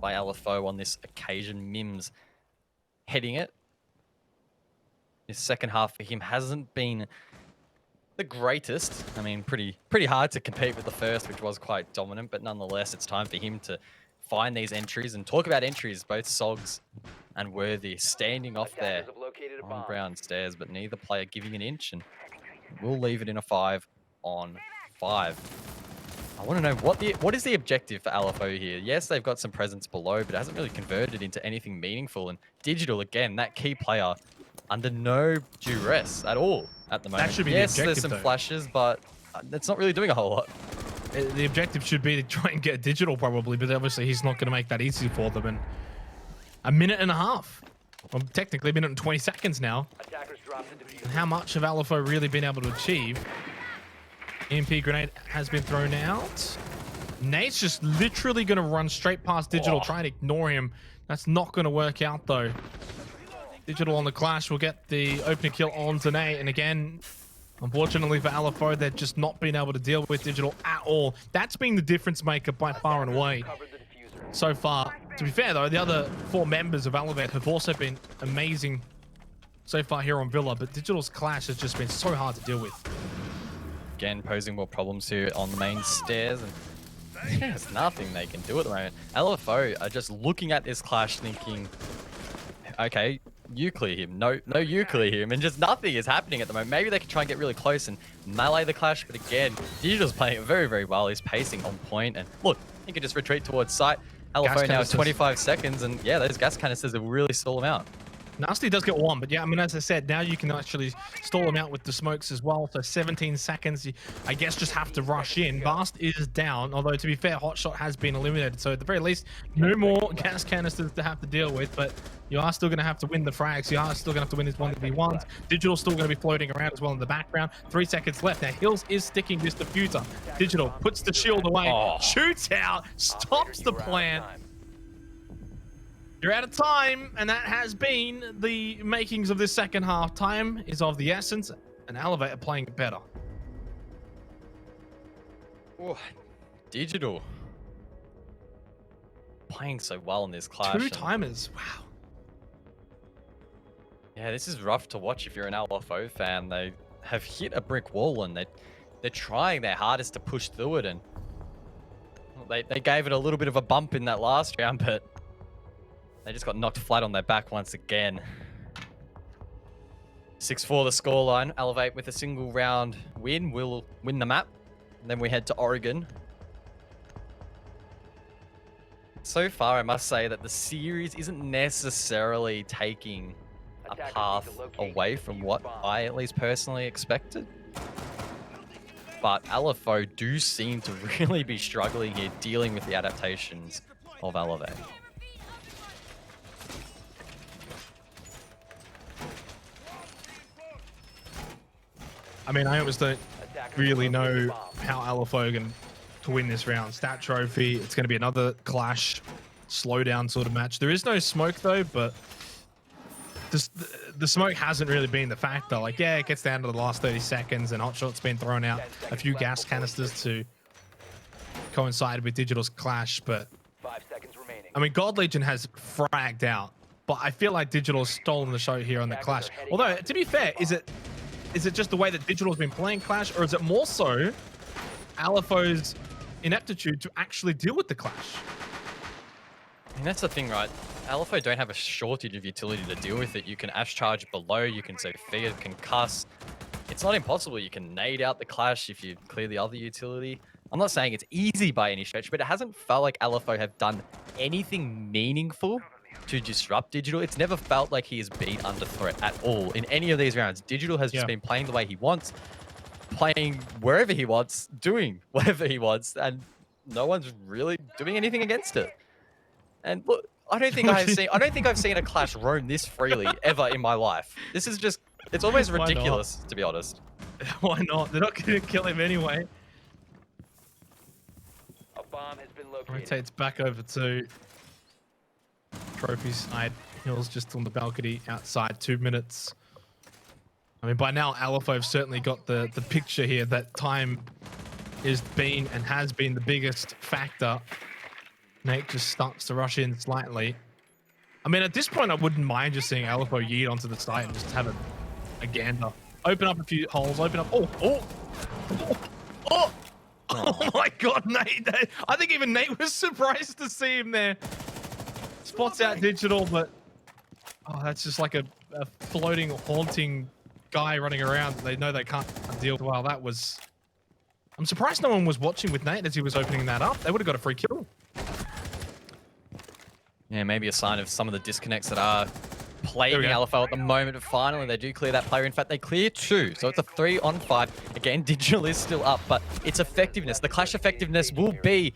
by LFO on this occasion. Mims heading it. His second half for him hasn't been the greatest. I mean, pretty hard to compete with the first, which was quite dominant, but nonetheless, it's time for him to find these entries. And talk about entries, both Sogs and Worthy standing off there on ground stairs, but neither player giving an inch, and we'll leave it in a 5-on-5. I want to know what is the objective for LFO here. Yes, they've got some presence below, but it hasn't really converted into anything meaningful. And Digital, again, that key player, under no duress at all at the moment. That should be yes, the objective, there's some flashes, but it's not really doing a whole lot. the objective should be to try and get Digital probably, but obviously he's not going to make that easy for them. And a minute and a half, well, technically a minute and 20 seconds now. Attackers dropped the diffuser. And how much have LFO really been able to achieve? EMP grenade has been thrown out. Nate's just literally going to run straight past Digital, try and ignore him. That's not going to work out though. Digital on the Clash will get the opening kill on to Nate, and again, unfortunately for LFO, they've just not been able to deal with Digital at all. That's been the difference maker by far and away Covered the diffuser. so far. To be fair though, the other 4 members of Elevate have also been amazing so far here on Villa, but Digital's Clash has just been so hard to deal with. Again, posing more problems here on the main stairs, and there's nothing they can do at the moment. LFO are just looking at this Clash thinking, okay, you clear him. No, you clear him. And just nothing is happening at the moment. Maybe they can try and get really close and melee the Clash, but again, Digital's playing it very, very well. He's pacing on point, and look, he can just retreat towards site. LFO now is 25 seconds, and yeah, those gas canisters will really stall him out. Nasty does get 1, but yeah, I mean, as I said, now you can actually stall him out with the smokes as well. So 17 seconds, you, I guess, just have to rush in. Bast is down, although to be fair, Hotshot has been eliminated. So at the very least, no more gas canisters to have to deal with, but you are still going to have to win the frags. You are still going to have to win his 1v1s. Digital's still going to be floating around as well in the background. 3 seconds left. Now, Hills is sticking this diffuser. Digital puts the shield away, shoots out, stops the plant. You're out of time, and that has been the makings of this second half. Time is of the essence, and Elevate are playing it better. Oh, Digital playing so well in this Clash. 2 timers, wow. Yeah, this is rough to watch if you're an LFO fan. They have hit a brick wall, and they're trying their hardest to push through it, and they gave it a little bit of a bump in that last round, but they just got knocked flat on their back once again. 6-4 the scoreline. Elevate with a single round win will win the map. And then we head to Oregon. So far, I must say that the series isn't necessarily taking a path away from what I at least personally expected. But LFO do seem to really be struggling here, dealing with the adaptations of Elevate. I mean, I almost don't really know how LFO are going to win this round. Stat trophy, it's going to be another Clash slowdown sort of match. There is no smoke though, but the smoke hasn't really been the factor. Like, yeah, it gets down to the last 30 seconds, and Hotshot's been thrown out a few gas canisters to coincide with Digital's Clash, but 5 seconds remaining. I mean, God Legion has fragged out, but I feel like Digital's stolen the show here on the Clash. Although, to be fair, is it just the way that Digital's been playing Clash, or is it more so LFO's ineptitude to actually deal with the Clash? And that's the thing, right? LFO don't have a shortage of utility to deal with it. You can Ash charge below, you can Sophia, concuss. It's not impossible. You can nade out the Clash if you clear the other utility. I'm not saying it's easy by any stretch, but it hasn't felt like LFO have done anything meaningful to disrupt Digital. It's never felt like he has been under threat at all in any of these rounds. Digital has just been playing the way he wants, playing wherever he wants, doing whatever he wants, and no one's really doing anything against it. And look, I don't think I've seen a Clash roam this freely ever in my life. This is just, it's almost ridiculous, to be honest. Why not? They're not going to kill him anyway. A bomb has been located. Rotates back over to trophy side. Hills just on the balcony outside. 2 minutes. I mean, by now, LFO have certainly got the picture here that time has been and has been the biggest factor. Nate just starts to rush in slightly. I mean, at this point, I wouldn't mind just seeing LFO yeet onto the site and just have a gander. Open up a few holes, open up. Oh my God, Nate. I think even Nate was surprised to see him there. Spots out Digital, but oh, that's just like a floating, haunting guy running around. They know they can't deal with. Well, that was... I'm surprised no one was watching with Nate as he was opening that up. They would have got a free kill. Yeah, maybe a sign of some of the disconnects that are plaguing go. LFO at the moment, but finally they do clear that player. In fact, they clear 2, so it's a 3-on-5. Again, Digital is still up, but its effectiveness, the clash effectiveness will be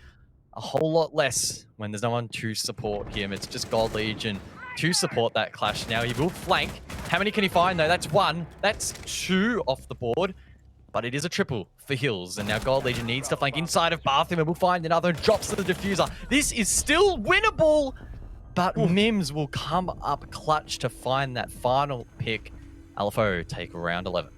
a whole lot less when there's no one to support him. It's just Gold Legion to support that clash. Now he will flank. How many can he find though? That's 1. That's 2 off the board. But it is a triple for Hills. And now Gold Legion needs to flank inside of Bathroom and will find another. Drops to the diffuser. This is still winnable. But Mims will come up clutch to find that final pick. LFO take round 11.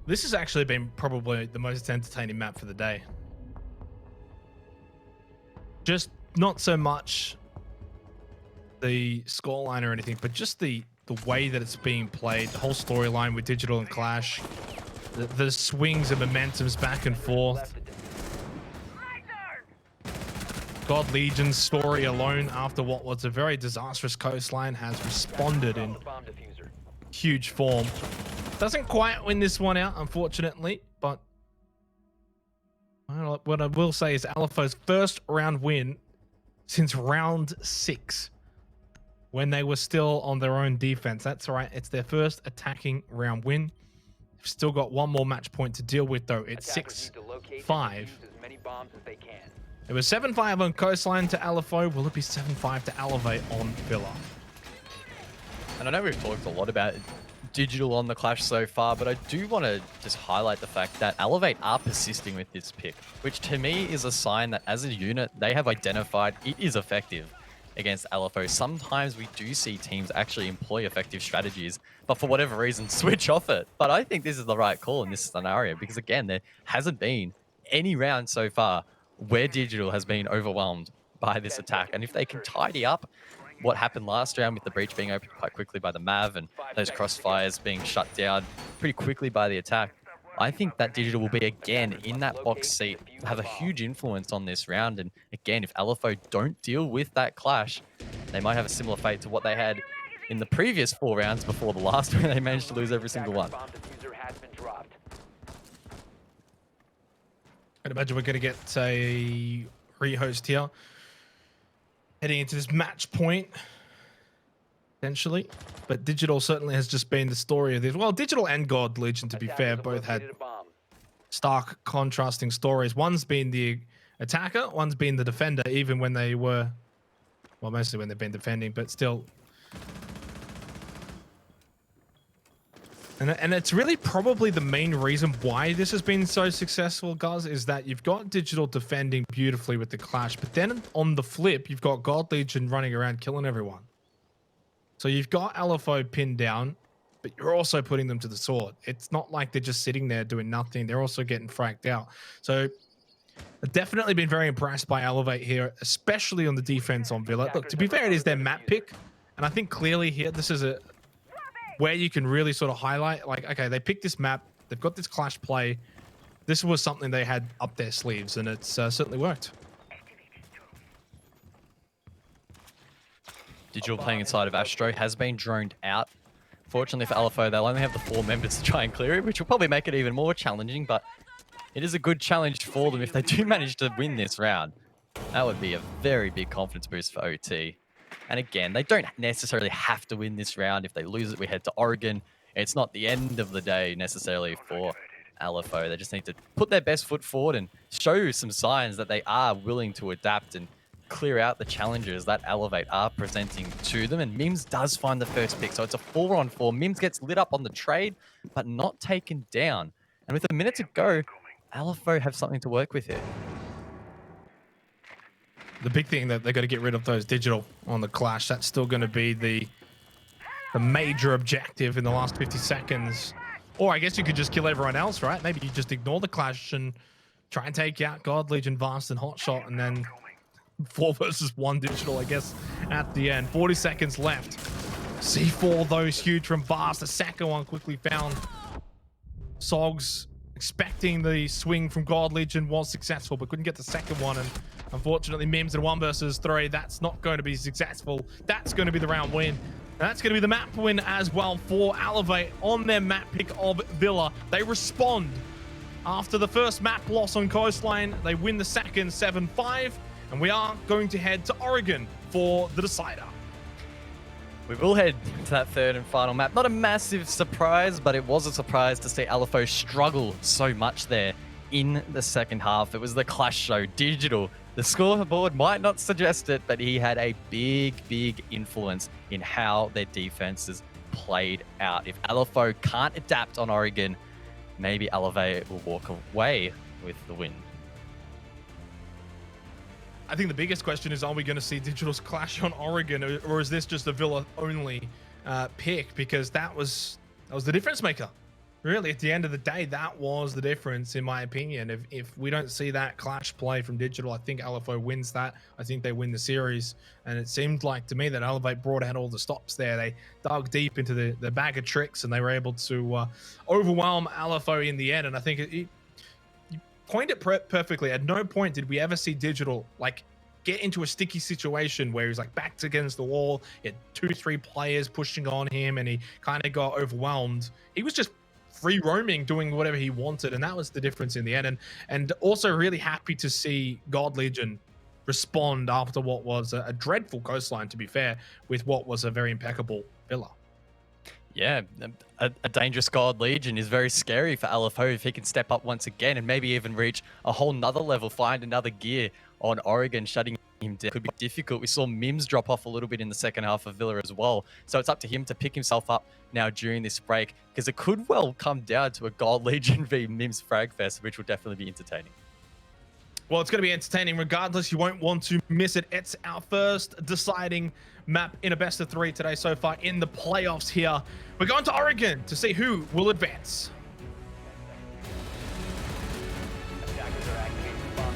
This has actually been probably the most entertaining map for the day. Just not so much the scoreline or anything, but just the way that it's being played, the whole storyline with Digital and Clash, the swings and momentums back and forth. God Legion's story alone, after what was a very disastrous Coastline, has responded in huge form. Doesn't quite win this one out, unfortunately, but what I will say is LFO's first round win since round 6, when they were still on their own defense. That's right, it's their first attacking round win. They've still got one more match point to deal with, though. It's 6-5. It was 7-5 on Coastline to LFO. Will it be 7-5 to Elevate on Villa? And I know we've talked a lot about Digital on the clash so far, but I do want to just highlight the fact that Elevate are persisting with this pick, which to me is a sign that as a unit, they have identified it is effective against LFO. Sometimes we do see teams actually employ effective strategies, but for whatever reason, switch off it. But I think this is the right call in this scenario because, again, there hasn't been any round so far where Digital has been overwhelmed by this attack. And if they can tidy up what happened last round with the breach being opened quite quickly by the Mav and those crossfires being shut down pretty quickly by the attack, I think that Digital will be again in that box seat, have a huge influence on this round. And again, if LFO don't deal with that clash, they might have a similar fate to what they had in the previous 4 rounds before the last, where they managed to lose every single one. I'd imagine we're going to get a rehost here, heading into this match point, potentially. But Digital certainly has just been the story of this. Well, Digital and God Legion, to be fair, both had stark contrasting stories. One's been the attacker, one's been the defender, even when they were, well, mostly when they've been defending, but still. And it's really probably the main reason why this has been so successful, guys, is that you've got Digital defending beautifully with the clash, but then on the flip, you've got God Legion running around killing everyone. So you've got LFO pinned down, but you're also putting them to the sword. It's not like they're just sitting there doing nothing. They're also getting fracked out. So I've definitely been very impressed by Elevate here, especially on the defense on Villa. Look, to be fair, it is their map pick. And I think clearly here, this is where you can really sort of highlight, like, okay, they picked this map. They've got this clash play. This was something they had up their sleeves, and it's certainly worked. Digital playing inside of Astro has been droned out. Fortunately for LFO, they'll only have the 4 members to try and clear it, which will probably make it even more challenging, but it is a good challenge for them if they do manage to win this round. That would be a very big confidence boost for OT. And again, they don't necessarily have to win this round. If they lose it, we head to Oregon. It's not the end of the day necessarily for LFO. They just need to put their best foot forward and show some signs that they are willing to adapt and clear out the challenges that Elevate are presenting to them. And Mims does find the first pick. So it's a 4-on-4. Mims gets lit up on the trade, but not taken down. And with a minute to go, LFO have something to work with here. The big thing that they've got to get rid of those Digital on the clash. That's still going to be the major objective in the last 50 seconds. Or I guess you could just kill everyone else, right? Maybe you just ignore the clash and try and take out God Legion, Vast, and Hotshot, and then 4 versus 1 Digital, I guess, at the end. 40 seconds left. C4, those huge from Vast. The second one quickly found. Sogs expecting the swing from God Legion was successful, but couldn't get the second one. And unfortunately, Mims in 1 versus 3, that's not going to be successful. That's going to be the round win. And that's going to be the map win as well for Elevate on their map pick of Villa. They respond after the first map loss on Coastline. They win the second 7-5. And we are going to head to Oregon for the decider. We will head to that third and final map. Not a massive surprise, but it was a surprise to see LFO struggle so much there in the second half. It was the clash show. Digital, the scoreboard might not suggest it, but he had a big influence in how their defenses played out. If LFO can't adapt on Oregon, maybe Elevate will walk away with the win. I think the biggest question is, are we going to see Digital's clash on Oregon, or is this just a Villa only pick? Because that was the difference maker. Really, at the end of the day, that was the difference, in my opinion. If we don't see that clash play from Digital, I think LFO wins that. I think they win the series. And it seemed like to me that Elevate brought out all the stops there. They dug deep into the bag of tricks, and they were able to overwhelm LFO in the end. And I think you coined it perfectly. At no point did we ever see Digital like get into a sticky situation where he's like backed against the wall. He had 2-3 players pushing on him, and he kind of got overwhelmed. He was just free roaming, doing whatever he wanted, and that was the difference in the end. And also really happy to see God Legion respond after what was a dreadful Coastline, to be fair, with what was a very impeccable Villa. Yeah, a dangerous God Legion is very scary for LFO if he can step up once again and maybe even reach a whole nother level, find another gear on Oregon, shutting him down. Could be difficult. We saw Mims drop off a little bit in the second half of Villa as well. So it's up to him to pick himself up now during this break, because it could well come down to a God Legion v Mims Fragfest, which will definitely be entertaining. Well, it's going to be entertaining regardless. You won't want to miss it. It's our first deciding map in a best of 3 today so far in the playoffs here. We're going to Oregon to see who will advance. Attackers are activating the bomb.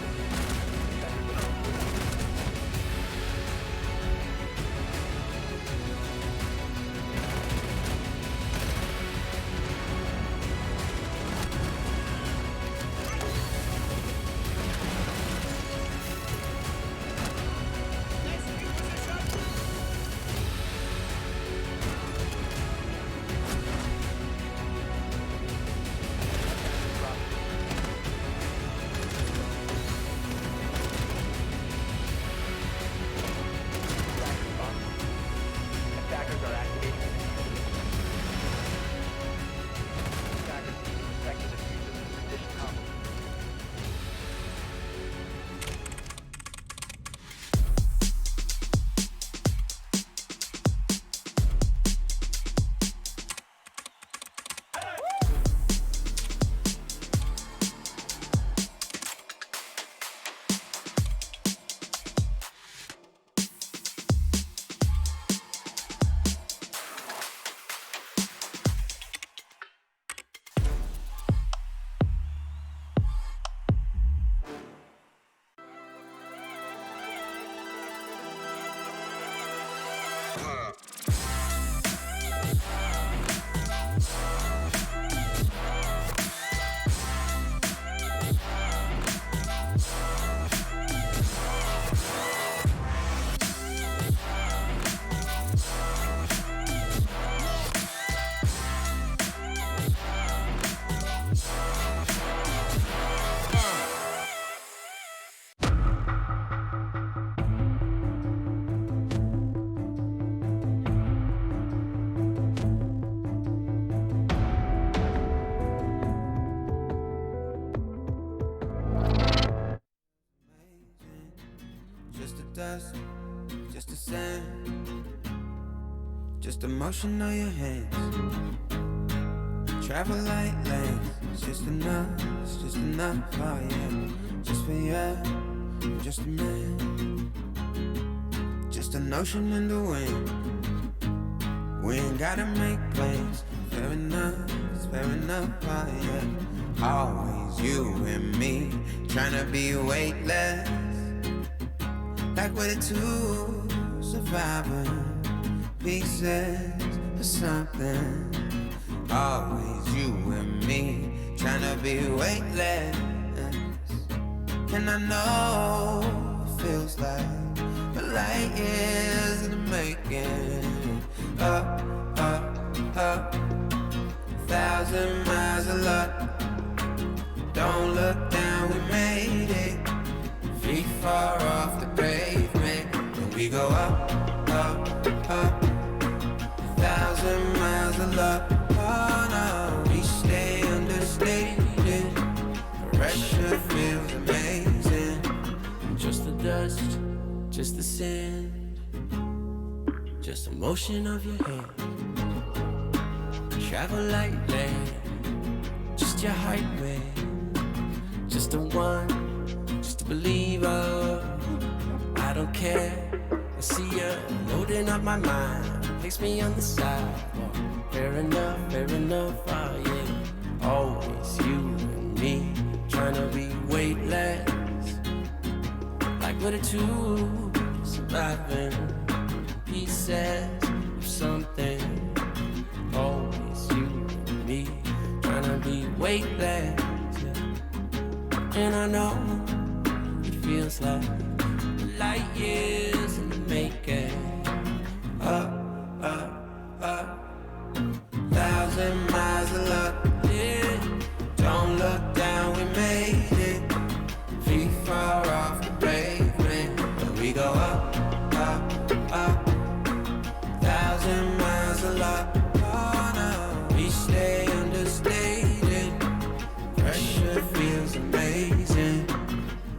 Attackers are activating the attackers protecting the future of the condition combo. Just a dust, just a sand, just a motion of your hands. Travel like lanes, it's just enough, oh yeah. Just for you, I'm just a man, just an ocean in the wind. We ain't gotta make plans, fair enough, oh yeah. Always you and me, tryna be weightless, like we're the two surviving pieces of something. Always you and me, tryna be weightless. And I know it feels like a light years in the making. Up, 1,000 miles of luck. Don't look down, we made it. Feet far off the miles of love. Oh no, we stay understated. The pressure feels amazing. Just the dust, just the sand, just the motion of your hand. Travel lightly, just your height, man. Just the one, just a believer. I don't care. I see you loading up my mind. Takes me on the sidewalk. Fair enough, oh yeah. Always you and me, trying to be weightless. Like we're the two, surviving pieces of something. Always you and me, trying to be weightless. Yeah. And I know it feels like light years in the making. Up, 1,000 miles of love, yeah. Don't look down, we made it. Feet far off the pavement, but we go up, 1,000 miles of love. Oh no, we stay understated. Pressure feels amazing.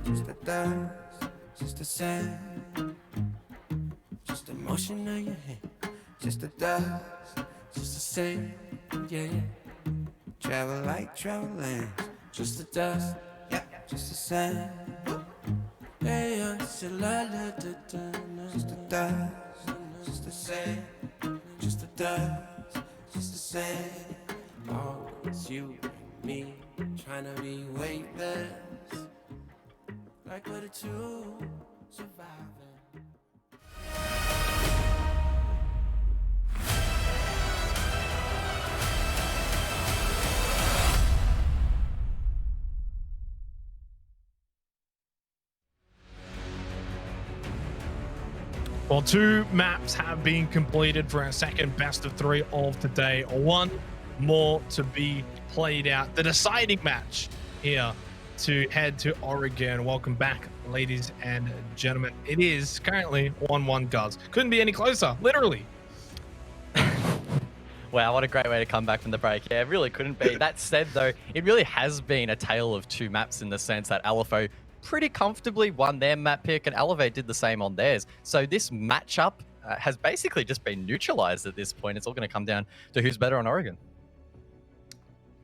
Just the dust, just the sand, just the motion of your hand. Just the dust, just the sand, yeah. Travel like traveling. Just the dust, yeah. Just the sand, hey, just the just the dust, just the sand, just the dust, just the sand. Oh, it's you and me, trying to be weightless. Like we're the two surviving. Well, 2 maps have been completed for our second best of 3 of today. 1 more to be played out. The deciding match here to head to Oregon. Welcome back, ladies and gentlemen. It is currently 1-1 Guz. Couldn't be any closer, literally. Wow, what a great way to come back from the break. Yeah, it really couldn't be. That said, though, it really has been a tale of 2 maps in the sense that LFO pretty comfortably won their map pick and Elevate did the same on theirs. So this matchup has basically just been neutralized at this point. It's all going to come down to who's better on Oregon.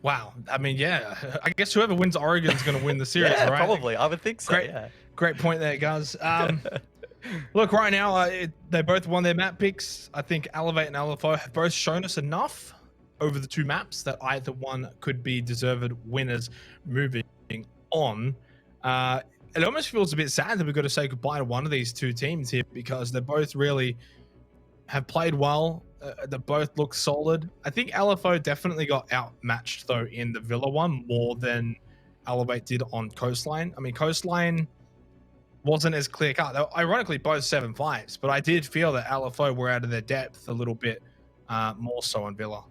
Wow. I mean, yeah, I guess whoever wins Oregon is going to win the series, Yeah, right? probably. I would think so, Great, yeah. Great point there, guys. Look, right now, they both won their map picks. I think Elevate and LFO have both shown us enough over the 2 maps that either one could be deserved winners moving on. It almost feels a bit sad that we've got to say goodbye to one of these 2 teams here because they both really have played well. They both look solid. I think LFO definitely got outmatched, though, in the Villa one more than Elevate did on Coastline. I mean, Coastline wasn't as clear cut. They were ironically both 7-5s, but I did feel that LFO were out of their depth a little bit more so on Villa.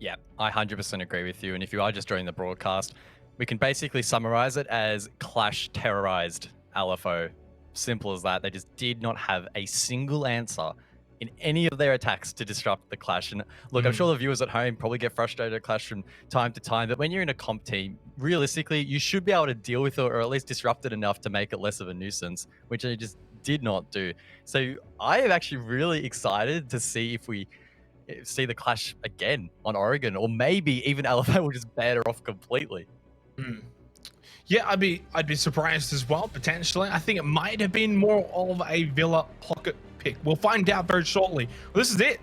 Yeah, I 100% agree with you. And if you are just joining the broadcast, we can basically summarize it as Clash terrorized LFO. Simple as that. They just did not have a single answer in any of their attacks to disrupt the Clash. And look, I'm sure the viewers at home probably get frustrated at Clash from time to time, but when you're in a comp team, realistically, you should be able to deal with it or at least disrupt it enough to make it less of a nuisance, which they just did not do. So I am actually really excited to see if we see the Clash again on Oregon, or maybe even LFA will just better off completely. Yeah, I'd be surprised as well, potentially. I think it might have been more of a Villa pocket pick. We'll find out very shortly. Well, this is it.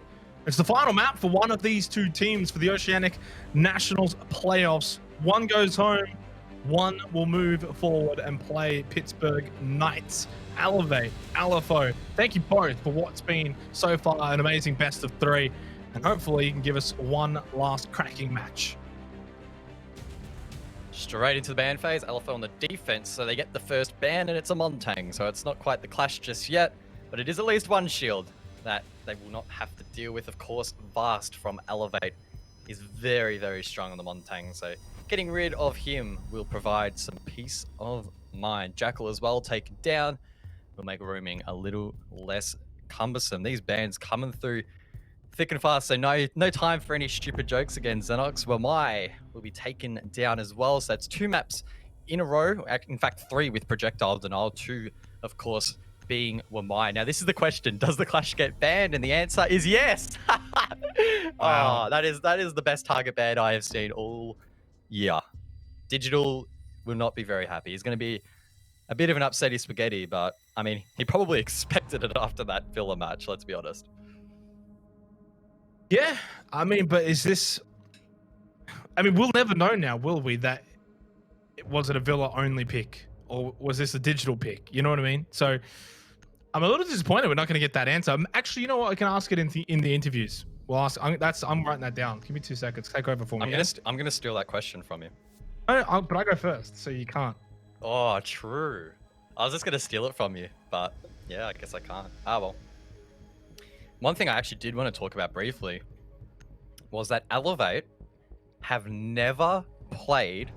It's the final map for one of these 2 teams for the Oceanic Nationals playoffs. One goes home, one will move forward and play Pittsburgh Knights. Elevate, LFO, thank you both for what's been so far an amazing best of 3. And hopefully you can give us one last cracking match. Straight into the ban phase, LFO on the defense, so they get the first ban, and it's a Montang, so it's not quite the Clash just yet, but it is at least one shield that they will not have to deal with. Of course, Vast from Elevate is very, very strong on the Montang, so getting rid of him will provide some peace of mind. Jackal as well taken down, will make roaming a little less cumbersome. These bans coming through thick and fast. So no time for any stupid jokes again. Xenox Wamai will be taken down as well. So that's 2 maps in a row. In fact, 3 with projectile denial. 2, of course, being Wamai. Now, this is the question: does the Clash get banned? And the answer is yes. Wow. Oh, that is the best target ban I have seen all year. Digital will not be very happy. He's going to be a bit of an upsetty spaghetti, but I mean, he probably expected it after that Villa match. Let's be honest. Yeah, I mean, but is this? I mean, we'll never know now, will we? That was it a Villa only pick, or was this a digital pick? You know what I mean? So I'm a little disappointed we're not going to get that answer. Actually, you know what? I can ask it in the interviews. We'll ask. I'm writing that down. Give me 2 seconds. Take over for me. I'm gonna steal that question from you. But I go first, so you can't. Oh, true. I was just gonna steal it from you, but yeah, I guess I can't. Ah, well. One thing I actually did want to talk about briefly was that Elevate have never played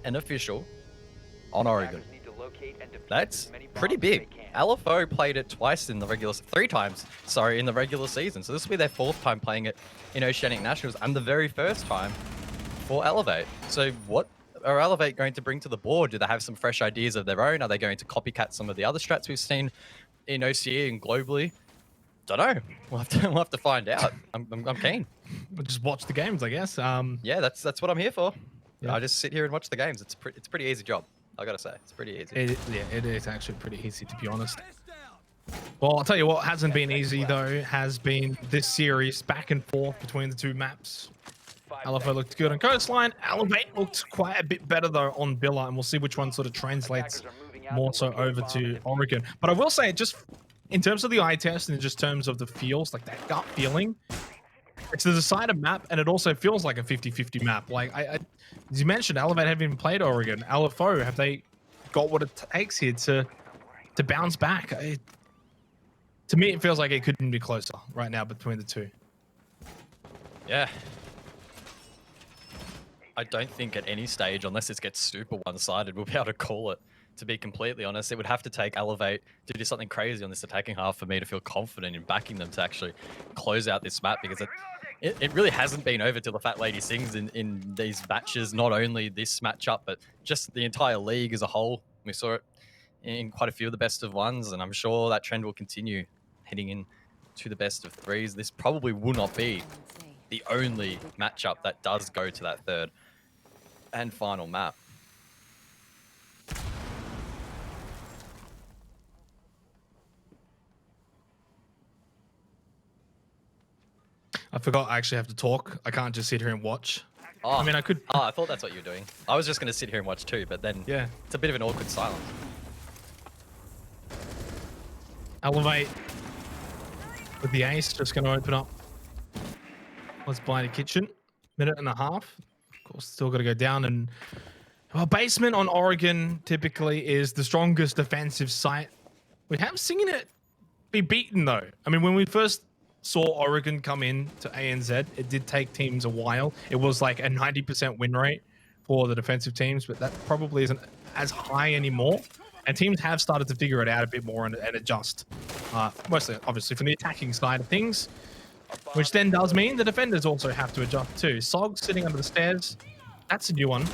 an official on Oregon. Attackers need to locate and defuse That's as many pretty bombs as big. they can. LFO played it twice in the regular, 3 times, sorry, in the regular season. So this will be their 4th time playing it in Oceanic Nationals and the very first time for Elevate. So what are Elevate going to bring to the board? Do they have some fresh ideas of their own? Are they going to copycat some of the other strats we've seen in OCE and globally? Don't know. We'll have to find out. I'm keen. We'll just watch the games, I guess. Yeah, that's what I'm here for. Yeah. I just sit here and watch the games. It's a pretty easy job. I gotta say, it's pretty easy. It is actually pretty easy, to be honest. Well, I'll tell you what hasn't been easy though has been this series back and forth between the 2 maps. LFO looked good on Coastline. Elevate looked quite a bit better though on Billa, and we'll see which one sort of translates more so over to Oregon. But I will say, just in terms of the eye test and in just terms of the feels, like that gut feeling, it's a decided map, and it also feels like a 50-50 map. Like as you mentioned, Elevate haven't even played Oregon. LFO, have they got what it takes here to bounce back? To me, it feels like it couldn't be closer right now between the 2. Yeah. I don't think at any stage, unless it gets super one-sided, we'll be able to call it. To be completely honest, it would have to take Elevate to do something crazy on this attacking half for me to feel confident in backing them to actually close out this map, because it really hasn't been over till the Fat Lady sings in these matches, not only this matchup, but just the entire league as a whole. We saw it in quite a few of the best of ones, and I'm sure that trend will continue heading in to the best of 3s. This probably will not be the only matchup that does go to that 3rd and final map. I forgot I actually have to talk. I can't just sit here and watch. Oh, I mean, I could. Oh, I thought that's what you were doing. I was just going to sit here and watch too, but then Yeah. it's a bit of an awkward silence. Elevate with the ace, just going to open up. Let's blind a kitchen. 1.5 minutes. Of course, still got to go down. And well, basement on Oregon typically is the strongest defensive site. We have seen it be beaten though. I mean, when we first saw Oregon come in to ANZ, it did take teams a while. It was like a 90% win rate for the defensive teams, but that probably isn't as high anymore. And teams have started to figure it out a bit more and adjust. Mostly, obviously, from the attacking side of things, which then does mean the defenders also have to adjust too. Sog sitting under the stairs. That's a new one.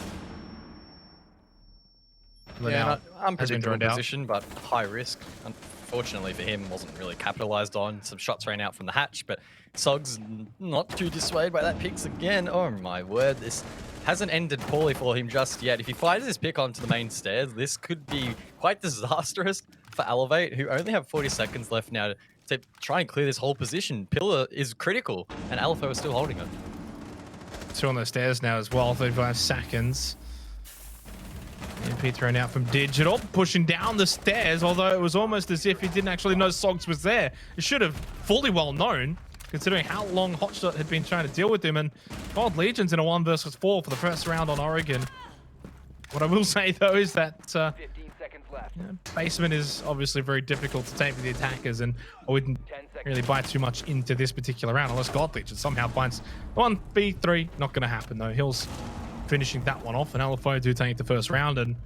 Yeah, Has been unpredictable droned out. position, but high risk. Unfortunately for him, wasn't really capitalized on. Some shots ran out from the hatch, but Sog's not too dissuaded by that picks again. Oh my word, this hasn't ended poorly for him just yet. If he fires his pick onto the main stairs, this could be quite disastrous for Elevate, who only have 40 seconds left now to try and clear this whole position. Pillar is critical, and LFO is still holding it. 2 on the stairs now as well, 35 seconds. MP thrown out from Digital, pushing down the stairs, although it was almost as if he didn't actually know Sogs was there. He should have fully well known, considering how long Hotshot had been trying to deal with him. And God Legion's in a 1 versus 4 for the first round on Oregon. What I will say, though, is that 15 seconds left. basement is obviously very difficult to take with the attackers, and I wouldn't really buy too much into this particular round unless God Legion somehow finds 1v3. Not going to happen, though. Hill's finishing that one off, and LFO do take the first round, and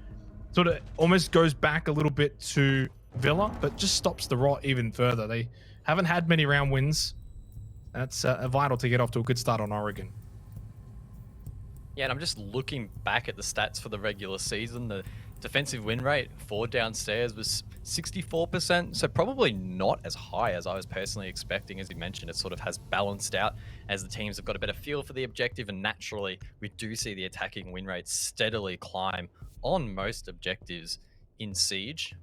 sort of almost goes back a little bit to Villa, but just stops the rot even further. They haven't had many round wins That's vital to get off to a good start on Oregon. Yeah, and I'm just looking back at the stats for the regular season. The defensive win rate for downstairs was 64%, so probably not as high as I was personally expecting. As you mentioned, it sort of has balanced out as the teams have got a better feel for the objective, and naturally, we do see the attacking win rate steadily climb on most objectives in Siege.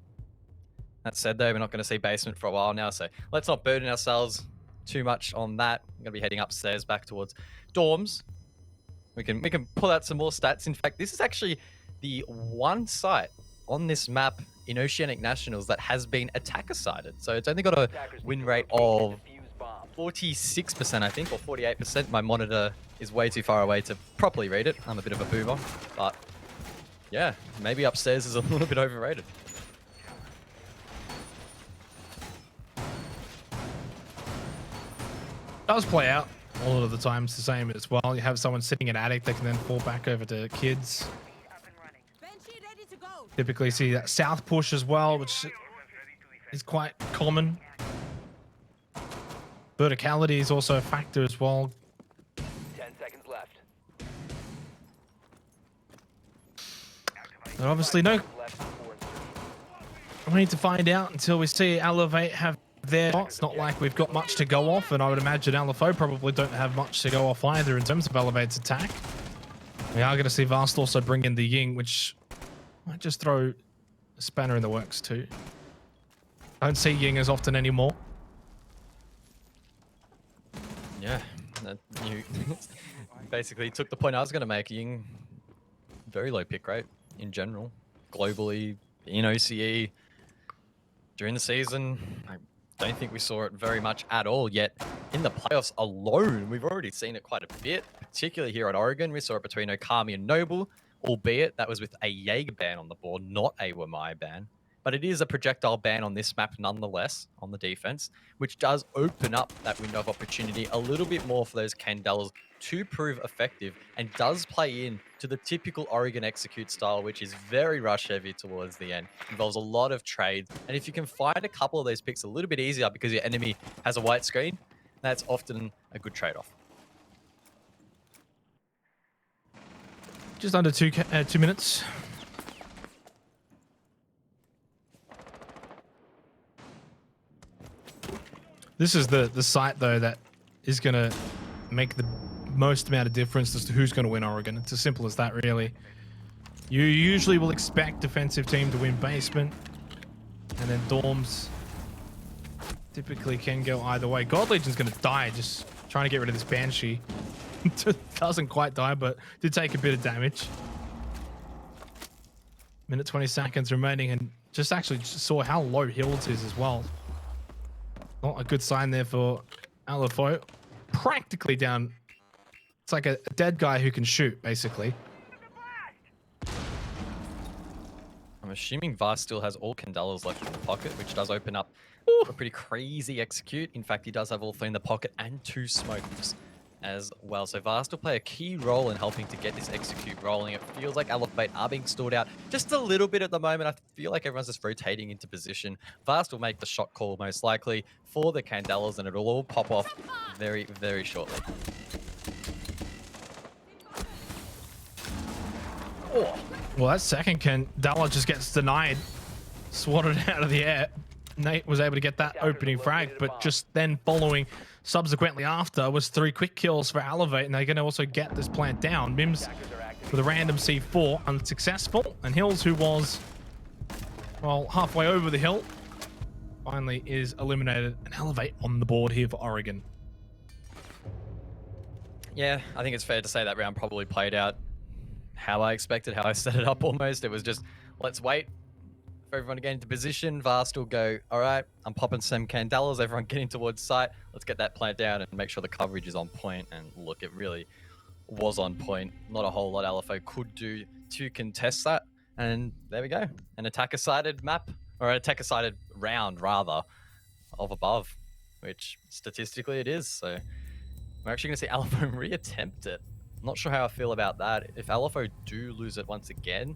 That said, though, we're not going to see basement for a while now, so let's not burden ourselves too much on that. We're going to be heading upstairs back towards dorms. We can pull out some more stats. In fact, this is actually the one site on this map in Oceanic Nationals that has been attacker-sided. So it's only got a Attackers win need to rate locate and of defuse bombs. 46%, I think, or 48%. My monitor is way too far away to properly read it. I'm a bit of a boomer, but yeah, maybe upstairs is a little bit overrated. Does play out a lot of the times the same as well. You have someone sitting in attic, they can then fall back over to kids. Banshee ready to go. Typically see that south push as well, which is quite common. Verticality is also a factor as well. 10 seconds left. And obviously no, Left before insertion. we need to find out until we see Elevate have their shot. It's not like we've got much to go off, and I would imagine LFO probably don't have much to go off either in terms of Elevate's attack. We are going to see Vast also bring in the Ying, which might just throw a spanner in the works too. I don't see Ying as often anymore. Yeah, you basically took the point I was going to make. Ying, very low pick rate in general, globally, in OCE. During the season, I don't think we saw it very much at all, yet in the playoffs alone, we've already seen it quite a bit, particularly here at Oregon. We saw it between Okami and Noble, albeit that was with a Jaeger ban on the board, not a Wamai ban. But it is a projectile ban on this map nonetheless, on the defense, which does open up that window of opportunity a little bit more for those Candelas to prove effective, and does play in to the typical Oregon execute style, which is very rush heavy towards the end. Involves a lot of trades, and if you can find a couple of those picks a little bit easier because your enemy has a white screen, that's often a good trade-off. Just under 2 minutes. This is the site though that is going to make the most amount of difference as to who's going to win Oregon. It's as simple as that, really. You usually will expect defensive team to win basement, and then dorms typically can go either way. God Legion's going to die just trying to get rid of this Banshee. Doesn't quite die, but did take a bit of damage. Minute 20 seconds remaining, and just actually saw how low Hills is as well. Not a good sign there for LFO. Practically down. It's like a dead guy who can shoot, basically. I'm assuming Vast still has all Candelas left in the pocket, which does open up a pretty crazy execute. In fact, he does have all 3 in the pocket and 2 smokes as well. So Vast will play a key role in helping to get this execute rolling. It feels like Elevate are being stalled out just a little bit at the moment. I feel like everyone's just rotating into position. Vast will make the shot call most likely for the Candelas, and it'll all pop off very, very shortly. Oh. Well, that second Candela just gets denied. Swatted out of the air. Nate was able to get that opening frag, but just then following subsequently after was 3 quick kills for Elevate, and they're going to also get this plant down. Mims with a random C4, unsuccessful, and Hills, who was, well, halfway over the hill, finally is eliminated, and Elevate on the board here for Oregon. Yeah, I think it's fair to say that round probably played out how I expected, how I set it up almost. It was just, let's wait for everyone to get into position. Vast will go, all right, I'm popping some Candelas, everyone getting towards site. Let's get that plant down and make sure the coverage is on point. And look, it really was on point. Not a whole lot LFO could do to contest that. And there we go. An attacker-sided map, or an attacker-sided round, rather, of above, which statistically it is. So we're actually going to see LFO reattempt it. Not sure how I feel about that. If LFO do lose it once again,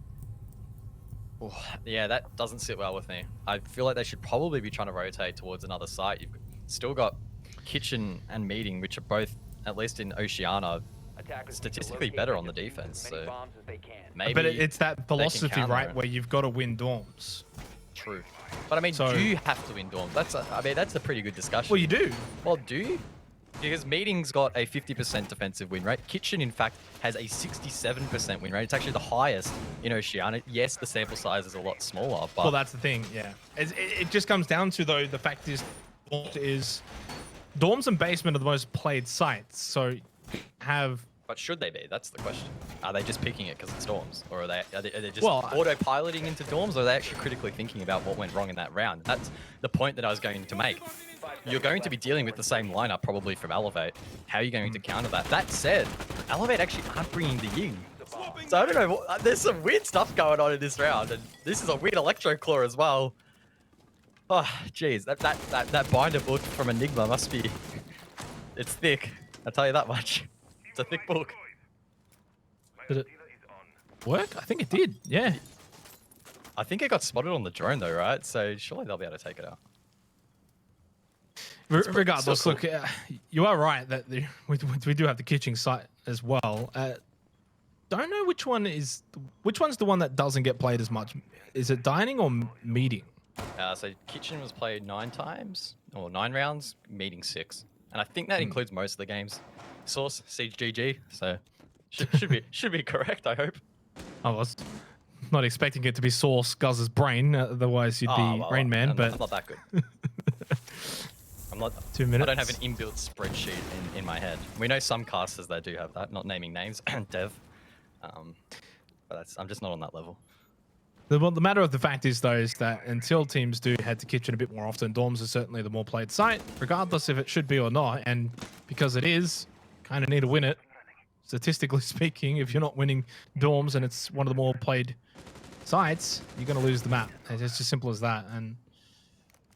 oh, yeah, that doesn't sit well with me. I feel like they should probably be trying to rotate towards another site. You've still got Kitchen and Meeting, which are both, at least in Oceania, Attackers statistically need to better locate on the and defuse defense. as many So bombs as they can. maybe. But it's that they can philosophy, counter right, it. where you've got to win dorms. True. But I mean, So- do you have to win dorms? That's a pretty good discussion. Well, you do. Well, do you? Because Meeting's got a 50% defensive win rate. Kitchen, in fact, has a 67% win rate. It's actually the highest in Oceania. Yes, the sample size is a lot smaller, but Well, that's the thing. Yeah, it just comes down to, though, the fact is dorms and basement are the most played sites. So have but should they be? That's the question. Are they just picking it because it's dorms, or are they just Well, autopiloting into dorms, or are they actually critically thinking about what went wrong in that round? That's the point that I was going to make. You're going to be dealing with the same lineup probably from Elevate. How are you going to counter that? That said, Elevate actually aren't bringing the Ying. So I don't know. There's some weird stuff going on in this round, and this is a weird Electro Claw as well. Oh, jeez, that binder book from Enigma must be. It's thick. I'll tell you that much. It's a thick book. did it work? I think it did. Yeah. I think it got spotted on the drone though, right? So surely they'll be able to take it out. Regardless, so look, you are right that we do have the kitchen site as well. Don't know which one's the one that doesn't get played as much. Is it dining or meeting? So Kitchen was played 9 times, or 9 rounds, Meeting 6. And I think that includes most of the games. Source, CGG, so should be correct, I hope. I was not expecting it to be Source Guz's brain, otherwise you'd be Rain Man, but I'm not that good. I'm not. 2 minutes. I don't have an inbuilt spreadsheet in my head. We know some casters that do have that, not naming names, Dev. But I'm just not on that level. The matter of the fact is, though, is that until teams do head to Kitchen a bit more often, dorms are certainly the more played site, regardless if it should be or not. And because it is, kind of need to win it. Statistically speaking, if you're not winning dorms and it's one of the more played sites, you're going to lose the map. It's as simple as that. And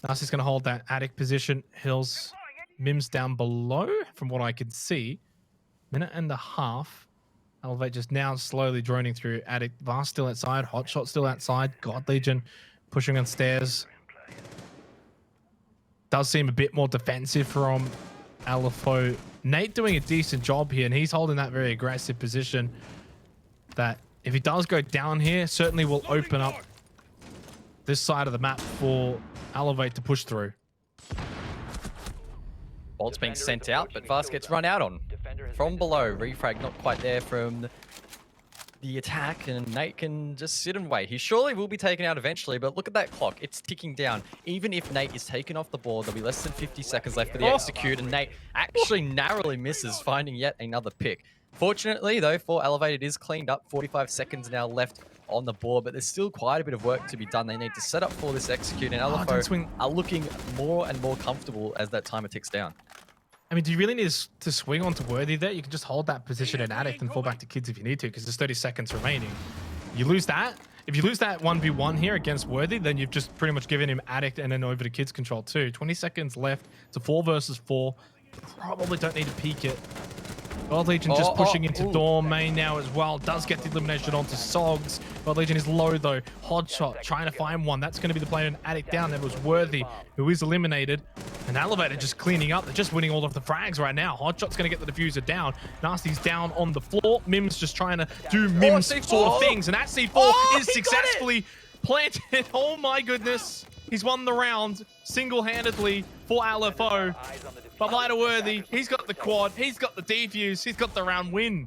Darcy's going to hold that attic position. Hills, Mims down below, from what I can see. Minute and a half. Elevate just now slowly droning through attic. Vast still outside. Hotshot still outside. God Legion pushing on stairs. Does seem a bit more defensive from LFO. Nate doing a decent job here, and he's holding that very aggressive position that if he does go down here, certainly will open up this side of the map for Elevate to push through. Bolt's being sent out, but Vast gets run out on. From below, refrag not quite there from the attack, and Nate can just sit and wait. He surely will be taken out eventually, but look at that clock. It's ticking down. Even if Nate is taken off the board, there'll be less than 50 seconds left for the execute, and Nate actually narrowly misses, finding yet another pick. Fortunately, though, for Elevate, it is cleaned up. 45 seconds now left on the board, but there's still quite a bit of work to be done. They need to set up for this execute, and LFO are looking more and more comfortable as that timer ticks down. I mean, do you really need to swing onto Worthy there? You can just hold that position in Addict and fall back to Kids if you need to, because there's 30 seconds remaining. You lose that. If you lose that 1v1 here against Worthy, then you've just pretty much given him Addict and then over to Kids control too. 20 seconds left. It's a 4 versus 4. Probably don't need to peek it. God Legion just pushing into Dorm main now as well. Does get the elimination onto Sogs. God Legion is low though. Hodshot trying to find one. That's going to be the player in Addict down. That was Worthy, who is eliminated. And Elevator just cleaning up. They're just winning all of the frags right now. Hodshot's going to get the diffuser down. Nasty's down on the floor. Mims just trying to do Mims sort of things. And that C4 is successfully planted. Oh my goodness. He's won the round single-handedly for LFO. But Lighter Worthy, he's got the quad, he's got the defuse, he's got the round win.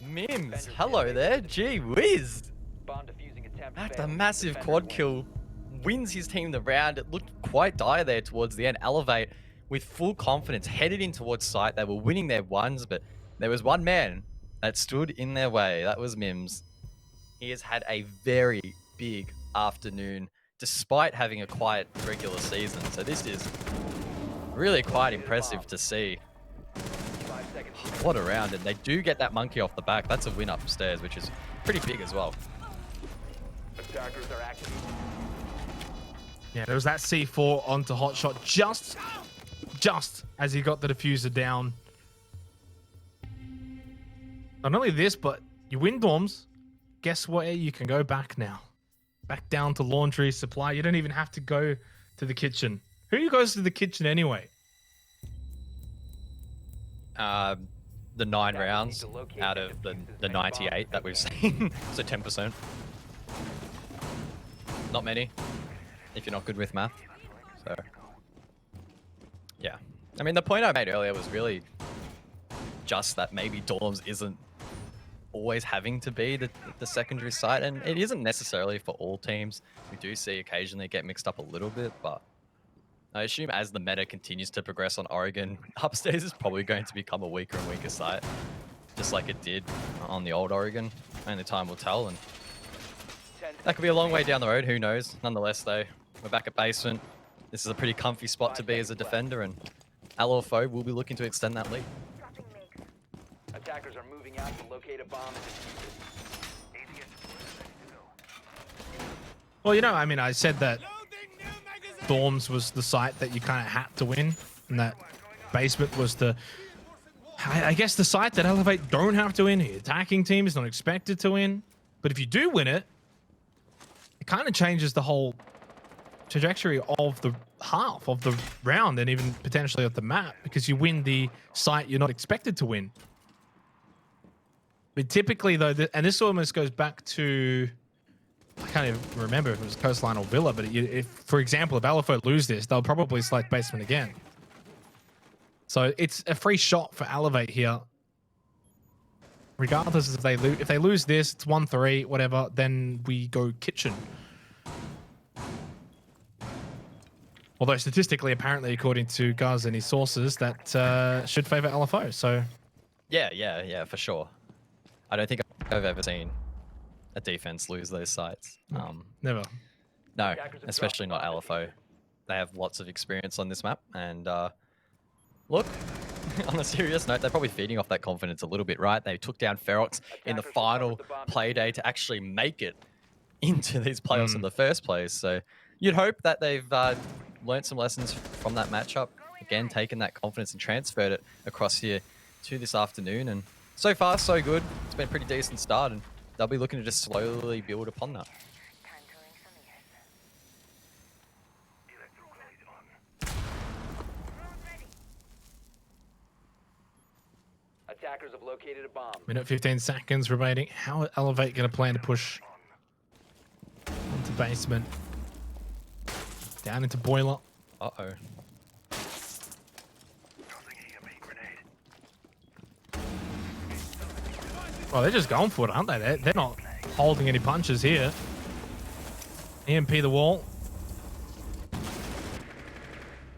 Mims, hello there. Gee whiz. That's a massive quad kill. Wins his team the round. It looked quite dire there towards the end. Elevate with full confidence headed in towards site. They were winning their ones, but there was one man that stood in their way. That was Mims. He has had a very big afternoon despite having a quiet regular season. So this is really quite impressive to see. What a round. And they do get that monkey off the back. That's a win upstairs, which is pretty big as well. Attackers are active. Yeah, there was that C4 onto Hotshot just as he got the diffuser down. Not only this, but you win dorms. Guess what? You can go back now. Back down to laundry supply. You don't even have to go to the kitchen. Who goes to the kitchen anyway? The 9 rounds out of the 98 that we've seen. So 10%. Not many, if you're not good with math. So, yeah. I mean, the point I made earlier was really just that maybe dorms isn't always having to be the secondary site, and it isn't necessarily for all teams. We do see occasionally get mixed up a little bit, but I assume as the meta continues to progress on Oregon, upstairs is probably going to become a weaker and weaker site, just like it did on the old Oregon. Only time will tell, and that could be a long way down the road, who knows. Nonetheless, though, we're back at basement. This is a pretty comfy spot to be as a defender, and LFO will be looking to extend that lead. Attackers are moving out to locate a bomb and defuse it. Well, you know, I mean, I said that dorms was the site that you kind of had to win, and that basement was the, I guess, the site that Elevate don't have to win. The attacking team is not expected to win, but if you do win it, it kind of changes the whole trajectory of the half of the round and even potentially of the map, because you win the site you're not expected to win. But typically, though, and this almost goes back to, I can't even remember if it was Coastline or Villa, but if, for example, if LFO lose this, they'll probably select basement again. So it's a free shot for Elevate here. Regardless if they lose this, it's 1-3, whatever, then we go kitchen. Although statistically, apparently, according to Guz and his sources, that should favor LFO. So Yeah, for sure. I don't think I've ever seen a defense lose those sites. never. No, especially not LFO. They have lots of experience on this map, and look, on a serious note, they're probably feeding off that confidence a little bit, right? They took down Ferox in the final play day to actually make it into these playoffs in the first place. So you'd hope that they've learned some lessons from that matchup. Again, taken that confidence and transferred it across here to this afternoon. And so far, so good. It's been a pretty decent start, and they'll be looking to just slowly build upon that. Attackers have located a bomb. Minute 15 seconds remaining. How are Elevate going to plan to push into basement? Down into boiler. Uh-oh. Oh, they're just going for it, aren't they? They're not holding any punches here. EMP the wall.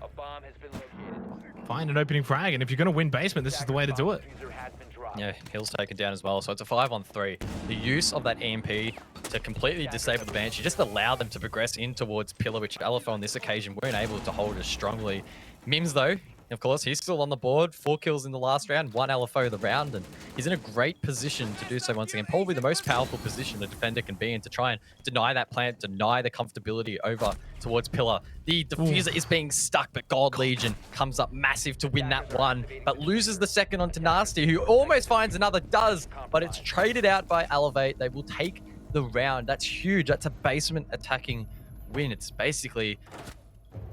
A bomb has been located. Find an opening frag, and if you're going to win basement, this is the way to do it. Diffuser has been dropped. Yeah, Hill's taken down as well, so it's a 5-on-3. The use of that EMP to completely disable the Banshee just allowed them to progress in towards Pillar, which LFO on this occasion weren't able to hold as strongly. Mims, though, of course, he's still on the board. 4 kills in the last round, 1 LFO the round, and he's in a great position to do so once again. Probably the most powerful position a defender can be in to try and deny that plant, deny the comfortability over towards Pillar. The diffuser is being stuck, but God Legion comes up massive to win that one, but loses the second onto Nasty, who almost finds another, does, but it's traded out by Elevate. They will take the round. That's huge. That's a basement attacking win. It's basically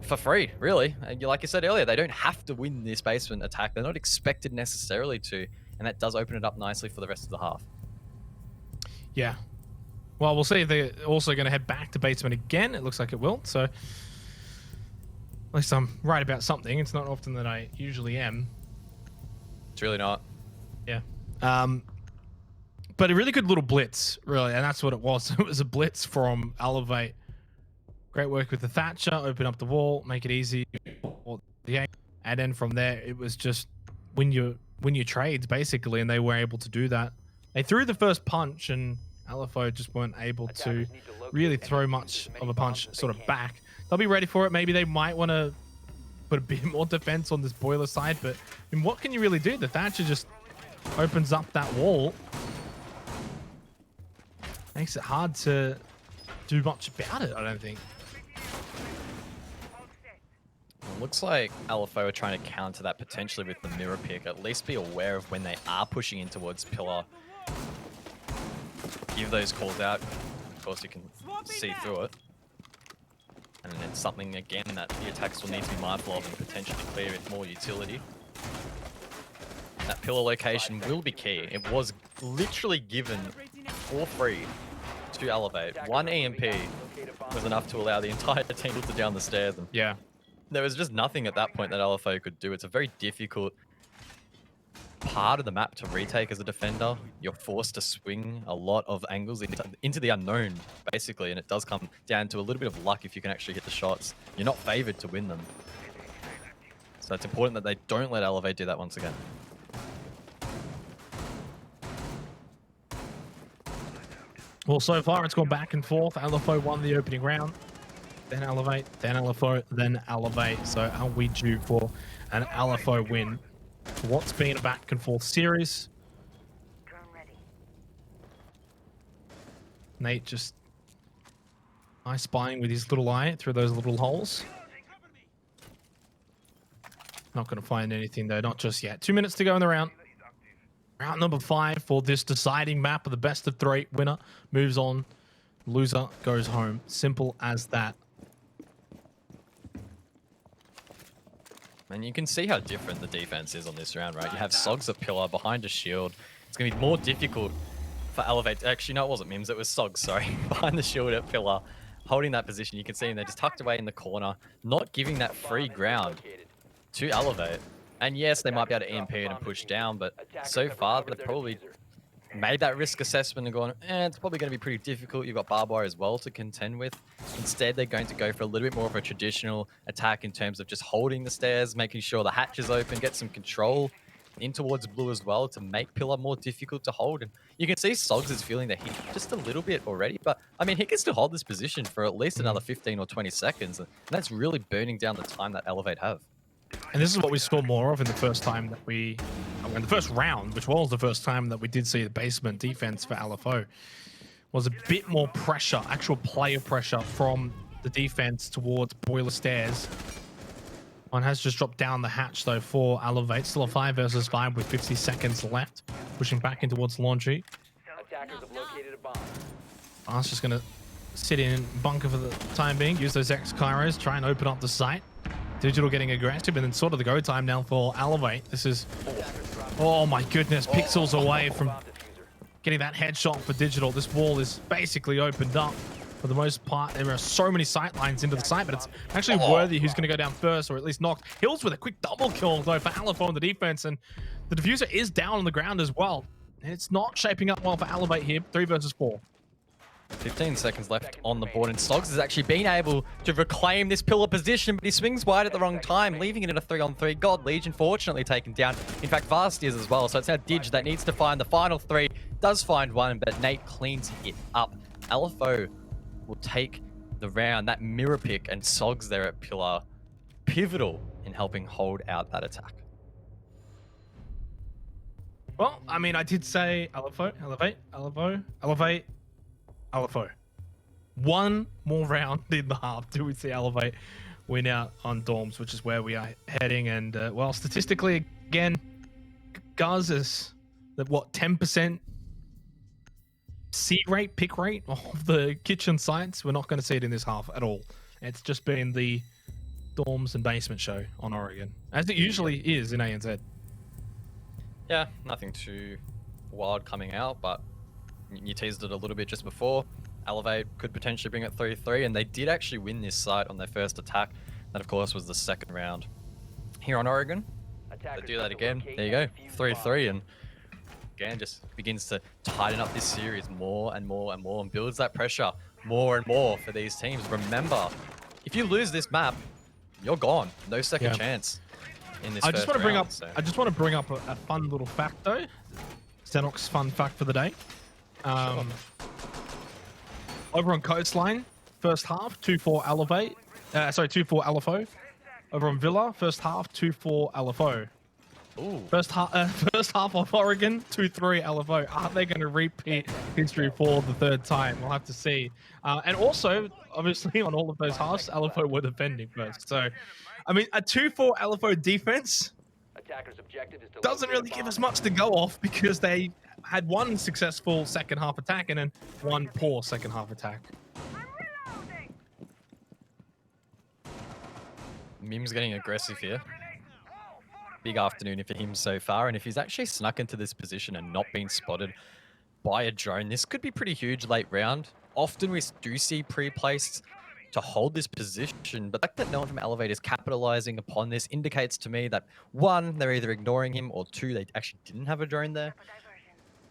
for free, really. And like you said earlier, they don't have to win this basement attack. They're not expected necessarily to, and that does open it up nicely for the rest of the half. Yeah. Well, we'll see if they're also going to head back to basement again. It looks like it will. So at least I'm right about something. It's not often that I usually am. It's really not. Yeah. But a really good little blitz, really, and that's what it was. It was a blitz from Elevate. Great work with the Thatcher, open up the wall, make it easy for the aim. And then from there, it was just win your trades, basically, and they were able to do that. They threw the first punch, and LFO just weren't able to really throw much of a punch sort of back. They'll be ready for it. Maybe they might want to put a bit more defense on this boiler side, but I mean, what can you really do? The Thatcher just opens up that wall. Makes it hard to do much about it, I don't think. It looks like LFO are trying to counter that potentially with the mirror pick. At least be aware of when they are pushing in towards Pillar. Give those calls out. Of course, you can see through it. And it's something, again, that the attacks will need to be mindful of and potentially clear with more utility. That pillar location will be key. It was literally given for free to Elevate. One EMP was enough to allow the entire team to down the stairs. And Yeah. there was just nothing at that point that LFO could do. It's a very difficult part of the map to retake as a defender. You're forced to swing a lot of angles into the unknown, basically, and it does come down to a little bit of luck if you can actually hit the shots. You're not favored to win them. So it's important that they don't let Elevate do that once again. Well, so far it's gone back and forth. LFO won the opening round, then Elevate, then LFO, then Elevate. So are we due for an LFO win? What's been a back and forth series? Drone ready. Nate just nice spying with his little eye through those little holes. Not going to find anything though, not just yet. 2 minutes to go in the round. Round number 5 for this deciding map of the best of 3. Winner moves on. Loser goes home. Simple as that. And you can see how different the defense is on this round, right? You have Sogs a pillar behind a shield. It's going to be more difficult for Elevate. Actually, no, it wasn't Mims. It was Sogs, sorry. Behind the shield at pillar, holding that position. You can see him there just tucked away in the corner, not giving that free ground to Elevate. And yes, they might be able to EMP it and push down, but so far they've probably made that risk assessment and gone, it's probably going to be pretty difficult. You've got barbed wire as well to contend with. Instead, they're going to go for a little bit more of a traditional attack in terms of just holding the stairs, making sure the hatch is open, get some control in towards blue as well to make pillar more difficult to hold. And you can see Sogs is feeling the heat just a little bit already, but I mean, he can still hold this position for at least another 15 or 20 seconds. And that's really burning down the time that Elevate have. And this is what we saw more of in the first time that in the first round, which was the first time that we did see the basement defense for LFO, was a bit more pressure, actual player pressure from the defense towards boiler stairs. One has just dropped down the hatch though for Elevate. Still a 5 versus 5 with 50 seconds left. Pushing back in towards laundry. Attackers have located a bomb. Bar's just going to sit in bunker for the time being. Use those X-Kairos, try and open up the site. Digital getting aggressive, and then sort of the go time now for Elevate. This is, oh my goodness, pixels away from getting that headshot for Digital. This wall is basically opened up for the most part. There are so many sight lines into the site, but it's actually Worthy who's going to go down first, or at least knocked. Hills with a quick double kill though for LFO on the defense, and the diffuser is down on the ground as well. And it's not shaping up well for Elevate here. 3 versus 4. 15 seconds left on the board, and Sogs has actually been able to reclaim this pillar position, but he swings wide at the wrong time, leaving it in a 3-on-3. God Legion fortunately taken down. In fact, Vast is as well, so it's now Dig that needs to find the final 3. Does find one, but Nate cleans it up. LFO will take the round. That mirror pick and Sogs there at pillar, pivotal in helping hold out that attack. Well, I mean, I did say LFO, Elevate, LFO, Elevate, LFO. One more round in the half till we see Elevate win out on Dorms, which is where we are heading. And well, statistically, again, Guz is the 10% C rate, pick rate of the kitchen sites. We're not going to see it in this half at all. It's just been the Dorms and basement show on Oregon, as it usually is in ANZ. Yeah, nothing too wild coming out, but you teased it a little bit just before. Elevate could potentially bring it 3-3, and they did actually win this site on their first attack. That, of course, was the second round here on Oregon. They do that again. There you go, 3-3, and again, just begins to tighten up this series more and more and more, and builds that pressure more and more for these teams. Remember, if you lose this map, you're gone. No second chance in this. I just want to bring up a fun little fact though. Xenox fun fact for the day. Sure. Over on Coastline, first half 2-4 Elevate. 2-4 LFO. Over on Villa, first half 2-4 LFO. Ooh. First half of Oregon 2-3 LFO. Are they going to repeat history for the third time? We'll have to see. And also, obviously, on all of those halves, LFO were defending first. So, I mean, a 2-4 LFO defense doesn't really give us much to go off, because they had one successful second half attack and then one poor second half attack. Mim's getting aggressive here. Big afternoon for him so far, and if he's actually snuck into this position and not been spotted by a drone, this could be pretty huge late round. Often we do see pre-placed to hold this position, but the fact that no one from Elevate is capitalizing upon this indicates to me that one, they're either ignoring him, or two, they actually didn't have a drone there.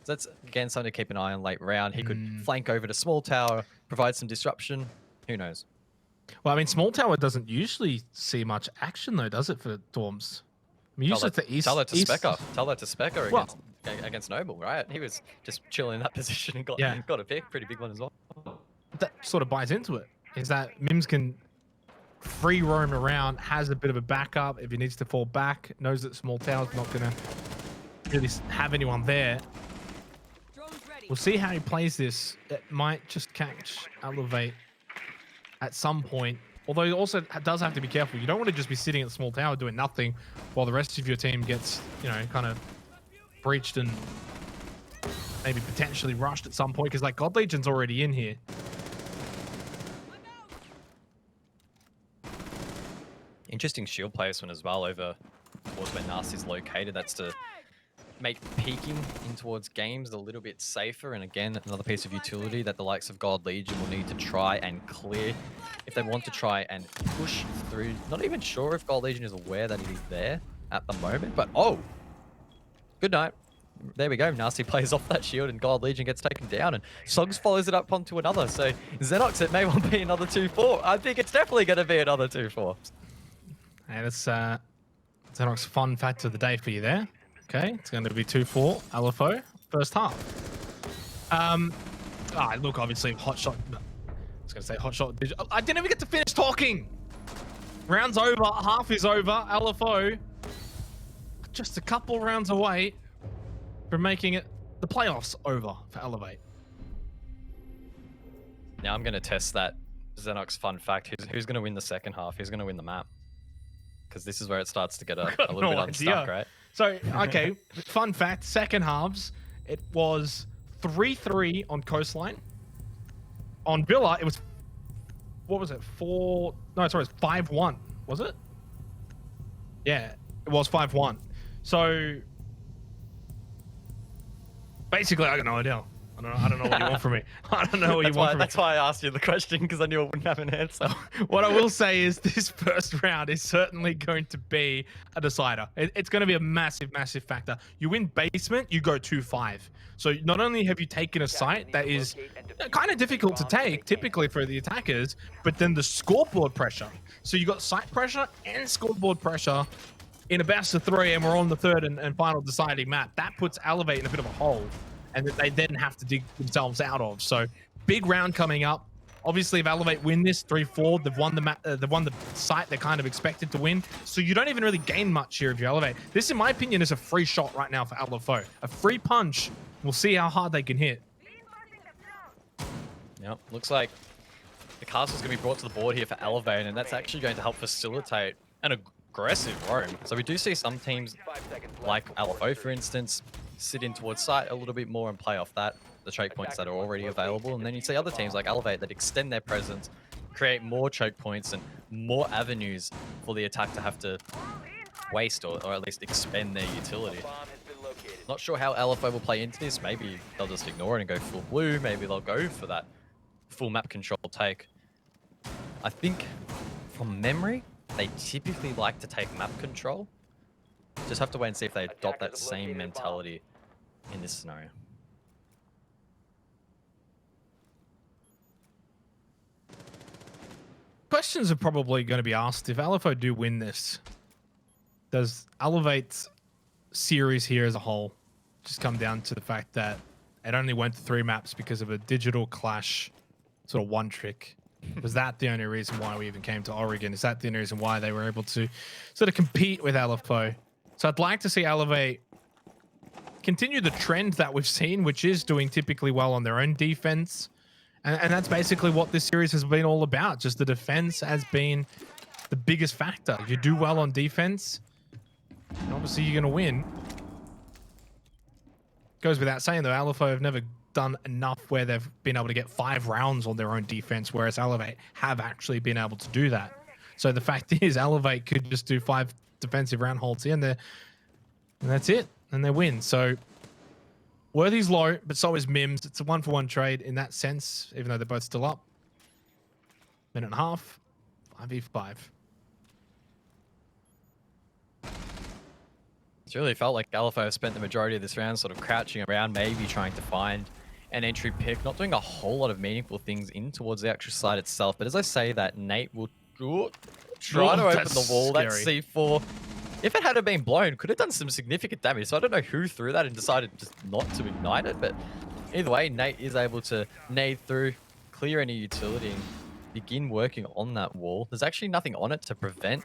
So that's, again, something to keep an eye on late round. He could flank over to small tower, provide some disruption. Who knows? Well, I mean, small tower doesn't usually see much action, though, does it, for Dorms? I mean, usually it's the east. Tell that to east- Specker. Tell that to Specker Well- against Noble, right? He was just chilling in that position and got a pick. Pretty big one as well. That sort of buys into it, is that Mims can free roam around, has a bit of a backup if he needs to fall back, knows that small tower's not going to really have anyone there. We'll see how he plays this. It might just catch Elevate at some point. Although he also does have to be careful. You don't want to just be sitting at the small tower doing nothing while the rest of your team gets, you know, kind of breached and maybe potentially rushed at some point, because like God Legion's already in here. Interesting shield placement as well over towards where Nasty's located. That's to make peeking in towards games a little bit safer. And again, another piece of utility that the likes of God Legion will need to try and clear if they want to try and push through. Not even sure if God Legion is aware that it is there at the moment, but oh, good night. There we go. Nasty plays off that shield and God Legion gets taken down, and Sogs follows it up onto another. So Xenox, it may well be another 2-4. I think it's definitely going to be another 2-4. Hey, that's Xenox's fun fact of the day for you there. Okay, it's going to be 2-4 LFO first half. Look, obviously hot shot. I was going to say hot shot. I didn't even get to finish talking. Round's over. Half is over. LFO just a couple rounds away from making it the playoffs over for Elevate. Now I'm going to test that Xenox fun fact. Who's going to win the second half? Who's going to win the map? Because this is where it starts to get a little bit unstuck, right? So, okay, fun fact, second halves, it was 3-3 on Coastline. On Villa, it was, what was it, 5-1, was it? Yeah, it was 5-1. So, basically, I got no idea. I don't know what you want from me. I don't know what you want from me. That's why I asked you the question, because I knew I wouldn't have an answer. What I will say is this first round is certainly going to be a decider. It's going to be a massive, massive factor. You win basement, you go 2-5. So not only have you taken a site that is kind of difficult to take, typically for the attackers, but then the scoreboard pressure. So you got site pressure and scoreboard pressure in a best of 3, and we're on the third and final deciding map. That puts Elevate in a bit of a hole, and that they then have to dig themselves out of. So big round coming up. Obviously, if Elevate win this 3-4, they've won the they've won the site they're kind of expected to win. So you don't even really gain much here if you Elevate. This, in my opinion, is a free shot right now for LFO. A free punch. We'll see how hard they can hit. Yep, looks like the castle's going to be brought to the board here for Elevate, and that's actually going to help facilitate an aggressive roam. So we do see some teams, like LFO, for instance, sit in towards site a little bit more and play off that, the choke points that are already available. And then you see other teams like Elevate that extend their presence, create more choke points and more avenues for the attack to have to waste or at least expend their utility. Not sure how LFO will play into this. Maybe they'll just ignore it and go full blue. Maybe they'll go for that full map control take. I think from memory, they typically like to take map control. Just have to wait and see if they adopt that same mentality in this scenario. Questions are probably going to be asked if LFO do win this. Does Elevate's series here as a whole just come down to the fact that it only went to 3 maps because of a digital clash, sort of one trick? Was that the only reason why we even came to Oregon? Is that the only reason why they were able to sort of compete with LFO? So I'd like to see Elevate continue the trend that we've seen, which is doing typically well on their own defense. And that's basically what this series has been all about. Just the defense has been the biggest factor. If you do well on defense, obviously you're going to win. Goes without saying, though, LFO have never done enough where they've been able to get 5 rounds on their own defense, whereas Elevate have actually been able to do that. So the fact is, Elevate could just do 5 defensive round holds here, and that's it, and they win. So Worthy's low, but so is Mims. It's a 1-for-1 trade in that sense, even though they're both still up. Minute and a half, 5v5. It's really felt like LFO spent the majority of this round sort of crouching around, maybe trying to find an entry pick, not doing a whole lot of meaningful things in towards the actual side itself. But as I say that, Nate will try to open the wall. That C4, if it had been blown, could have done some significant damage. So I don't know who threw that and decided just not to ignite it. But either way, Nate is able to nade through, clear any utility, and begin working on that wall. There's actually nothing on it to prevent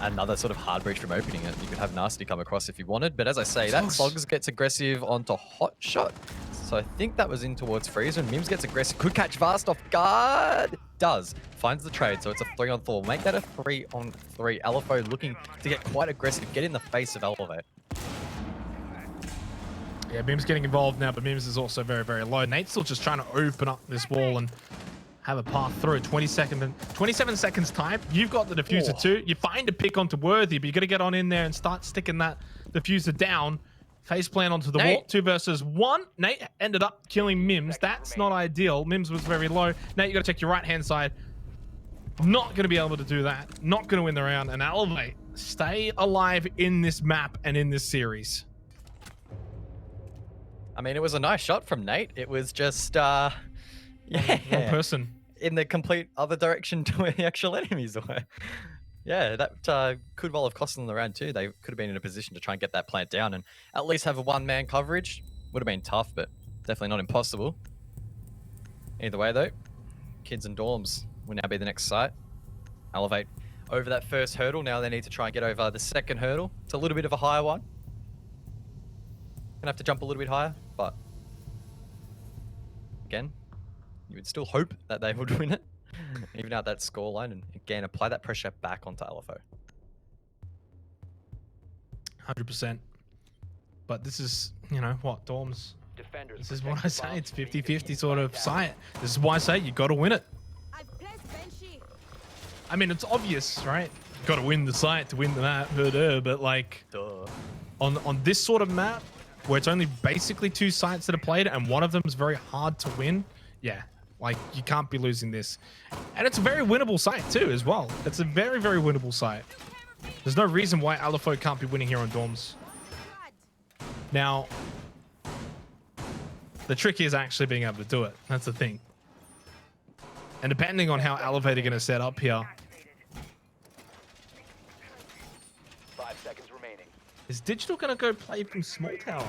another sort of hard breach from opening it. You could have Nasty come across if you wanted, but as I say, that Sogs gets aggressive onto Hot Shot. So I think that was in towards Freezer, and Mims gets aggressive. Could catch Vast off guard. Does. Finds the trade, so it's a 3-on-4. Make that a 3-on-3. LFO looking to get quite aggressive, get in the face of Elevate. Yeah, Mims getting involved now, but Mims is also very, very low. Nate's still just trying to open up this wall and have a path through. 27 seconds time. You've got the diffuser too. You find a pick onto Worthy, but you got to get on in there and start sticking that diffuser down. Face plant onto the wall. 2 versus 1. Nate ended up killing Mims. That's not ideal. Mims was very low. Nate, you got to check your right-hand side. Not going to be able to do that. Not going to win the round. And Elevate, stay alive in this map and in this series. I mean, it was a nice shot from Nate. It was just, One person. In the complete other direction to where the actual enemies were. Yeah, that could well have cost them the round too. They could have been in a position to try and get that plant down and at least have a one-man coverage. Would have been tough, but definitely not impossible. Either way though, kids and dorms will now be the next site. Elevate over that first hurdle. Now they need to try and get over the second hurdle. It's a little bit of a higher one. Gonna have to jump a little bit higher, but again, you would still hope that they would win it. Even out that scoreline, and again, apply that pressure back onto LFO. 100%. But this is, you know, what, dorms. Defenders This is protect what I the say. bombs It's from being 50-50 defused sort by of attackers. site. This is why I say you got to win it. I've placed Banshee. I mean, it's obvious, right? You got to win the site to win the map, but like on this sort of map where it's only basically 2 sites that are played and one of them is very hard to win. Yeah, like you can't be losing this. And it's a very winnable site too as well. It's a very, very winnable site. There's no reason why LFO can't be winning here on dorms. Now, the trick is actually being able to do it. That's the thing. And depending on how Elevate are going to set up here, 5 seconds remaining. is Digital going to go play from small tower?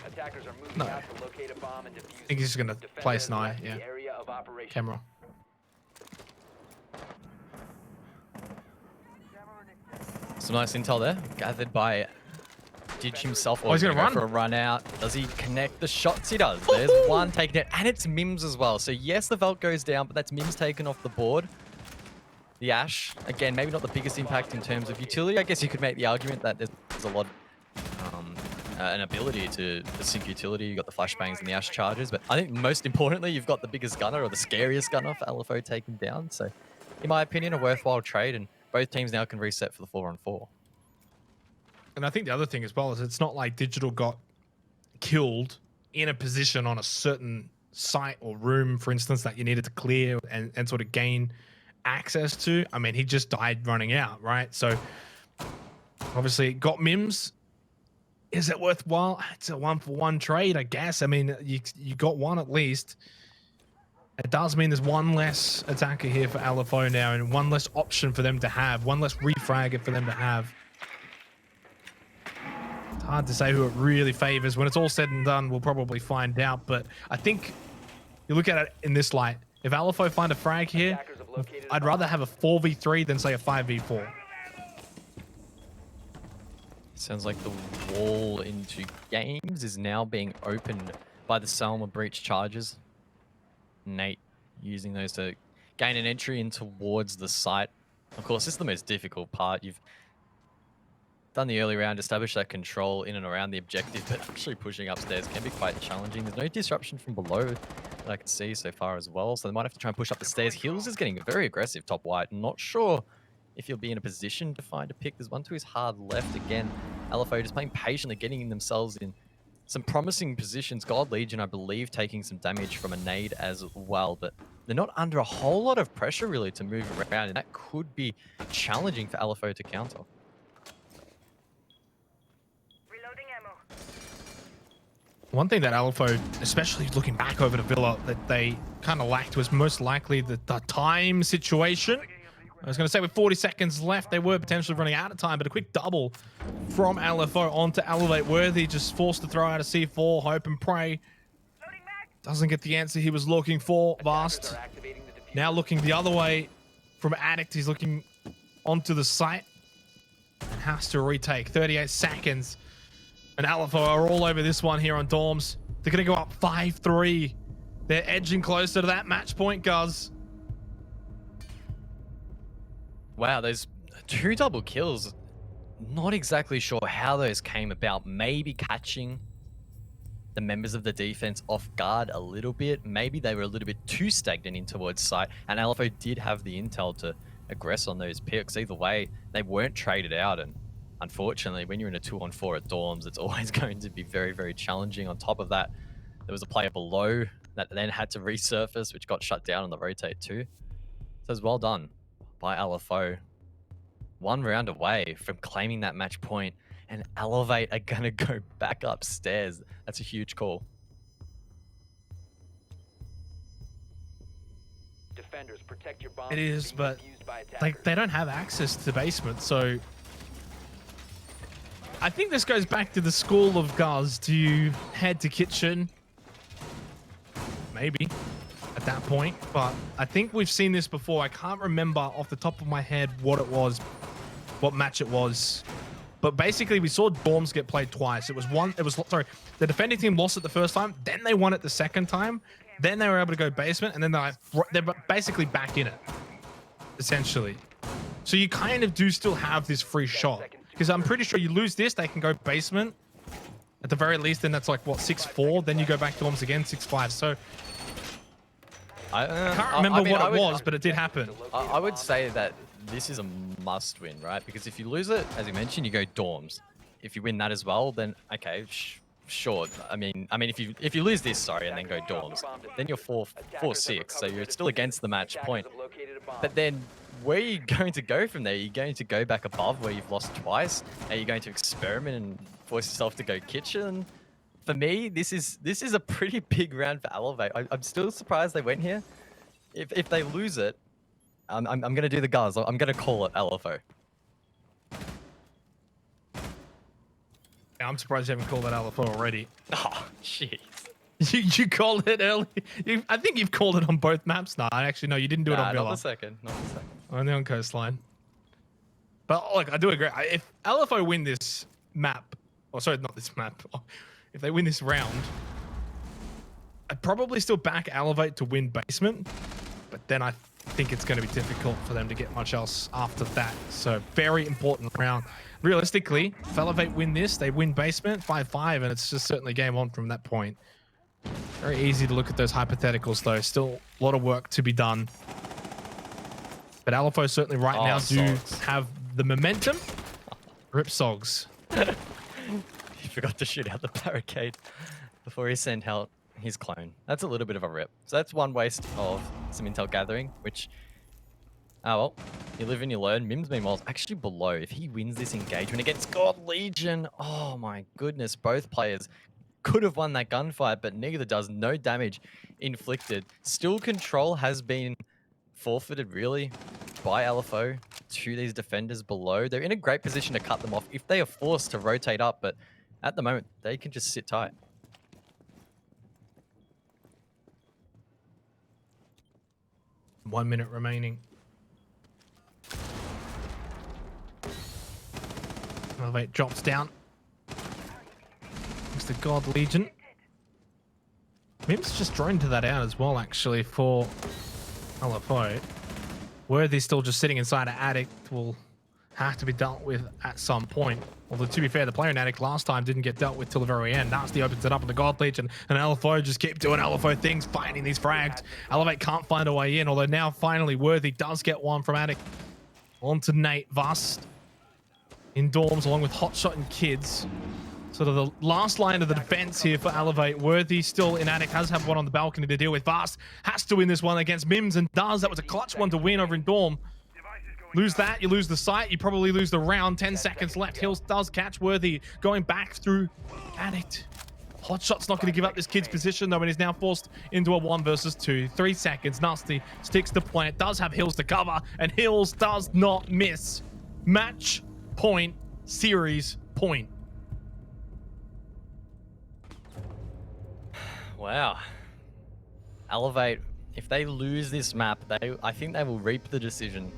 Attackers are moving No. out to locate a bomb and defuse I think he's just going to Defender play has Sni, left the yeah. area of operation. Camera. Some nice intel there, gathered by Didge himself. Oh, he's gonna run. For a run out. Does he connect the shots? He does. There's one taken it, and it's Mims as well. So yes, the Velt goes down, but that's Mims taken off the board. The Ash, again, maybe not the biggest impact in terms of utility. I guess you could make the argument that there's a lot, an ability to sync utility. You've got the flashbangs and the Ash charges, but I think most importantly, you've got the biggest gunner or the scariest gunner for LFO taken down. So in my opinion, a worthwhile trade, and both teams now can reset for the 4-on-4. And I think the other thing as well is it's not like Digital got killed in a position on a certain site or room, for instance, that you needed to clear and sort of gain access to. I mean, he just died running out, right? So obviously got Mims. Is it worthwhile? It's a 1-for-1 trade, I guess. I mean, you got one at least. It does mean there's one less attacker here for LFO now and one less option for them to have, one less refragger for them to have. It's hard to say who it really favors. When it's all said and done, we'll probably find out. But I think you look at it in this light. If LFO find a frag here, Attackers have located a I'd bomb. rather have a 4v3 than say a 5v4. Sounds like the wall into games is now being opened by the Selma breach charges. Nate using those to gain an entry in towards the site. Of course, this is the most difficult part. done the early round, established that control in and around the objective, but actually pushing upstairs can be quite challenging. There's no disruption from below that I can see so far as well, so they might have to try and push up the stairs. Hills is getting very aggressive top white. Not sure if he'll be in a position to find a pick. There's one to his hard left again. LFO just playing patiently, getting themselves in some promising positions. God Legion, I believe, taking some damage from a nade as well, but they're not under a whole lot of pressure really to move around, and that could be challenging for LFO to counter. One thing that LFO, especially looking back over the Villa, that they kind of lacked was most likely the time situation. I was going to say with 40 seconds left, they were potentially running out of time, but a quick double from LFO onto Elevate. Worthy just forced to throw out a C4, hope and pray. Doesn't get the answer he was looking for. Vast now looking the other way from Addict. He's looking onto the site and has to retake. 38 seconds. And LFO are all over this one here on Dorms. They're going to go up 5-3. They're edging closer to that match point, Guz. Wow, those 2 double kills. Not exactly sure how those came about. Maybe catching the members of the defense off guard a little bit. Maybe they were a little bit too stagnant in towards site. And LFO did have the intel to aggress on those picks. Either way, they weren't traded out. And unfortunately, when you're in a 2-on-4 at Dorms, it's always going to be very, very challenging. On top of that, there was a player below that then had to resurface, which got shut down on the rotate too. So it's well done by LFO. 1 round away from claiming that match point, and Elevate are going to go back upstairs. That's a huge call. Defenders, protect your bombs It is, from being but defused by like attackers. they don't have access to the basement, so I think this goes back to the school of Guz. Do you head to kitchen? Maybe at that point, but I think we've seen this before. I can't remember off the top of my head what it was, what match it was, but basically we saw Dorms get played twice. Sorry, the defending team lost it the first time, then they won it the second time, then they were able to go basement, and then they're basically back in it, essentially. So you kind of do still have this free shot, because I'm pretty sure you lose this, they can go basement at the very least, then that's like what, 6-4, then you go back Dorms again, 6-5. So I can't remember what it was, but it did happen. I would say that this is a must win, right? Because if you lose it, as you mentioned, you go Dorms. If you win that as well, then okay, sure. I mean, if you lose this, sorry, and then go Dorms, then you're 4-6, so you're still against the match point. But then where are you going to go from there? Are you going to go back above where you've lost twice? Are you going to experiment and force yourself to go kitchen? For me, this is a pretty big round for Elevate. I'm still surprised they went here. If they lose it, I'm going to do the Guz. I'm going to call it LFO. I'm surprised you haven't called that LFO already. Oh, jeez. You called it early. I think you've called it on both maps. No, actually, no, you didn't do it on Villa. Not the second. Only on Coastline. But look, I do agree. If LFO win this map, or sorry, not this map. If they win this round, I'd probably still back Elevate to win basement, but then I think it's going to be difficult for them to get much else after that. So very important round. Realistically, if Elevate win this, they win basement 5-5, and it's just certainly game on from that point. Very easy to look at those hypotheticals, though. Still a lot of work to be done. But LFO certainly right now do have the momentum. Rip Sogs. He forgot to shoot out the barricade before he sent out his clone. That's a little bit of a rip. So that's one waste of some intel gathering, which, oh well, you live and you learn. Mims, meanwhile, is actually below. If he wins this engagement against God Legion, oh my goodness, both players could have won that gunfight, but neither does. No damage inflicted. Still control has been forfeited, really, by LFO to these defenders below. They're in a great position to cut them off if they are forced to rotate up, but at the moment, they can just sit tight. One minute remaining. Elevate drops down. Thanks to God Legion. Mims just droned to that out as well, actually, for LFO. Worthy still just sitting inside an Addict will have to be dealt with at some point. Although, to be fair, the player in Attic last time didn't get dealt with till the very end. Nasty opens it up on the God Legion, and LFO just keep doing LFO things, finding these frags. Elevate can't find a way in, although now finally Worthy does get one from Attic. On to Nate Vust in dorms, along with Hotshot and Kids. Sort of the last line of the defense here for Elevate. Worthy still in Attic, has have one on the balcony to deal with. Vast has to win this one against Mims and does. That was a clutch one to win over in Dorm. Lose that, you lose the site, you probably lose the round. 10 seconds left. Hills does catch Worthy going back through Addict. Hotshot's not going to give up this kid's position though, and he's now forced into a 1 versus 2. 3 seconds. Nasty sticks the point. Does have Hills to cover, and Hills does not miss. Match point, series point. Wow. Elevate, if they lose this map, I think they will reap the decision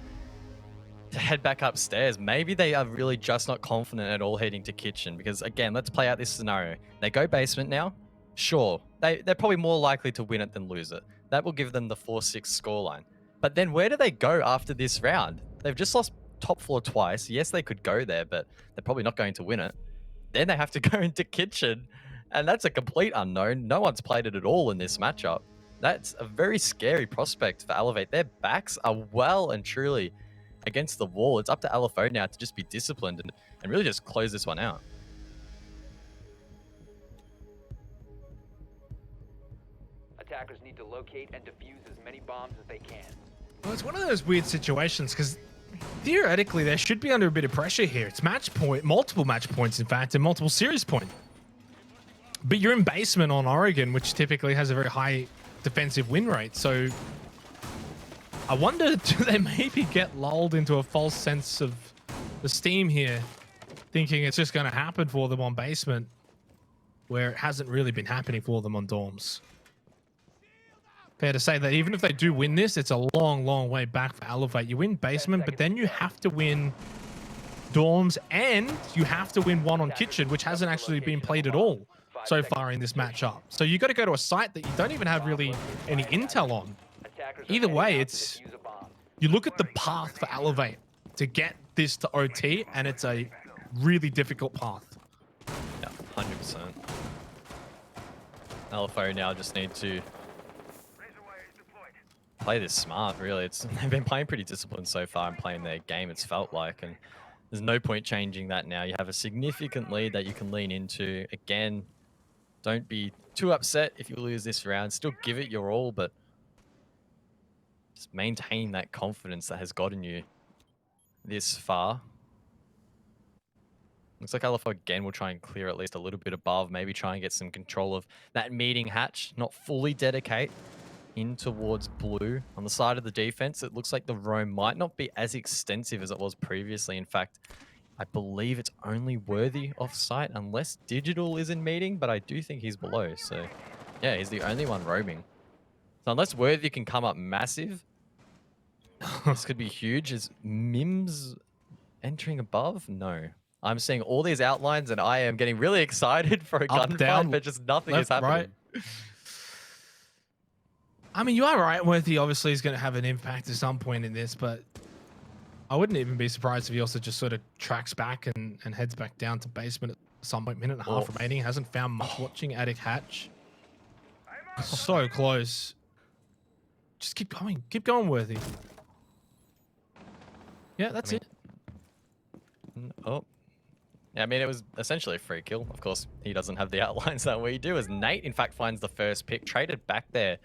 to head back upstairs. Maybe they are really just not confident at all heading to kitchen, because again, let's play out this scenario. They go basement now. Sure, they're probably more likely to win it than lose it. That will give them the 4-6 scoreline. But then where do they go after this round? They've just lost top floor twice. Yes, they could go there, but they're probably not going to win it. Then they have to go into kitchen, and that's a complete unknown. No one's played it at all in this matchup. That's a very scary prospect for Elevate. Their backs are well and truly against the wall. It's up to LFO now to just be disciplined and really just close this one out. Attackers need to locate and defuse as many bombs as they can. Well, it's one of those weird situations because theoretically they should be under a bit of pressure here. It's match point, multiple match points, in fact, and multiple series point. But you're in basement on Oregon, which typically has a very high defensive win rate. So I wonder, do they maybe get lulled into a false sense of esteem here, thinking it's just going to happen for them on basement, where it hasn't really been happening for them on dorms. Fair to say that even if they do win this, it's a long, long way back for Elevate. You win basement, but then you have to win dorms, and you have to win one on kitchen, which hasn't actually been played at all so far in this matchup. So you got to go to a site that you don't even have really any intel on. Either way, it's, you look at the path for Elevate to get this to OT, and it's a really difficult path. Yeah, 100%. LFO now just need to play this smart, really. They've been playing pretty disciplined so far and playing their game, it's felt like, and there's no point changing that now. You have a significant lead that you can lean into. Again, don't be too upset if you lose this round. Still give it your all, but just maintain that confidence that has gotten you this far. Looks like LFO again will try and clear at least a little bit above, maybe try and get some control of that meeting hatch, not fully dedicate in towards blue. On the side of the defense, it looks like the roam might not be as extensive as it was previously. In fact, I believe it's only Worthy off site unless Digital is in meeting, but I do think he's below. So yeah, he's the only one roaming. So unless Worthy can come up massive, this could be huge. Is Mims entering above? No. I'm seeing all these outlines and I am getting really excited for a gunfight, but just nothing is happening. Right. I mean, you are right. Worthy obviously is going to have an impact at some point in this, but I wouldn't even be surprised if he also just sort of tracks back and heads back down to basement at some point. Minute and a half remaining. Hasn't found much watching Attic hatch. So close. Just keep going. Keep going, Worthy. Yeah, that's it. Oh. Yeah, I mean, it was essentially a free kill. Of course, he doesn't have the outlines that we do, as Nate, in fact, finds the first pick. Traded back there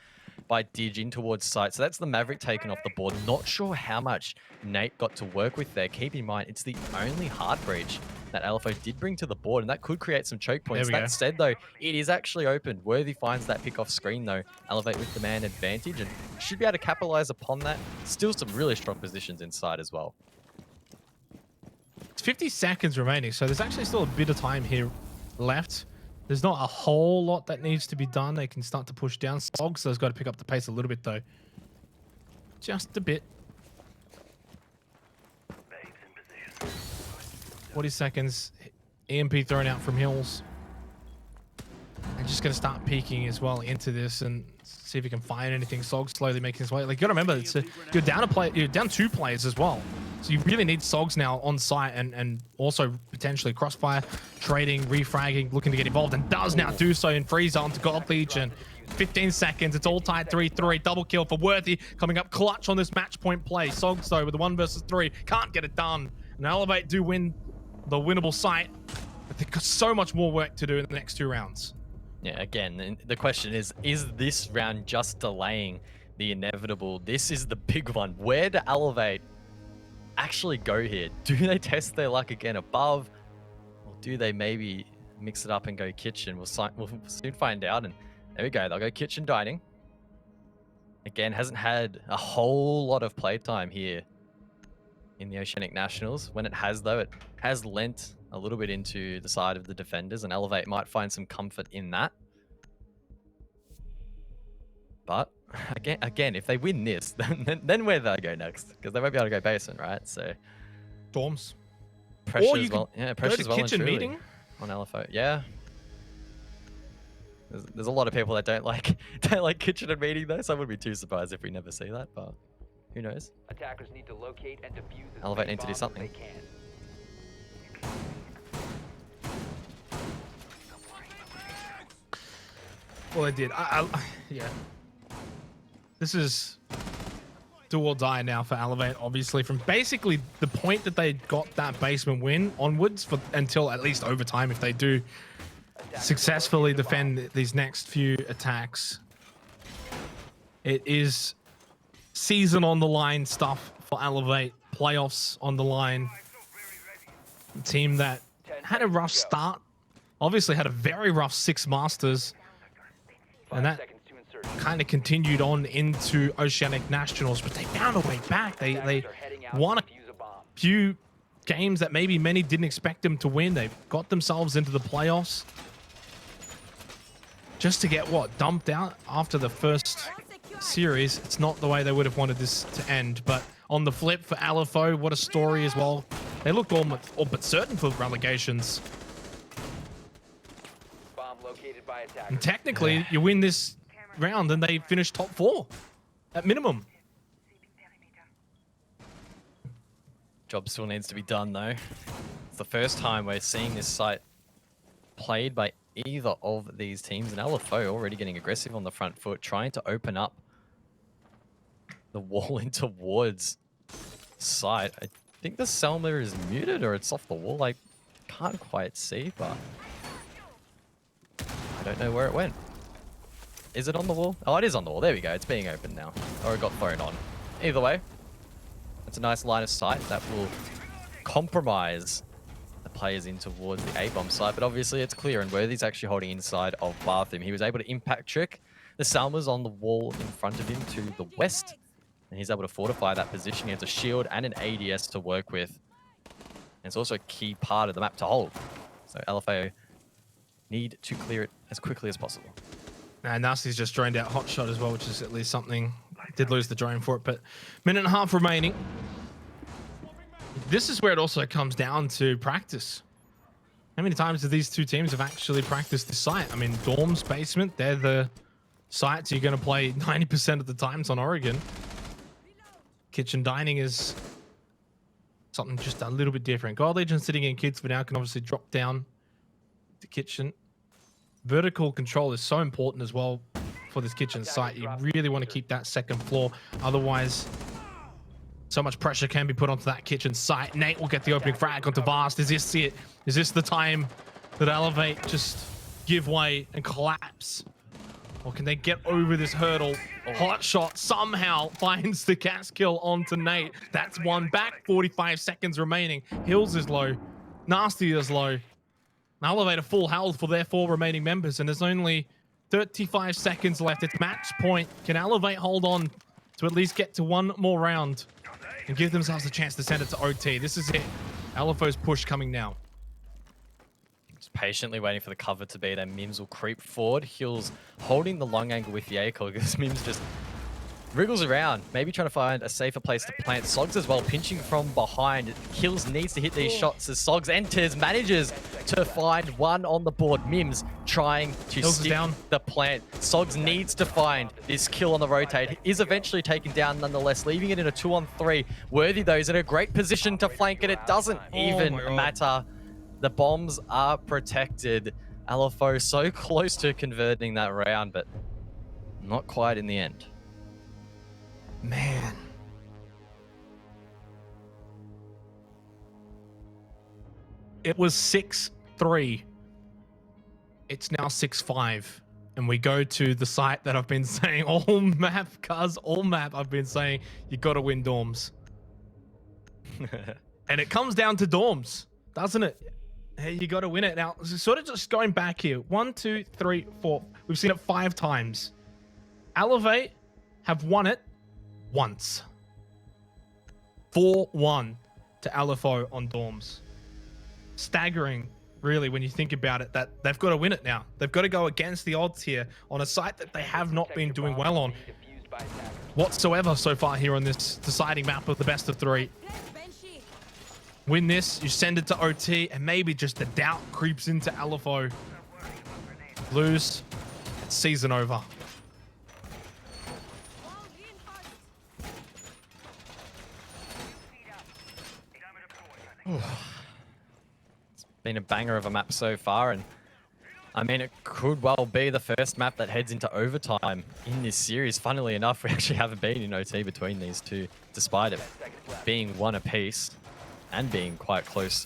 by Dig in towards site. So that's the Maverick taken off the board. Not sure how much Nate got to work with there. Keep in mind, it's the only hard breach that LFO did bring to the board, and that could create some choke points. That said, though, it is actually open. Worthy finds that pick off screen, though. Elevate with the man advantage, and should be able to capitalize upon that. Still some really strong positions inside as well. It's 50 seconds remaining, so there's actually still a bit of time here left. There's not a whole lot that needs to be done. They can start to push down. Sogs has got to pick up the pace a little bit, though. Just a bit. 40 seconds. EMP thrown out from Hills. I'm just going to start peeking as well into this and see if you can find anything. Sog slowly making his way. Like, you got to remember, you're down 2 players as well. So you really need Sogs now on site and also potentially crossfire, trading, refragging, looking to get involved, and does now do so in freeze on to God Legion. 15 seconds, it's all tied 3-3. Double kill for Worthy, coming up clutch on this match point play. Sogs though with the 1 versus 3, can't get it done. And Elevate do win the winnable site, but they've got so much more work to do in the next 2 rounds. Yeah, again, the question is this round just delaying the inevitable? This is the big one. Where do Elevate actually go here? Do they test their luck again above? Or do they maybe mix it up and go kitchen? We'll soon find out. And there we go. They'll go kitchen dining. Again, hasn't had a whole lot of playtime here in the Oceanic Nationals. When it has, though, it has lent a little bit into the side of the defenders, and Elevate might find some comfort in that. But again, if they win this, then where do they go next? Because they won't be able to go basement, right? So Dorms. pressure as well. Yeah, pressure as well. Kitchen meeting on LFO. Yeah. There's a lot of people that don't like kitchen and meeting though, so I wouldn't be too surprised if we never see that. But who knows? Attackers need to locate and defuse as Elevate many need to do bombs as something. they can. Well, they did. Yeah. This is do or die now for Elevate, obviously, from basically the point that they got that basement win onwards until at least overtime if they do successfully defend these next few attacks. It is season on the line stuff for Elevate, playoffs on the line. A team that had a rough start, obviously had a very rough 6 Masters, and that kind of continued on into Oceanic Nationals, but they found a way back. They won a few games that maybe many didn't expect them to win. They got themselves into the playoffs just to get dumped out after the first series. It's not the way they would have wanted this to end, but on the flip for LFO, what a story as well. They looked all but certain for relegations. Bomb located by attackers. And technically, you win this round and they finish top 4 at minimum. Job still needs to be done though. It's the first time we're seeing this site played by either of these teams, and LFO already getting aggressive on the front foot, trying to open up the wall in towards site. I think the Selma is muted or it's off the wall. I can't quite see, but I don't know where it went. Is it on the wall? Oh, it is on the wall. There we go. It's being opened now. Or it got thrown on. Either way, it's a nice line of sight that will compromise the players in towards the A-bomb side. But obviously it's clear, and Worthy's actually holding inside of Bathroom. He was able to impact trick the Salma's on the wall in front of him to the west, and he's able to fortify that position. He has a shield and an ADS to work with. And it's also a key part of the map to hold. So LFO need to clear it as quickly as possible. And Nasty's just droned out hot shot as well, which is at least something. Did lose the drone for it, but minute and a half remaining. This is where it also comes down to practice. How many times have these two teams have actually practiced this site? I mean, Dorms, Basement, they're the sites you're going to play 90% of the times on Oregon. Kitchen Dining is something just a little bit different. God Legion sitting in kids for now can obviously drop down to kitchen. Vertical control is so important as well for this kitchen site. You really want to keep that second floor. Otherwise, so much pressure can be put onto that kitchen site. Nate will get the opening frag onto Vast. Is this it? Is this the time that Elevate just give way and collapse? Or can they get over this hurdle? Hot shot somehow finds the cast kill onto Nate. That's one back. 45 seconds remaining. Hills is low. Nasty is low. Elevate a full health for their 4 remaining members, and there's only 35 seconds left. It's match point. Can Elevate hold on to at least get to one more round and give themselves a chance to send it to OT? This is it. LFO's push coming now. Just patiently waiting for the cover to be there. Mims will creep forward. Hills holding the long angle with the ACOG because Mims just wriggles around, maybe trying to find a safer place to plant. Sogs as well, pinching from behind. Kills needs to hit these shots as Sogs enters, manages to find one on the board. Mims trying to Hills is stick down. the plant. Sogs needs to find this kill on the rotate. Is eventually taken down nonetheless, leaving it in a 2-on-3. Worthy, though, is in a great position to flank it. It doesn't even my God. matter. The bombs are protected. LFO so close to converting that round, but not quite in the end. Man. It was 6-3. It's now 6-5. And we go to the site that I've been saying all map, cuz all map I've been saying you got to win dorms. And it comes down to dorms, doesn't it? Hey, you got to win it. Now, sort of just going back here. 1, 2, 3, 4. We've seen it 5 times. Elevate have won it once. 4-1 to LFO on dorms. Staggering, really, when you think about it, that they've got to win it now. They've got to go against the odds here on a site that they have not been doing well on whatsoever so far here on this deciding map of the best of 3. Win this, you send it to OT, and maybe just the doubt creeps into LFO. Lose, it's season over. It's been a banger of a map so far, and I mean, it could well be the first map that heads into overtime in this series. Funnily enough, we actually haven't been in OT between these two, despite it being one apiece and being quite close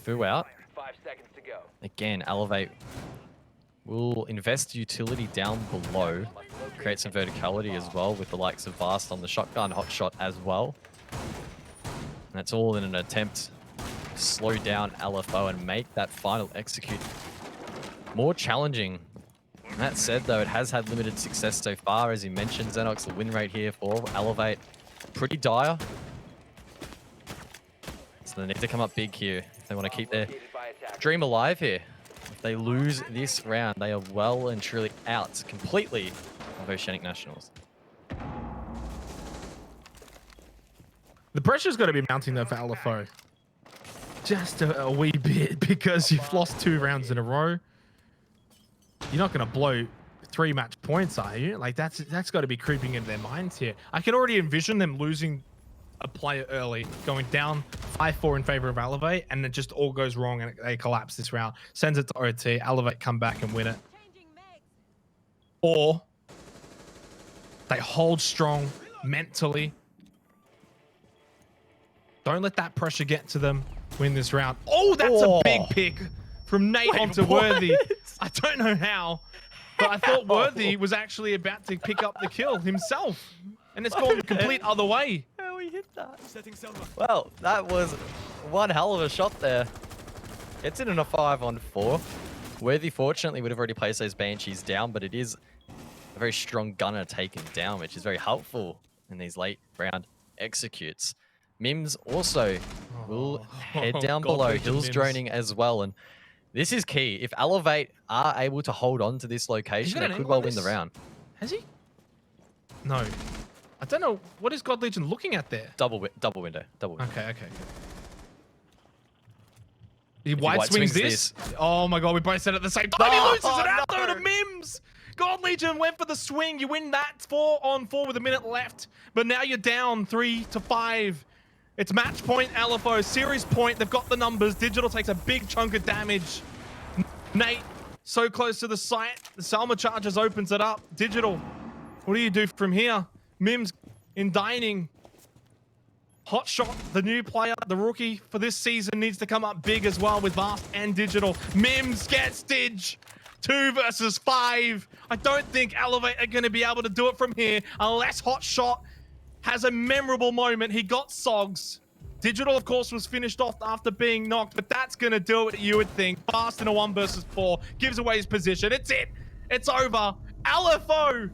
throughout. 5 seconds to go. Again, Elevate will invest utility down below, create some verticality as well with the likes of Vast on the shotgun, hotshot as well. And that's all in an attempt to slow down LFO and make that final execute more challenging. And that said, though, it has had limited success so far. As you mentioned, Xenox, the win rate here for Elevate, pretty dire. So they need to come up big here if they want to keep their dream alive here. If they lose this round, they are well and truly out completely of Oceanic Nationals. The pressure's got to be mounting though for LFO. Just a wee bit, because you've lost 2 rounds in a row. You're not going to blow 3 match points, are you? Like that's got to be creeping into their minds here. I can already envision them losing a player early, going down 5-4 in favor of Elevate, and it just all goes wrong and they collapse this round. Sends it to OT, Elevate come back and win it. Or they hold strong mentally. Don't let that pressure get to them. Win this round. Oh, that's a big pick from Nate onto Worthy. I don't know how, but I thought Worthy was actually about to pick up the kill himself, and it's gone the complete other way. How he hit that? Well, that was one hell of a shot there. Gets it in a 5-on-4. Worthy, fortunately, would have already placed those Banshees down, but it is a very strong gunner taken down, which is very helpful in these late round executes. Mims also will head down below. Hills droning as well. And this is key. If Elevate are able to hold on to this location, they could well win the round. Has he? No. I don't know. What is God Legion looking at there? Double window. Okay. He white swings this. Oh my God, we both said it at the same time. He loses it out though to Mims. God Legion went for the swing. You win that 4-on-4 with a minute left. But now you're down 3-5. It's match point, LFO, series point. They've got the numbers. Digital takes a big chunk of damage. Nate, so close to the site. The Salma Chargers opens it up. Digital, what do you do from here? Mims in dining. Hotshot, the new player, the rookie for this season, needs to come up big as well with Vast and Digital. Mims gets Dig. 2 versus 5. I don't think Elevate are going to be able to do it from here unless Hotshot has a memorable moment. He got Sogs. Digital, of course, was finished off after being knocked, but that's going to do it, you would think. Fast in a 1 versus 4. Gives away his position. It's it. It's over. LFO.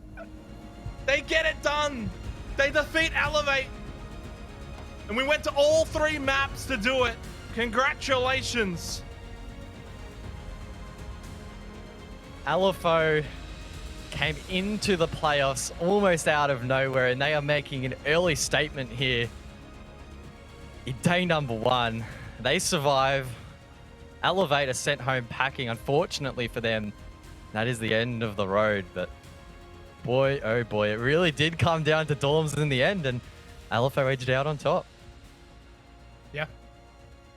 They get it done. They defeat Elevate. And we went to all 3 maps to do it. Congratulations. LFO came into the playoffs almost out of nowhere, and they are making an early statement here. In day number 1, they survive. Elevate are sent home packing. Unfortunately for them, that is the end of the road. But boy, oh boy, it really did come down to dorms in the end, and LFO edged out on top.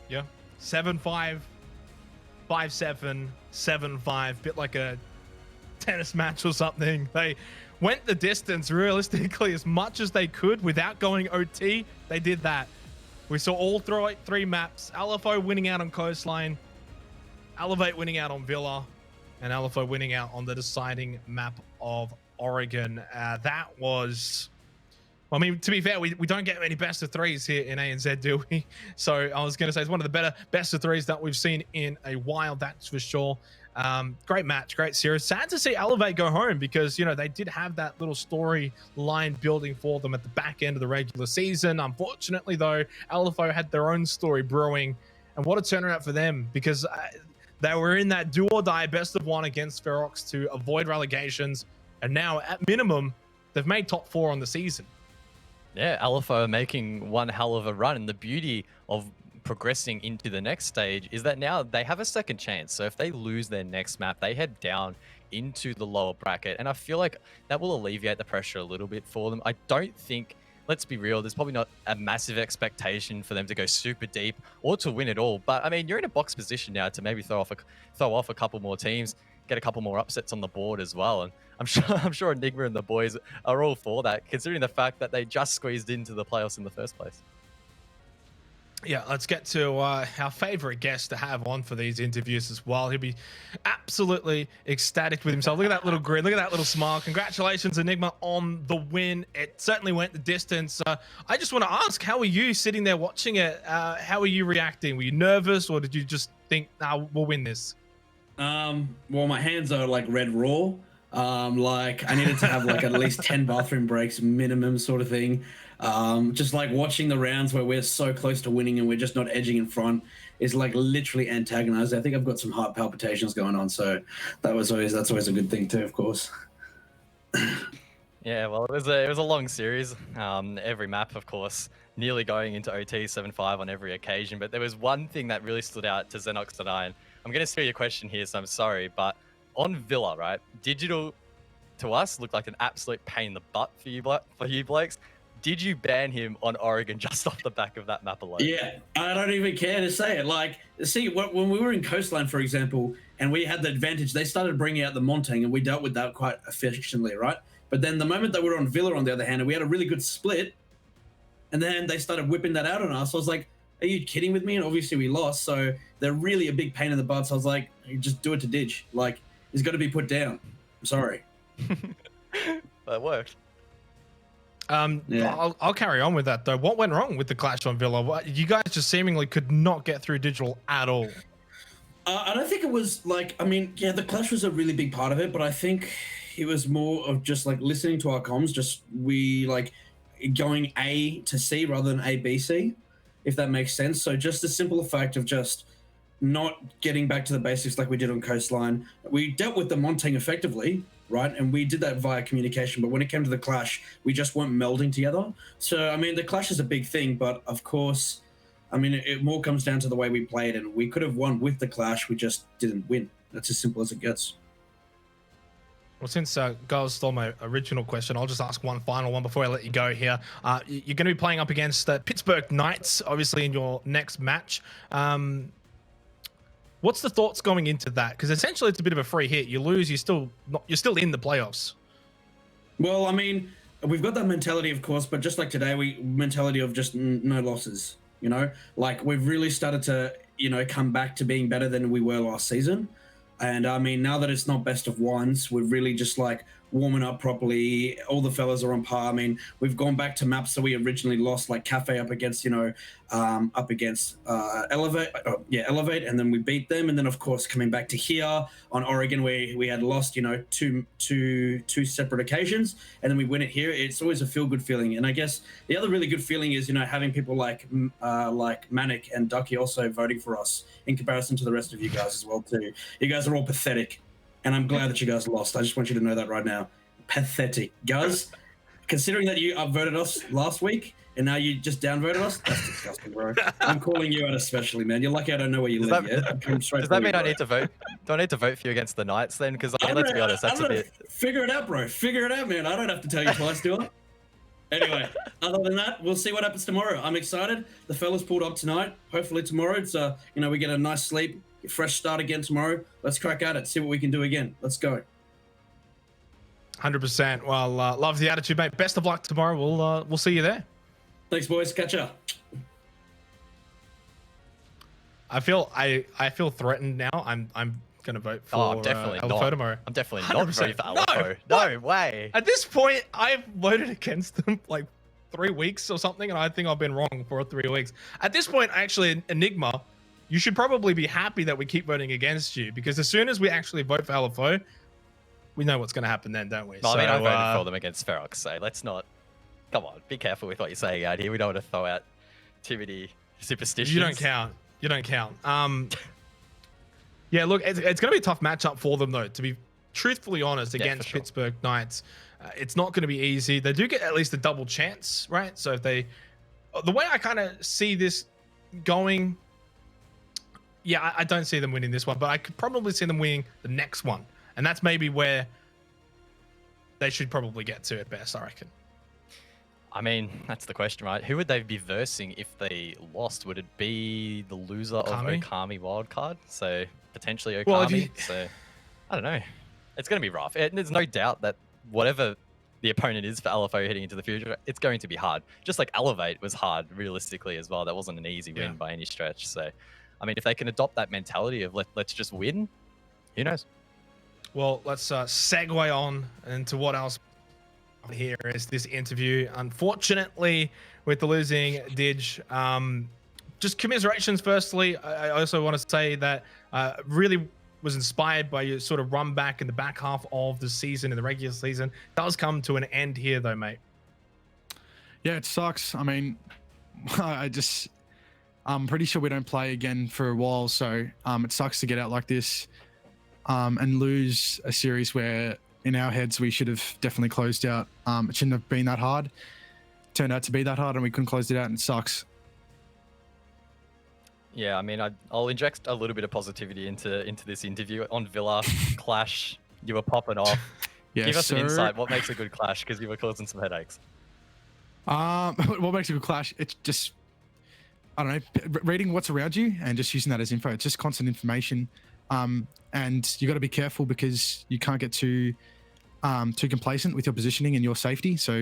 Yeah. 7-5, 5-7, 7-5. Bit like a tennis match or something. They went the distance realistically as much as they could without going OT. They did that. We saw all three maps. LFO winning out on Coastline, Elevate winning out on Villa, and LFO winning out on the deciding map of Oregon. That was... I mean, to be fair, we don't get many best of threes here in ANZ, do we? So I was going to say it's one of the better best of threes that we've seen in a while, that's for sure. Great match, great series. Sad to see Elevate go home because, you know, they did have that little storyline building for them at the back end of the regular season. Unfortunately, though, LFO had their own story brewing. And what a turnaround for them, because they were in that do or die best of 1 against Ferox to avoid relegations. And now, at minimum, they've made top 4 on the season. Yeah, LFO are making one hell of a run, and the beauty of progressing into the next stage is that now they have a second chance. So if they lose their next map, they head down into the lower bracket, and I feel like that will alleviate the pressure a little bit for them. I don't think, let's be real, there's probably not a massive expectation for them to go super deep or to win it all, but I mean, you're in a box position now to maybe throw off a couple more teams, get a couple more upsets on the board as well. And I'm sure Enigma and the boys are all for that, considering the fact that they just squeezed into the playoffs in the first place. Yeah, let's get to our favorite guest to have on for these interviews as well. He'll be absolutely ecstatic with himself. Look at that little grin. Look at that little smile. Congratulations, Enigma, on the win. It certainly went the distance. I just want to ask, how were you sitting there watching it? How were you reacting? Were you nervous, or did you just think, nah, we'll win this? Well, my hands are like red raw. Like I needed to have like at least 10 bathroom breaks minimum sort of thing. Just like watching the rounds where we're so close to winning and we're just not edging in front is like literally antagonized. I think I've got some heart palpitations going on, so that's always a good thing too, of course. Yeah, well, it was a long series. Every map, of course, nearly going into OT 7-5 on every occasion. But there was one thing that really stood out to Xenox and I. And I'm going to steal your question here, so I'm sorry, but on Villa, right? Digital to us looked like an absolute pain in the butt for you blokes. Did you ban him on Oregon just off the back of that map alone? Yeah, I don't even care to say it. Like, see, when we were in Coastline, for example, and we had the advantage, they started bringing out the Montang, and we dealt with that quite efficiently, right? But then the moment that we were on Villa, on the other hand, and we had a really good split, and then they started whipping that out on us. I was like, are you kidding with me? And obviously we lost, so they're really a big pain in the butt. So I was like, just do it to Dig. Like, he's got to be put down. I'm sorry. That worked. Yeah. I'll carry on with that though. What went wrong with the clash on Villa? You guys just seemingly could not get through Digital at all. I don't think it was like, I mean, yeah, the clash was a really big part of it, but I think it was more of just like listening to our comms, just we like going A to C rather than A, B, C, if that makes sense. So just the simple fact of just not getting back to the basics like we did on Coastline. We dealt with the Montang effectively, right? And we did that via communication, but when it came to the clash, we just weren't melding together. So, I mean, the clash is a big thing, but of course, I mean, it more comes down to the way we played, and we could have won with the clash, we just didn't win. That's as simple as it gets. Well, since Giles stole my original question, I'll just ask one final one before I let you go here. You're going to be playing up against Pittsburgh Knights, obviously, in your next match. What's the thoughts going into that? Because essentially it's a bit of a free hit. You lose, you're still in the playoffs. Well, I mean, we've got that mentality, of course, but just like today, mentality of just no losses, you know? Like, we've really started to, you know, come back to being better than we were last season. And I mean, now that it's not best of ones, we're really just like warming up properly. All the fellas are on par. I mean, we've gone back to maps that we originally lost, like Cafe up against, you know, Elevate. Elevate, and then we beat them. And then, of course, coming back to here on Oregon, where we had lost, you know, two separate occasions, and then we win it here. It's always a feel-good feeling. And I guess the other really good feeling is, you know, having people like Manic and Ducky also voting for us in comparison to the rest of you guys as well too. You guys are all pathetic. and I'm glad that you guys lost. I just want you to know that right now. Pathetic. Guz, considering that you upvoted us last week and now you just downvoted us, that's disgusting, bro. I'm calling you out especially, man. You're lucky I don't know where you live yet. I'm coming straight Does for that you, mean I bro. need to vote? Do I need to vote for you against the Knights then? Because I don't let's know, be honest, I that's don't a know. bit. Figure it out, bro. Figure it out, man. I don't have to tell you twice, do I? Anyway, other than that, we'll see what happens tomorrow. I'm excited. The fellas pulled up tonight. Hopefully tomorrow, it's we get a nice sleep, fresh start again tomorrow. Let's crack at it. See what we can do again. Let's go. 100%. Well, love the attitude, mate. Best of luck tomorrow. We'll see you there. Thanks, boys. Catch ya. I feel threatened now. I'm gonna vote for. Oh, I'm definitely LFO not. tomorrow. I'm definitely not 100%. voting for LFO. No way. At this point, I've voted against them like 3 weeks or something, and I think I've been wrong for 3 weeks. At this point, actually, Enigma, you should probably be happy that we keep voting against you, because as soon as we actually vote for LFO, we know what's going to happen then, don't we? Well, I mean, I voted for them against Ferox, so let's not. Come on, be careful with what you're saying out here. We don't want to throw out too many superstitions. You don't count. You don't count. Yeah, look, it's going to be a tough matchup for them, though, to be truthfully honest, against sure. Pittsburgh Knights. It's not going to be easy. They do get at least a double chance, right? So if they... The way I kind of see this going... Yeah, I don't see them winning this one, but I could probably see them winning the next one. And that's maybe where they should probably get to at best, I reckon. I mean, that's the question, right? Who would they be versing if they lost? Would it be the loser Okami? of Okami wildcard? So potentially Okami. Well, if you- So I don't know. It's going to be rough. There's no doubt that whatever the opponent is for LFO heading into the future, it's going to be hard. Just like Elevate was hard realistically as well. That wasn't an easy win by any stretch. So, I mean, if they can adopt that mentality of let's just win, who knows? Well, let's segue on into what else here is this interview. Unfortunately, with the losing Didge, just commiserations. Firstly, I also want to say that really was inspired by your sort of run back in the back half of the season, in the regular season. Does come to an end here, though, mate. Yeah, it sucks. I mean, I'm pretty sure we don't play again for a while, so it sucks to get out like this and lose a series where in our heads we should have definitely closed out. It shouldn't have been that hard. Turned out to be that hard and we couldn't close it out, and it sucks. Yeah, I mean, I'll inject a little bit of positivity into this interview. On Villa clash, you were popping off. Yes, Give us sir. an insight. What makes a good clash? Because you were causing some headaches. What makes a good clash? It's just, I don't know, reading what's around you and just using that as info. It's just constant information. And you got to be careful because you can't get too complacent with your positioning and your safety. So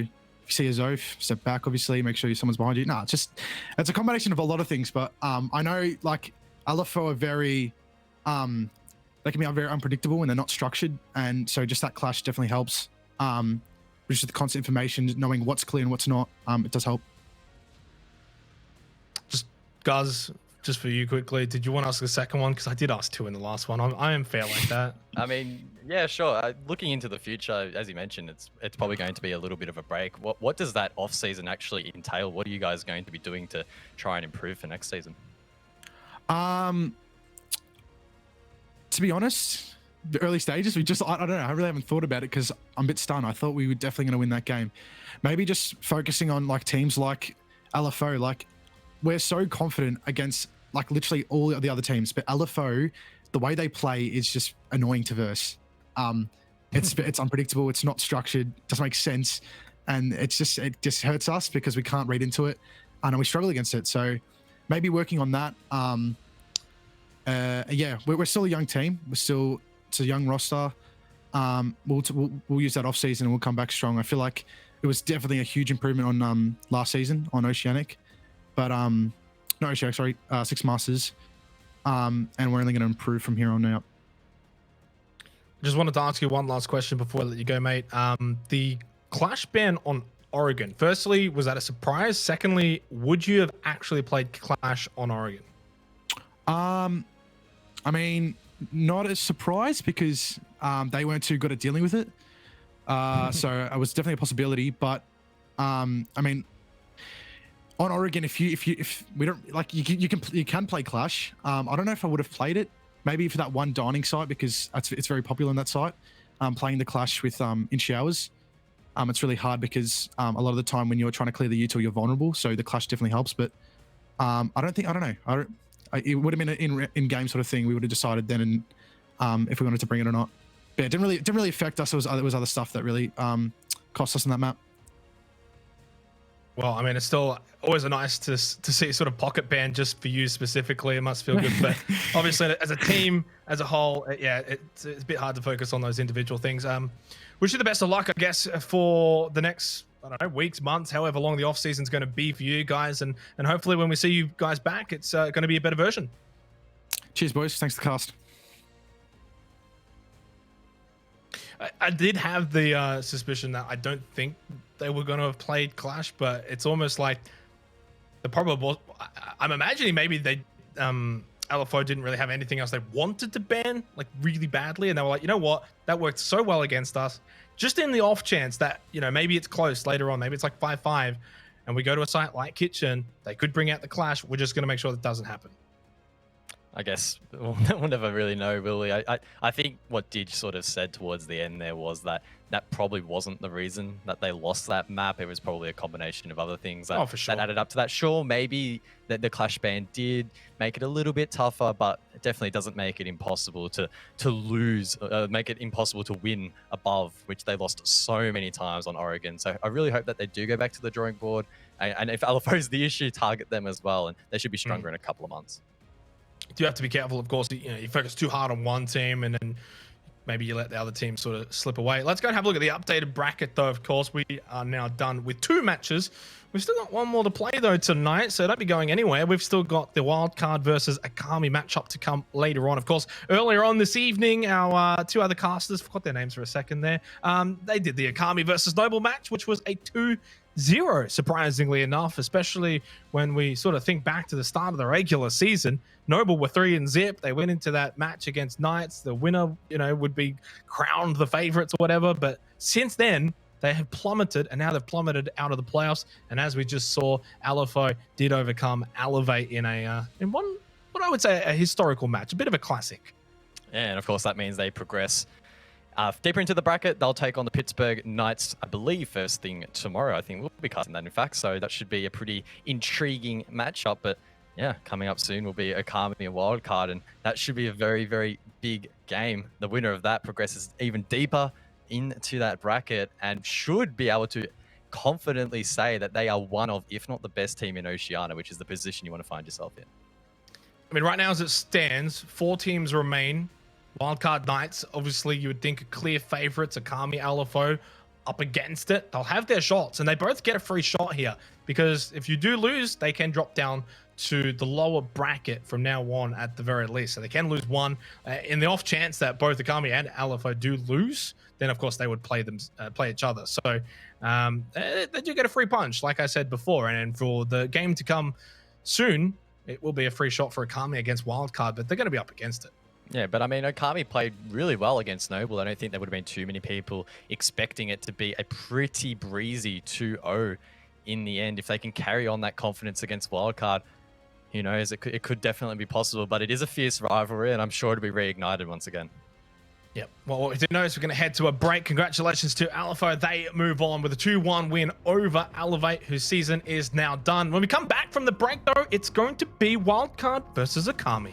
if you see a Zof, step back, obviously, make sure someone's behind you. No, it's a combination of a lot of things. But I know like LFO are very, they can be very unpredictable and they're not structured. And so just that clash definitely helps. Just the constant information, knowing what's clear and what's not, it does help. Just, guys, just for you quickly, did you want to ask the second one? Because I did ask two in the last one. I am fair like that. I mean, yeah, sure. Looking into the future, as you mentioned, it's probably going to be a little bit of a break. What does that off season actually entail? What are you guys going to be doing to try and improve for next season? To be honest, the early stages, I don't know. I really haven't thought about it because I'm a bit stunned. I thought we were definitely going to win that game. Maybe just focusing on like teams like LFO. Like we're so confident against like literally all the other teams, but LFO, the way they play is just annoying to verse. It's unpredictable. It's not structured. Doesn't make sense, and it just hurts us because we can't read into it, and we struggle against it. So maybe working on that. Yeah, we're still a young team. It's a young roster. We'll use that off season and we'll come back strong. I feel like it was definitely a huge improvement on last season on Oceanic, but not Oceanic, sorry, Six Masters. And we're only going to improve from here on out. Just wanted to ask you one last question before I let you go, mate. The Clash ban on Oregon. Firstly, was that a surprise? Secondly, would you have actually played Clash on Oregon? I mean, not a surprise because they weren't too good at dealing with it. So it was definitely a possibility. But I mean, on Oregon, if we don't like, you can play Clash. I don't know if I would have played it maybe for that one dining site, because it's very popular in that site. Playing the Clash with in showers, it's really hard because a lot of the time when you're trying to clear the util, you're vulnerable. So the Clash definitely helps. But I don't know. It would have been an in-game sort of thing. We would have decided then, and if we wanted to bring it or not. But yeah, it didn't really affect us. There was other stuff that really cost us on that map. Well, I mean, it's still always nice to see sort of pocket ban just for you specifically. It must feel good, but obviously as a team, as a whole, yeah, it's a bit hard to focus on those individual things. Wish you the best of luck, I guess, for the next, I don't know, weeks, months, however long the off season's going to be for you guys, and hopefully when we see you guys back, it's going to be a better version. Cheers, boys. Thanks for the cast. I did have the suspicion that I don't think they were going to have played Clash, but it's almost like the probable. I'm imagining maybe they LFO didn't really have anything else they wanted to ban like really badly, and they were like, you know what, that worked so well against us. Just in the off chance that, you know, maybe it's close later on, maybe it's like 5-5, and we go to a site like Kitchen, they could bring out the Clash. We're just going to make sure that doesn't happen. I guess we'll never really know, will we? I think what Didge sort of said towards the end there was that probably wasn't the reason that they lost that map. It was probably a combination of other things that, for sure. that added up to that. Sure, maybe that the Clash ban did make it a little bit tougher, but it definitely doesn't make it impossible to lose, make it impossible to win above, which they lost so many times on Oregon. So I really hope that they do go back to the drawing board. And if LFO is the issue, target them as well. And they should be stronger in a couple of months. You have to be careful, of course. You know, you focus too hard on one team and then maybe you let the other team sort of slip away. Let's go and have a look at the updated bracket, though. Of course, we are now done with 2 matches. We've still got one more to play, though, tonight, so don't be going anywhere. We've still got the Wildcard versus Akami matchup to come later on. Of course, earlier on this evening, our 2 other casters, forgot their names for a second there, they did the Akami versus Noble match, which was a 2-0, surprisingly enough, especially when we sort of think back to the start of the regular season. Noble were 3-0. They went into that match against Knights. The winner, you know, would be crowned the favorites or whatever. But since then, they have plummeted, and now they've plummeted out of the playoffs. And as we just saw, LFO did overcome Elevate in one, what I would say, a historical match, a bit of a classic. Yeah, and of course that means they progress deeper into the bracket. They'll take on the Pittsburgh Knights, I believe, first thing tomorrow. I think we'll be casting that, in fact. So that should be a pretty intriguing matchup. But yeah, coming up soon will be Akami and Wildcard, and that should be a very, very big game. The winner of that progresses even deeper into that bracket and should be able to confidently say that they are one of, if not the best team in Oceania, which is the position you want to find yourself in. I mean, right now as it stands, 4 teams remain. Wildcard Knights, obviously you would think a clear favorites, Akami, LFO up against it. They'll have their shots, and they both get a free shot here, because if you do lose, they can drop down to the lower bracket from now on at the very least. So they can lose one. In the off chance that both Akami and LFO do lose, then of course they would play each other. So they do get a free punch, like I said before. And for the game to come soon, it will be a free shot for Akami against Wildcard, but they're going to be up against it. Yeah, but I mean, Akami played really well against Noble. I don't think there would have been too many people expecting it to be a pretty breezy 2-0 in the end. If they can carry on that confidence against Wildcard, who knows, it could definitely be possible. But it is a fierce rivalry, and I'm sure it'll be reignited once again. Yep. Well, what we do know is we're going to head to a break. Congratulations to LFO. They move on with a 2-1 win over Elevate, whose season is now done. When we come back from the break, though, it's going to be Wildcard versus Akami.